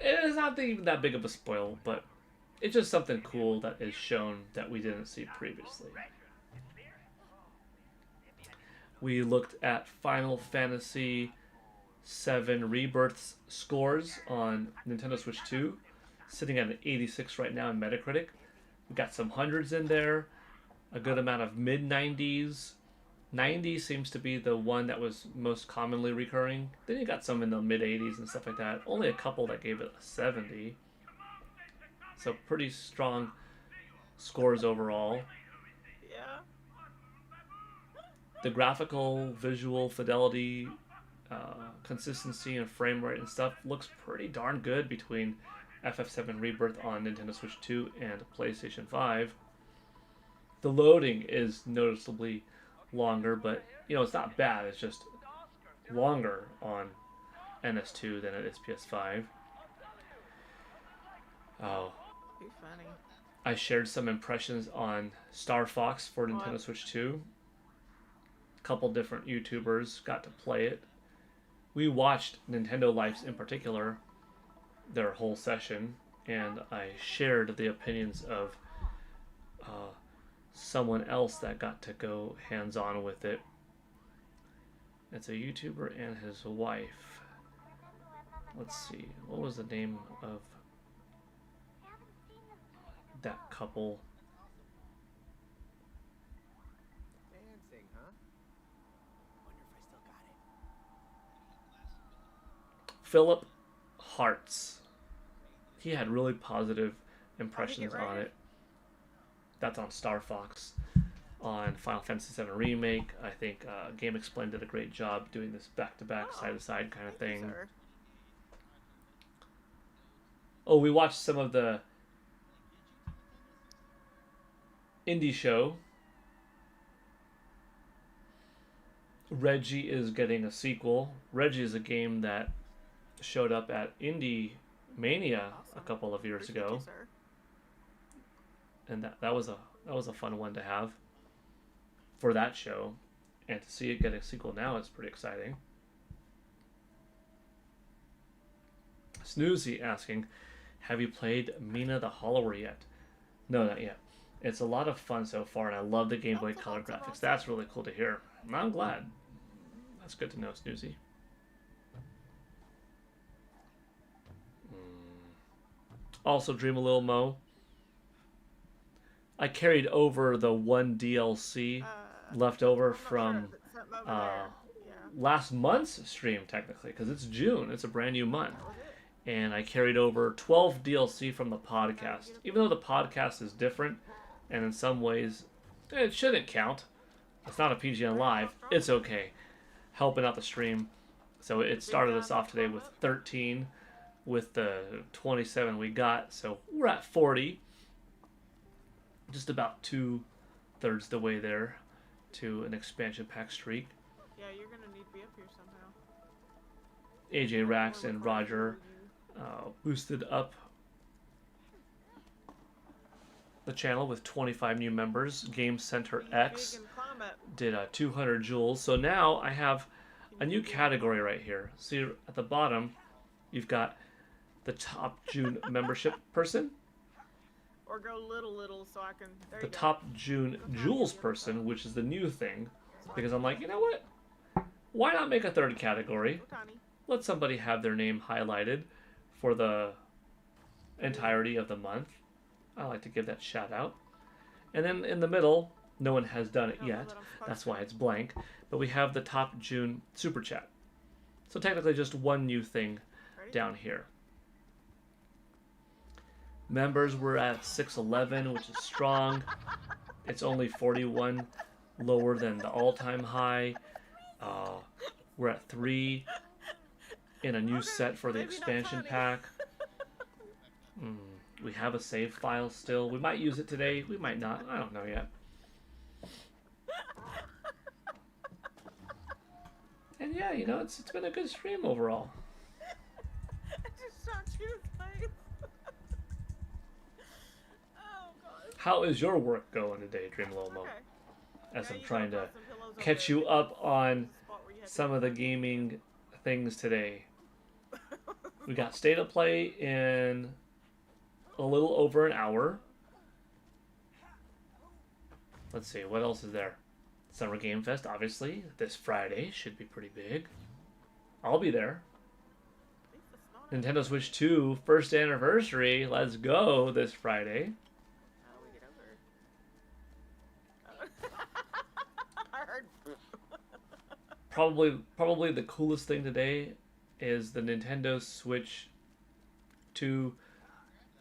It's not even that big of a spoil, but it's just something cool that is shown that we didn't see previously. We looked at Final Fantasy 7 Rebirth's scores on Nintendo Switch 2, sitting at an 86 right now in Metacritic. We got some hundreds in there, a good amount of mid-90s. 90 seems to be the one that was most commonly recurring. Then you got some in the mid-80s and stuff like that. Only a couple that gave it a 70. So pretty strong scores overall. Yeah. The graphical, visual fidelity, consistency and frame rate and stuff looks pretty darn good between FF7 Rebirth on Nintendo Switch 2 and PlayStation 5. The loading is noticeably longer, but, you know, it's not bad. It's just longer on NS2 than it is PS5. Oh. Be funny. I shared some impressions on Star Fox for Nintendo Switch 2. A couple different YouTubers got to play it. We watched Nintendo Lives in particular, their whole session, and I shared the opinions of someone else that got to go hands-on with it. It's a YouTuber and his wife. Let's see, what was the name of that couple? Dancing, huh? Wonder if I still got it. Philip Hartz. He had really positive impressions on it. That's on Star Fox. On Final Fantasy VII Remake, I think Game Explained did a great job doing this back-to-back, side-to-side kind of thing. Oh, we watched some of the indie show. Reggie is getting a sequel. Reggie is a game that showed up at Indie Mania a couple of years ago, and that was a fun one to have for that show, and to see it get a sequel now is pretty exciting. Snoozy asking, have you played Mina the Hollower yet? No, not yet. It's a lot of fun so far, and I love the Game Boy Color graphics. That's really cool to hear. I'm glad. That's good to know, Snoozy. Also, Dream a Little Mo. I carried over the one DLC left over from last month's stream, technically, because it's June. It's a brand new month. and I carried over 12 DLC from the podcast. Even though the podcast is different, and in some ways it shouldn't count. It's not a PGN Live. It's okay. Helping out the stream. So it started us off today with 13 with the 27 we got. So we're at 40. Just about 2/3 the way there to an expansion pack streak. Yeah, you're going to need to be up here somehow. AJ Rax and Roger boosted up the channel with 25 new members. Game Center X did 200 jewels. So now I have a new category right here. See at the bottom, you've got the top June membership person. Or go little so I can... The top June jewels person, which is the new thing. Because I'm like, you know what? Why not make a third category? Let somebody have their name highlighted for the entirety of the month. I like to give that shout out. And then in the middle, no one has done it yet. That's why it's blank. But we have the top June super chat. So technically just one new thing down here. Members were at 611, which is strong. It's only 41 lower than the all-time high. We're at 3 in a new set for the expansion pack. We have a save file still. We might use it today. We might not. I don't know yet. And yeah, you know, it's been a good stream overall. I just shot you in the face. Oh, God. How is your work going today, Dream Lomo? As I'm trying to catch you up on some of the gaming things today. We got State of Play in a little over an hour. Let's see, what else is there? Summer Game Fest, obviously, this Friday. Should be pretty big. I'll be there. Nintendo Switch 2 first anniversary. Let's go this Friday. Probably the coolest thing today is the Nintendo Switch 2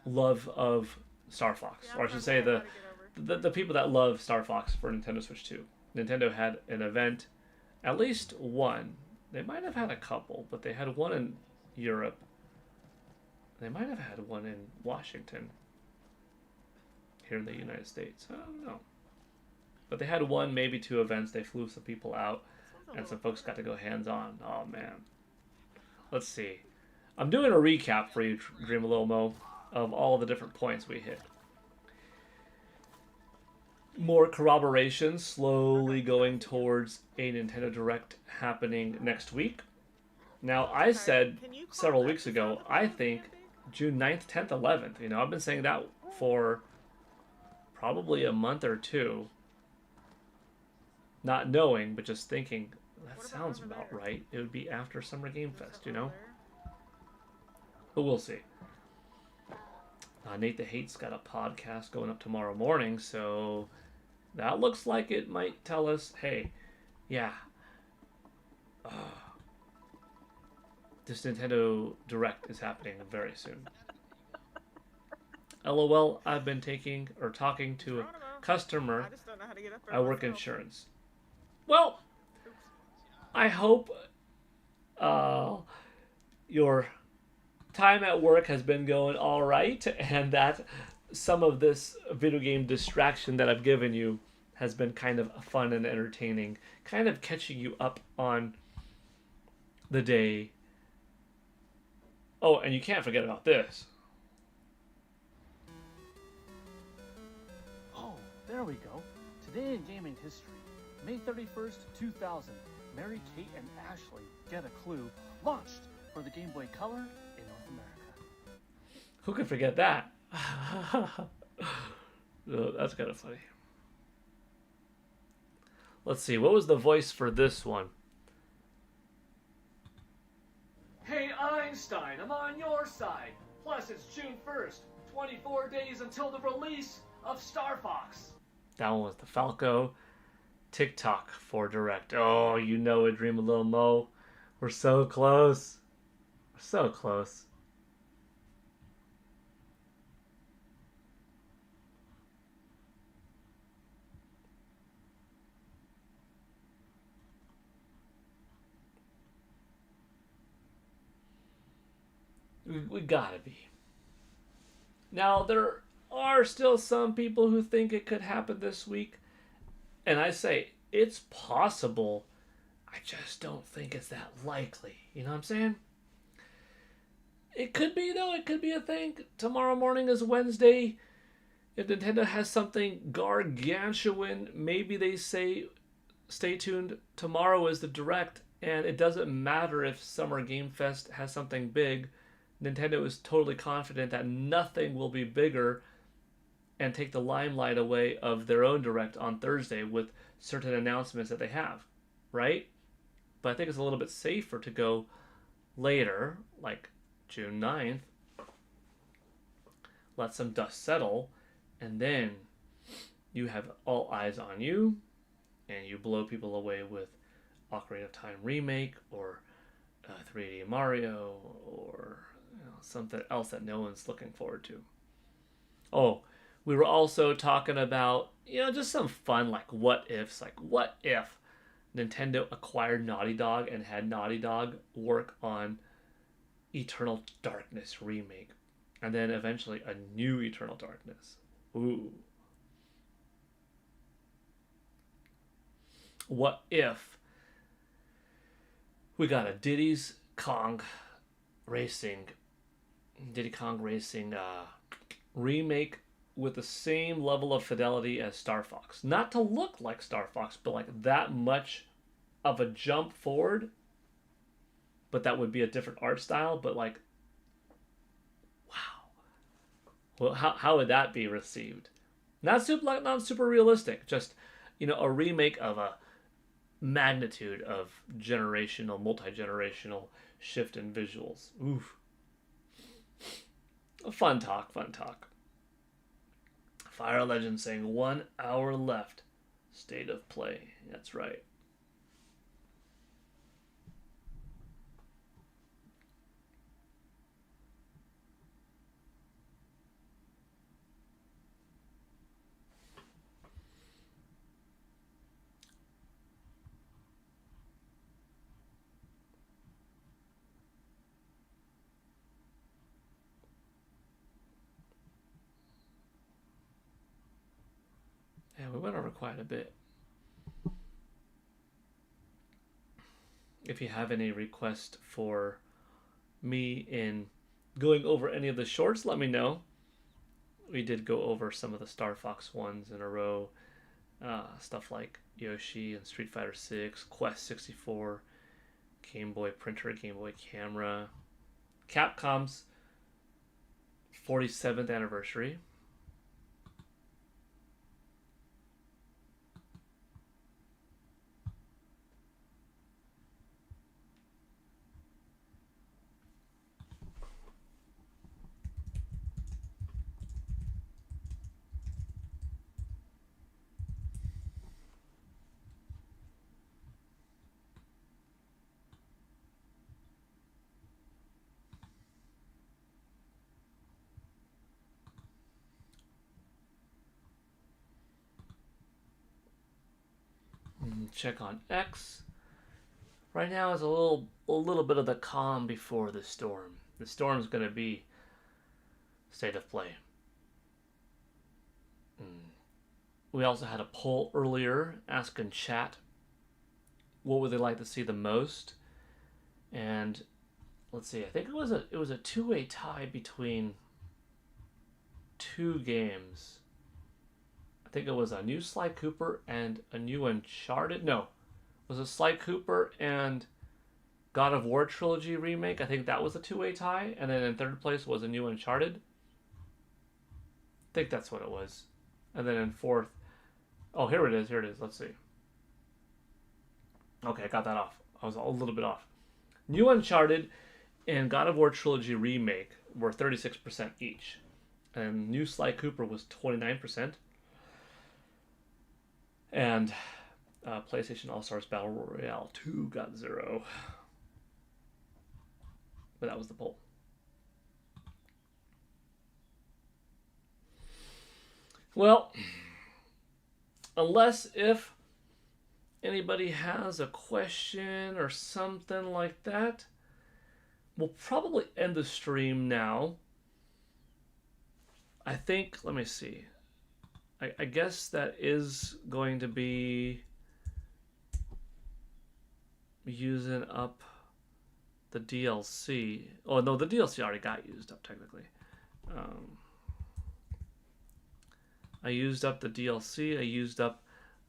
love of Star Fox. Or I should say the people that love Star Fox for Nintendo Switch 2. Nintendo had an event, at least one. They might have had a couple, but they had one in Europe. They might have had one in Washington. Here in the United States. I don't know. But they had one, maybe 2 events. They flew some people out, and some folks got to go hands-on. Oh, man. Let's see. I'm doing a recap for you, Dream a Little Mo, of all the different points we hit. More corroboration, slowly going towards a Nintendo Direct happening next week. Now, I said several weeks ago, I think June 9th, 10th, 11th. You know, I've been saying that for probably a month or two. Not knowing, but just thinking, that sounds about right. It would be after Summer Game Fest, you know? But we'll see. Nate the Hate's got a podcast going up tomorrow morning, so that looks like it might tell us, hey, yeah, this Nintendo Direct is happening very soon. LOL, I've been talking to a customer. I work insurance. Well, I hope your time at work has been going all right, and that some of this video game distraction that I've given you has been kind of fun and entertaining, kind of catching you up on the day. Oh, and you can't forget about this. Oh, there we go. Today in gaming history, May 31st, 2000, Mary Kate and Ashley Get a Clue launched for the Game Boy Color in North America. Who could forget that? Oh, that's kind of funny. Let's see, what was the voice for this one? Hey Einstein, I'm on your side. Plus it's June 1st, 24 days until the release of Star Fox. That one was the Falco TikTok for Direct. Oh, you know it, Dream a Little Mo. We're so close. We're so close. We gotta be. Now, there are still some people who think it could happen this week. And I say, it's possible. I just don't think it's that likely. You know what I'm saying? It could be, though. It could be a thing. Tomorrow morning is Wednesday. If Nintendo has something gargantuan, maybe they say, stay tuned. Tomorrow is the Direct. And it doesn't matter if Summer Game Fest has something big. Nintendo is totally confident that nothing will be bigger and take the limelight away of their own Direct on Thursday with certain announcements that they have, right? But I think it's a little bit safer to go later, like June 9th, let some dust settle, and then you have all eyes on you, and you blow people away with Ocarina of Time Remake, or 3D Mario, or something else that no one's looking forward to. Oh, we were also talking about, just some fun, like, what ifs. Like, what if Nintendo acquired Naughty Dog and had Naughty Dog work on Eternal Darkness Remake, and then eventually a new Eternal Darkness. Ooh. What if we got a Diddy Kong Racing remake with the same level of fidelity as Star Fox. Not to look like Star Fox, but like that much of a jump forward. But that would be a different art style. But like, wow. Well, how would that be received? Not super realistic. Just, a remake of a magnitude of multi-generational shift in visuals. Oof. Fun talk. Fire Legend saying 1 hour left. State of play. That's right. Yeah, we went over quite a bit. If you have any request for me in going over any of the shorts, let me know. We did go over some of the Star Fox ones in a row. Stuff like Yoshi and Street Fighter 6, Quest 64, Game Boy printer, Game Boy camera, Capcom's 47th anniversary. Check on X. Right now is a little bit of the calm before the storm. The storm's going to be state of play. We also had a poll earlier asking chat what would they like to see the most, and let's see. I think it was a two-way tie between two games. I think it was a new Sly Cooper and a new Uncharted. No, it was a Sly Cooper and God of War trilogy remake. I think that was a two-way tie. And then in third place was a new Uncharted. I think that's what it was. And then in fourth... Oh, here it is. Let's see. Okay, I got that off. I was a little bit off. New Uncharted and God of War trilogy remake were 36% each. And new Sly Cooper was 29%. And PlayStation All-Stars Battle Royale 2 got 0. But that was the poll. Well, unless if anybody has a question or something like that, we'll probably end the stream now. I think, let me see. I guess that is going to be using up the DLC. Oh, no, the DLC already got used up, technically. I used up the DLC. I used up,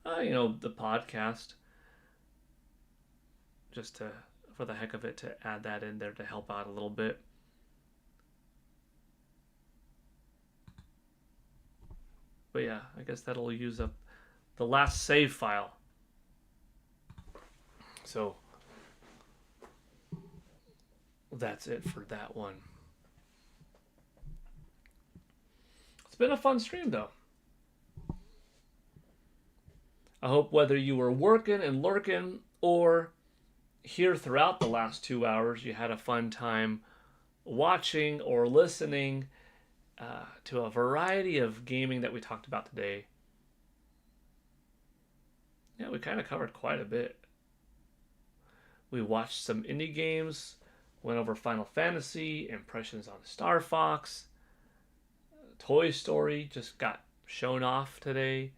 the podcast. Just to, for the heck of it, to add that in there to help out a little bit. But yeah, I guess that'll use up the last save file. So that's it for that one. It's been a fun stream, though. I hope whether you were working and lurking or here throughout the last 2 hours, you had a fun time watching or listening to a variety of gaming that we talked about today. Yeah, we kind of covered quite a bit. We watched some indie games, went over Final Fantasy, impressions on Star Fox, Toy Story just got shown off today,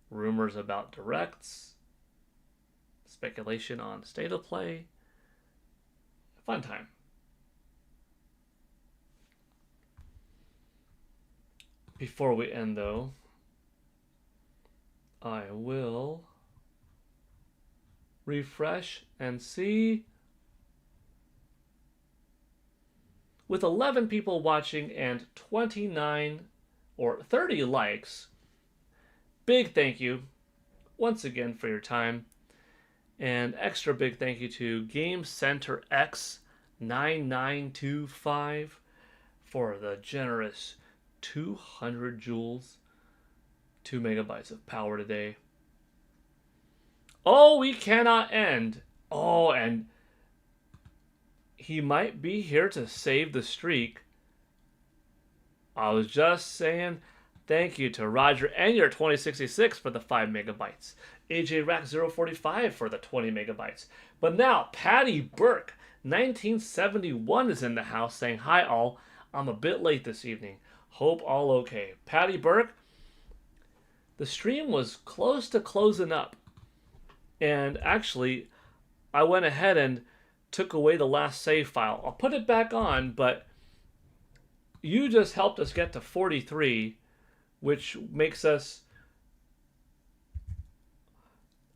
rumors about directs, speculation on State of Play. Fun time. Before we end, though, I will refresh and see. With 11 people watching and 29 or 30 likes, big thank you once again for your time. And extra big thank you to Game Center X9925 for the generous 200 joules, 2 megabytes of power today. Oh, we cannot end. Oh, and he might be here to save the streak. I was just saying thank you to Roger and your 2066 for the 5 megabytes. AJ Rack 045 for the 20 megabytes. But now, Patty Burke, 1971 is in the house saying, hi all, I'm a bit late this evening. Hope all okay. Patty Burke, the stream was close to closing up. And actually, I went ahead and took away the last save file. I'll put it back on, but you just helped us get to 43, which makes us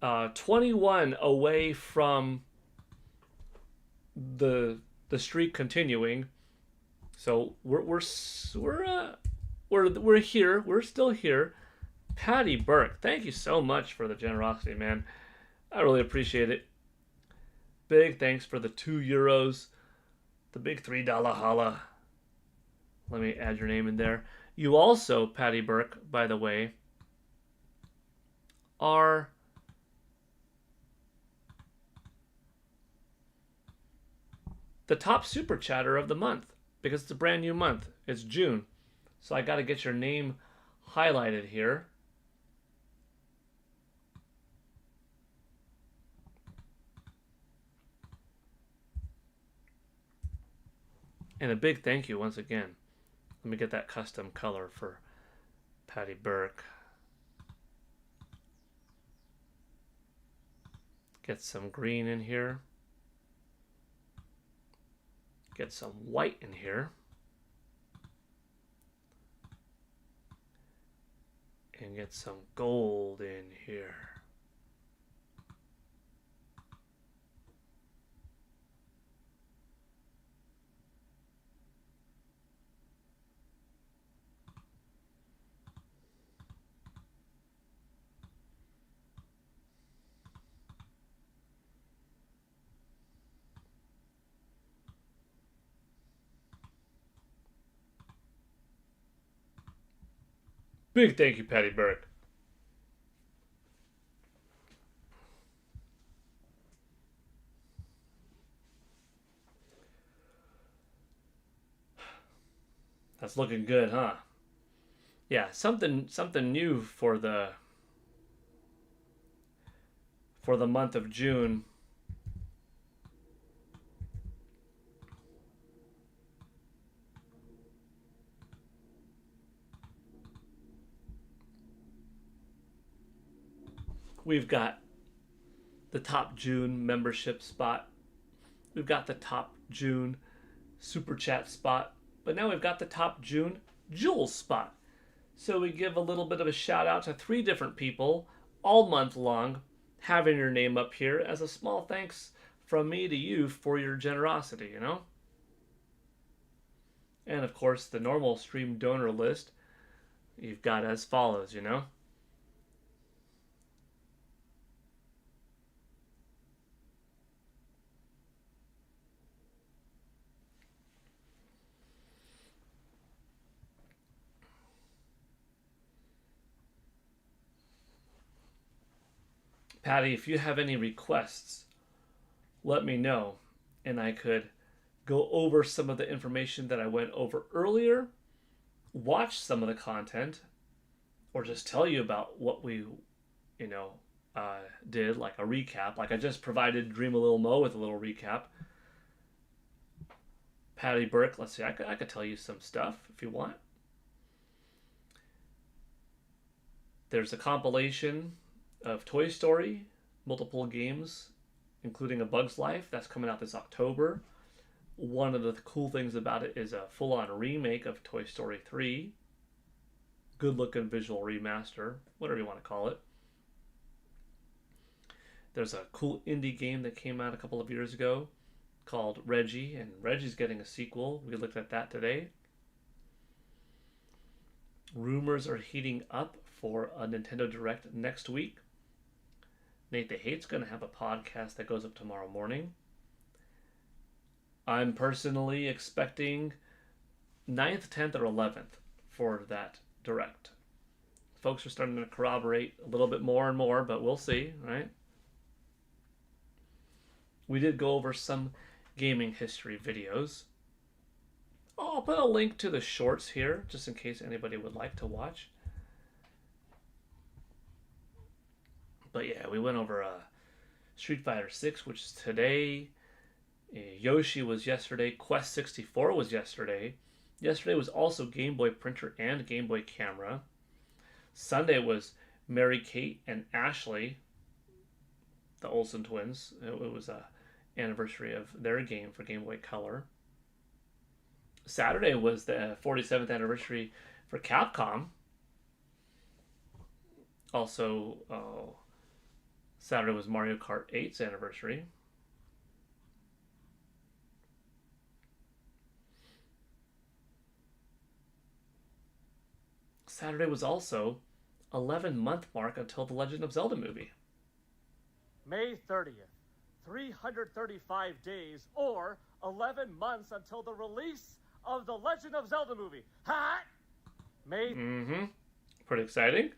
21 away from the streak continuing. So we're here. We're still here. Patty Burke, thank you so much for the generosity, man. I really appreciate it. Big thanks for the €2, the big $3 holla. Let me add your name in there. You also, Patty Burke, by the way, are the top super chatter of the month because it's a brand new month. It's June. So I got to get your name highlighted here. And a big thank you once again. Let me get that custom color for Patty Burke. Get some green in here. Get some white in here. And get some gold in here. Big thank you, Patty Burke. That's looking good, huh? Yeah, something new for the month of June. We've got the top June membership spot. We've got the top June super chat spot. But now we've got the top June Jules spot. So we give a little bit of a shout out to 3 different people all month long, having your name up here as a small thanks from me to you for your generosity, you know? And of course, the normal stream donor list you've got as follows, you know? Patty, if you have any requests, let me know, and I could go over some of the information that I went over earlier, watch some of the content, or just tell you about what we, did, like a recap. Like I just provided Dream a Little Mo with a little recap. Patty Burke, let's see, I could tell you some stuff if you want. There's a compilation of Toy Story, multiple games, including A Bug's Life. That's coming out this October. One of the cool things about it is a full-on remake of Toy Story 3. Good-looking visual remaster, whatever you want to call it. There's a cool indie game that came out a couple of years ago called Reggie, and Reggie's getting a sequel. We looked at that today. Rumors are heating up for a Nintendo Direct next week. Nate the Hate's going to have a podcast that goes up tomorrow morning. I'm personally expecting 9th, 10th, or 11th for that Direct. Folks are starting to corroborate a little bit more and more, but we'll see, right? We did go over some gaming history videos. I'll put a link to the shorts here, just in case anybody would like to watch. But yeah, we went over Street Fighter 6, which is today. Yoshi was yesterday. Quest 64 was yesterday. Yesterday was also Game Boy printer and Game Boy camera. Sunday was Mary-Kate and Ashley, the Olsen twins. It was a anniversary of their game for Game Boy Color. Saturday was the 47th anniversary for Capcom. Also, Saturday was Mario Kart 8's anniversary. Saturday was also 11-month mark until the Legend of Zelda movie. May 30th, 335 days or 11 months until the release of the Legend of Zelda movie. Ha! May. Pretty exciting.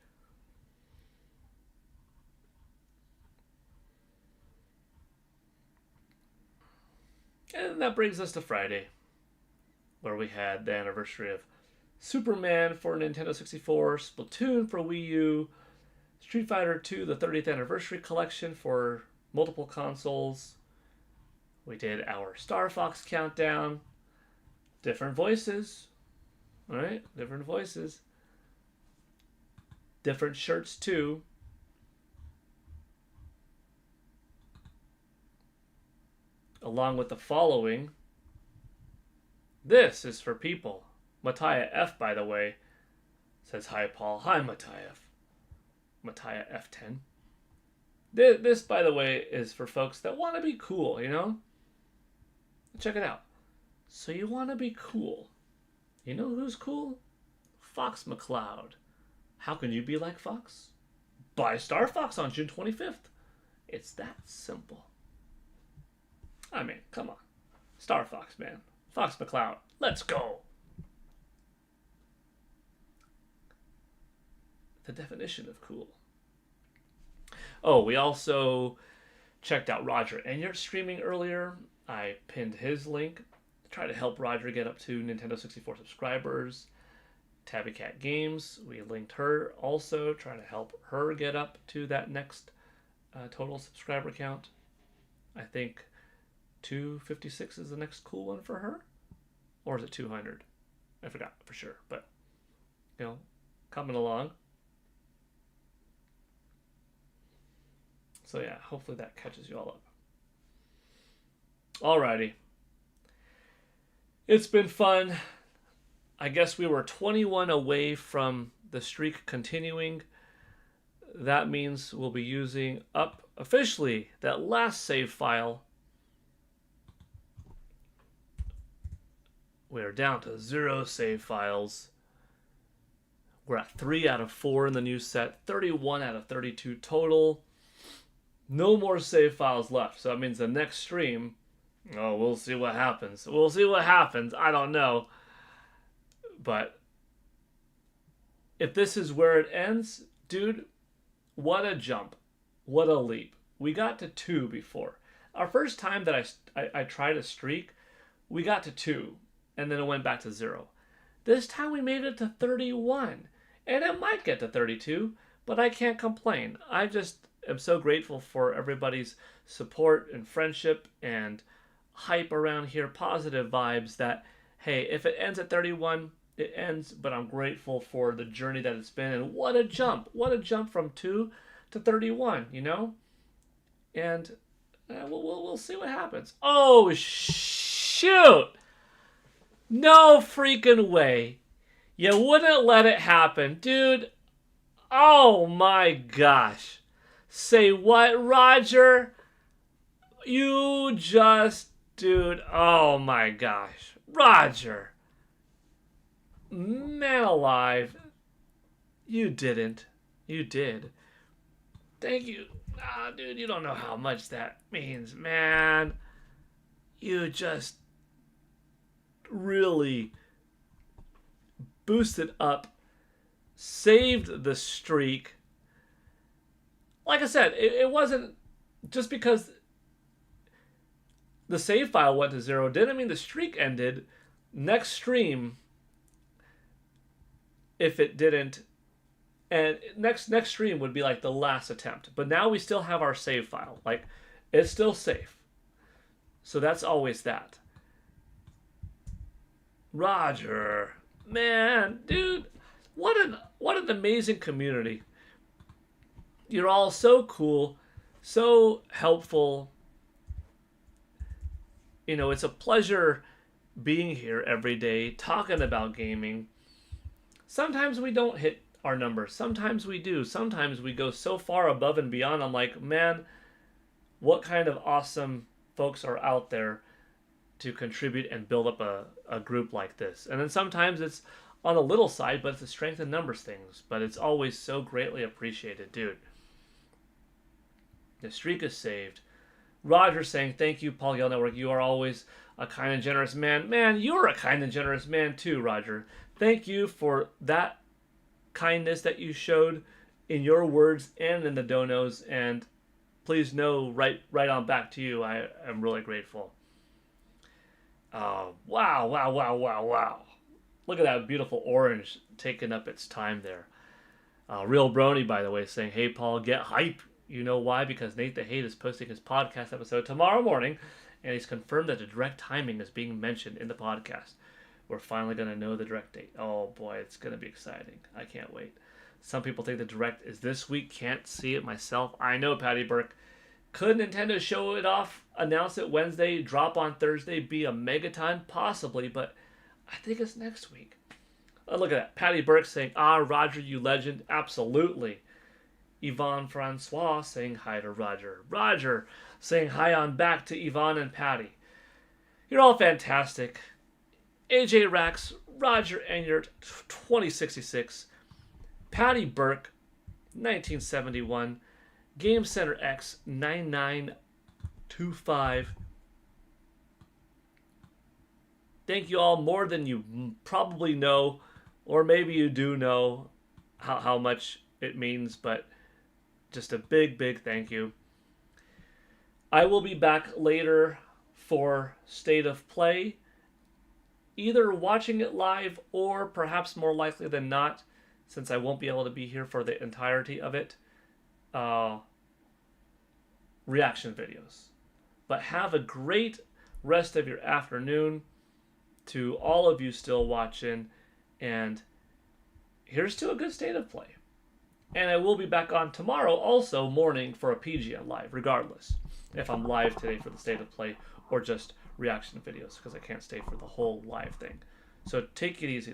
And that brings us to Friday, where we had the anniversary of Superman for Nintendo 64, Splatoon for Wii U, Street Fighter 2, the 30th anniversary collection for multiple consoles. We did our Star Fox countdown. Different voices. Alright? Different voices. Different shirts too. Along with the following. This is for people. Matiah F, by the way, says hi, Paul. Hi, Matiah F. Matiah F10. This, by the way, is for folks that want to be cool, you know? Check it out. So you want to be cool. You know who's cool? Fox McCloud. How can you be like Fox? Buy Star Fox on June 25th. It's that simple. I mean, come on. Star Fox, man. Fox McCloud. Let's go. The definition of cool. Oh, we also checked out Roger Enyart streaming earlier. I pinned his link to try to help Roger get up to Nintendo 64 subscribers. Tabby Cat Games, we linked her also, trying to help her get up to that next total subscriber count. I think 256 is the next cool one for her. Or is it 200? I forgot for sure, but, you know, coming along. So yeah, hopefully that catches you all up. Alrighty. It's been fun. I guess we were 21 away from the streak continuing. That means we'll be using up officially that last save file. We're down to 0 save files. We're at 3 out of 4 in the new set, 31 out of 32 total. No more save files left, so that means the next stream, oh, we'll see what happens. We'll see what happens. I don't know. But if this is where it ends, dude, what a jump. What a leap. We got to 2 before. Our first time that I tried a streak, we got to 2, and then it went back to 0. This time we made it to 31, and it might get to 32, but I can't complain. I just am so grateful for everybody's support and friendship and hype around here, positive vibes that, hey, if it ends at 31, it ends, but I'm grateful for the journey that it's been, and what a jump. What a jump from 2 to 31, you know? And we'll see what happens. Oh, shoot! No freaking way. You wouldn't let it happen, dude. Oh my gosh. Say what, Roger? You just, dude, oh my gosh. Roger. Man alive. You didn't. You did. Thank you. Ah, dude, you don't know how much that means, man. You just really boosted up, saved the streak. Like I said, it wasn't just because the save file went to 0 didn't mean the streak ended. Next stream, if it didn't, and next stream would be like the last attempt. But now we still have our save file. Like, it's still safe. So that's always that. Roger, man, dude, what an amazing community. You're all so cool, so helpful. You know, it's a pleasure being here every day, talking about gaming. Sometimes we don't hit our numbers. Sometimes we do. Sometimes we go so far above and beyond. I'm like, man, what kind of awesome folks are out there to contribute and build up a group like this? And then sometimes it's on the little side, but it's a strength in numbers things. But it's always so greatly appreciated, dude. The streak is saved. Roger saying, thank you, Paul Gale Network. You are always a kind and generous man. Man, you're a kind and generous man too, Roger. Thank you for that kindness that you showed in your words and in the donos. And please know, right on back to you, I am really grateful. Wow. Look at that beautiful orange taking up its time there. Real Brony, by the way, saying, hey, Paul, get hype. You know why? Because Nate the Hate is posting his podcast episode tomorrow morning, and he's confirmed that the direct timing is being mentioned in the podcast. We're finally going to know the direct date. Oh, boy, it's going to be exciting. I can't wait. Some people think the direct is this week. Can't see it myself. I know, Patty Burke. Could Nintendo show it off, announce it Wednesday, drop on Thursday, be a megaton? Possibly, but I think it's next week. Look at that. Patty Burke saying, Roger, you legend. Absolutely. Yvonne Francois saying hi to Roger. Roger saying hi on back to Yvonne and Patty. You're all fantastic. AJ Rax, Roger Enyart, 2066. Patty Burke, 1971. Game Center X, 9925. Thank you all more than you probably know, or maybe you do know how much it means, but just a big thank you. I will be back later for State of Play, either watching it live or perhaps more likely than not, since I won't be able to be here for the entirety of it, reaction videos. But have a great rest of your afternoon to all of you still watching, and here's to a good State of Play. And I will be back on tomorrow, also morning, for a PGN live, regardless. If I'm live today for the State of Play or just reaction videos, because I can't stay for the whole live thing. So take it easy there.